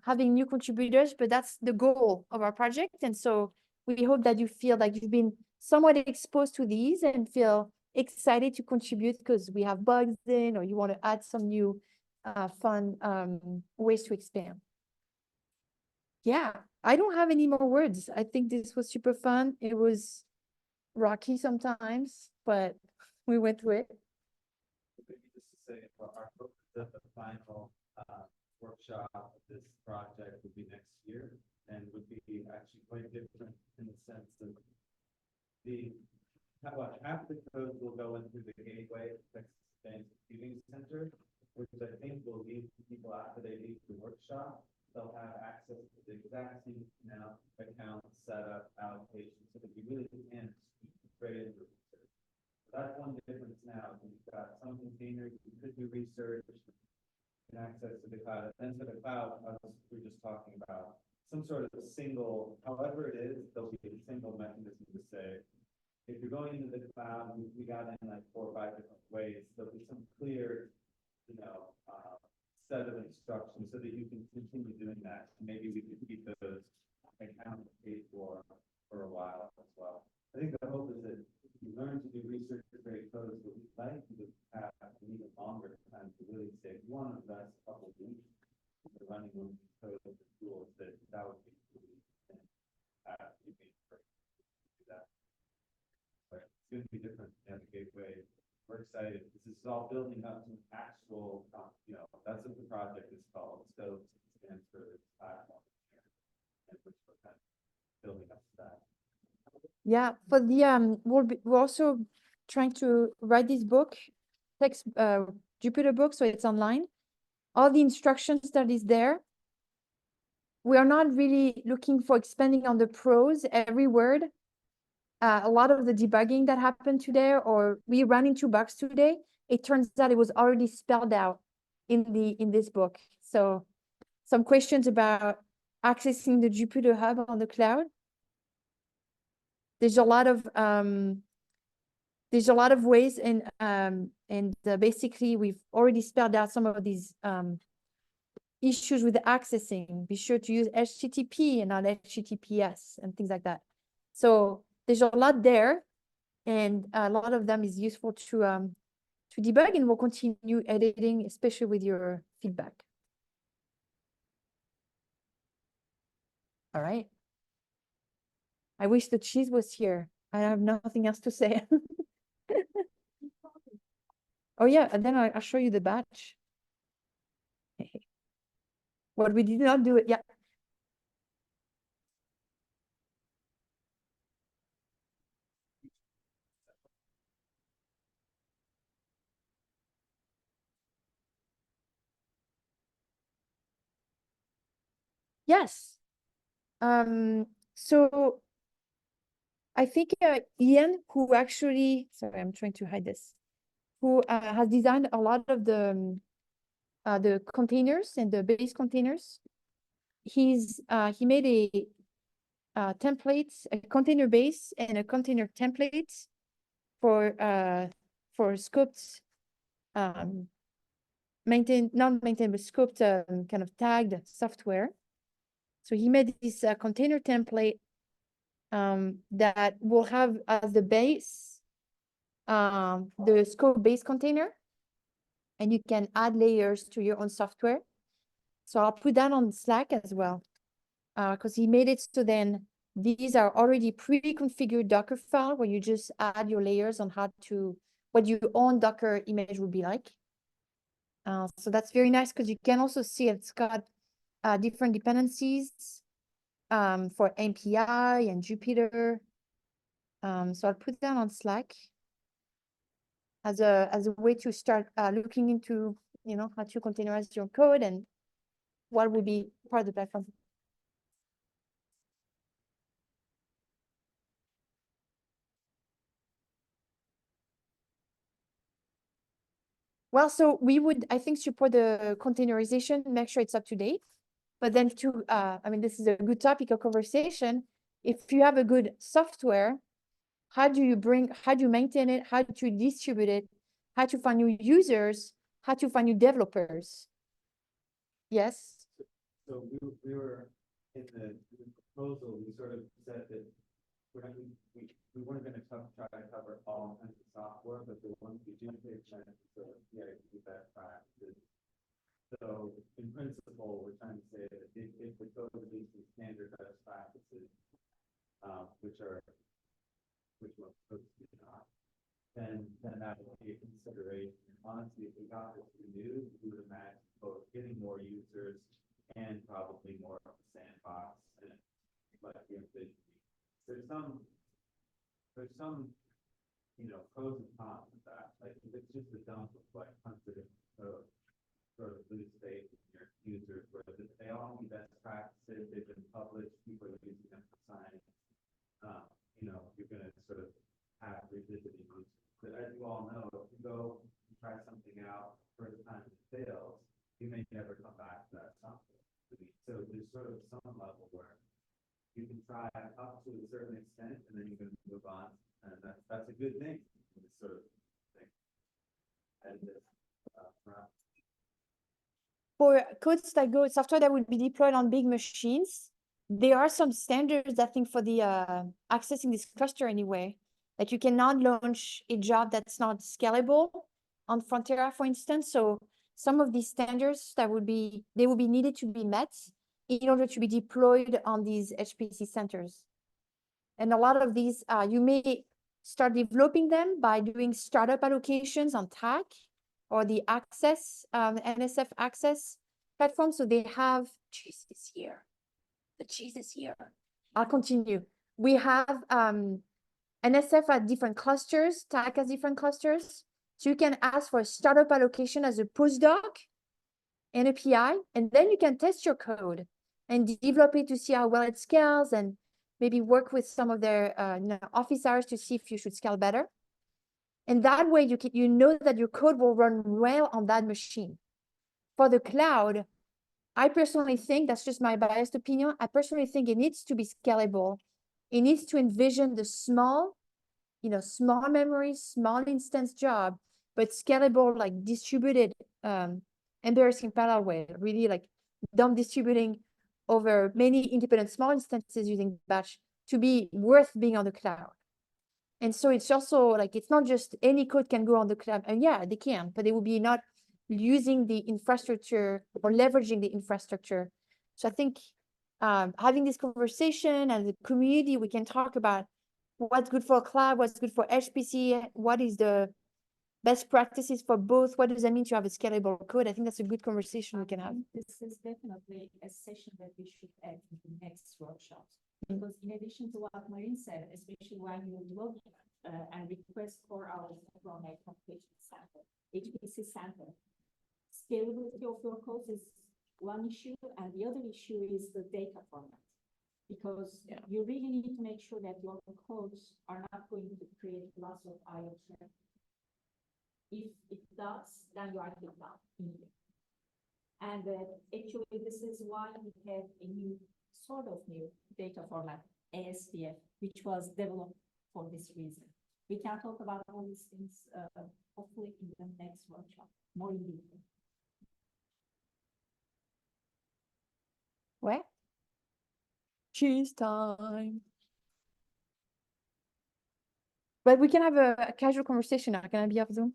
having new contributors, but that's the goal of our project. And so we hope that you feel like you've been somewhat exposed to these and feel excited to contribute because we have bugs in, or you want to add some new fun ways to expand. Yeah, I don't have any more words. I think this was super fun. It was rocky sometimes, but we went through it. Maybe just to say, our hope is that the final workshop of this project will be next year. and would be actually quite different in the sense of about half the code will go into the gateway Texas Advanced Computing Center, which I think will leave people after they leave the workshop. They'll have access to the exact same account setup, allocation, so that you really can straight into research. That's one difference now. You've got some containers, you could do research and access to the cloud. And for the cloud, we were just talking about some sort of a single, however it is, there'll be a single mechanism to say, if you're going into the cloud, we got in like 4 or 5 different ways. There'll be some clear, set of instructions so that you can continue doing that. Maybe we could keep those accounts paid for a while as well. I think the hope is that if you learn to do research grade codes, but we'd like you to have an even longer time to really say one of the last couple of weeks for running one of these codes and tools that would be really you may do that. But it's going to be different at the gateway. We're excited. This is all building up to an actual, that's what the project is called. So it stands for this platform here, and which we're kind of building up to that. Yeah, for the we're also trying to write this book, text Jupyter book, so it's online. All the instructions that is there. We are not really looking for expanding on the prose every word. A lot of the debugging that happened today, or we ran into bugs today, it turns out it was already spelled out in this book. So some questions about accessing the Jupyter Hub on the cloud. There's a lot of ways, and basically we've already spelled out some of these issues with the accessing. Be sure to use HTTP and not HTTPS and things like that. So there's a lot there, and a lot of them is useful to debug, and we'll continue editing, especially with your feedback. All right. I wish the cheese was here. I have nothing else to say. Oh yeah, and then I'll show you the batch. What we did not do it. Yeah. Yes. So I think Ian, who actually, sorry, I'm trying to hide this, who has designed a lot of the containers and the base containers. He made a template, a container base and a container template for scoped not maintained, but scoped kind of tagged software. So he made this container template that will have as the base the scope base container, and you can add layers to your own software. So I'll put that on Slack as well, because he made it so then these are already pre-configured Docker file where you just add your layers on what your own Docker image would be like. So that's very nice, because you can also see it's got different dependencies for MPI and Jupyter. So I'll put that on Slack as a way to start looking into, how to containerize your code and what would be part of the platform. Well, so we would, I think, support the containerization, make sure it's up to date. But then this is a good topic of conversation. If you have a good software, how do you maintain it? How do you distribute it? How to find new users? How to find new developers? Yes. So we were in the proposal, we sort of said that we weren't going to try to cover all kinds of software, but the ones we do pay attention to, keep that practice. So in principle, we're trying to say that if the code releases standard best practices, which we're supposed to be not, then that would be a consideration. Honestly, if we got this renewed, we would imagine both getting more users and probably more of a sandbox and like the envisioning. There's some, pros and cons of that. Like if it's just a dump of like hundreds of sort of loose space in your users, where they all need best practices, they've been published, people are using them for science. You're gonna sort of have revisiting users. But as you all know, if you go and try something out first time it fails, you may never come back to that software. So there's sort of some level where you can try up to a certain extent and then you can move on. And that's a good thing, this sort of thing. And For codes that go, software that would be deployed on big machines, there are some standards, I think, for the accessing this cluster anyway. Like you cannot launch a job that's not scalable on Frontera, for instance. So some of these standards they would be needed to be met in order to be deployed on these HPC centers. And a lot of these, you may start developing them by doing startup allocations on TAC or the access, NSF access platform. So they have, cheese is here. The cheese is here. I'll continue. We have NSF at different clusters, TAC has different clusters. So you can ask for a startup allocation as a postdoc and a PI, and then you can test your code and develop it to see how well it scales and maybe work with some of their office hours to see if you should scale better. And that way you know that your code will run well on that machine. For the cloud, I personally think, that's just my biased opinion, I personally think it needs to be scalable. It needs to envision the small memory, small instance job, but scalable, like distributed, embarrassing parallel way, really like dumb distributing over many independent small instances using batch to be worth being on the cloud. And so it's also like, it's not just any code can go on the cloud. And yeah, they can, but they will be not using the infrastructure or leveraging the infrastructure. So I think having this conversation as a community, we can talk about what's good for cloud, what's good for HPC, what is the best practices for both, what does that mean to have a scalable code? I think that's a good conversation we can have. This is definitely a session that we should add in the next workshops. Because in addition to what Marine said, especially when you log and request for our from a computation sample, HPC sample, scalability of your code is one issue, and the other issue is the data format. Because you really need to make sure that your codes are not going to create lots of IO traffic. If it does, then you are kicked out immediately. And actually, this is why we have a new data format, ASPF, which was developed for this reason. We can talk about all these things, hopefully in the next workshop, more in detail. Where? Cheese time. But we can have a casual conversation now. Can I be off Zoom?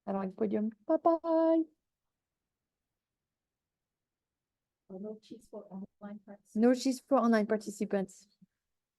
I don't like podium. Bye-bye. No cheese for online participants. No cheese for online participants.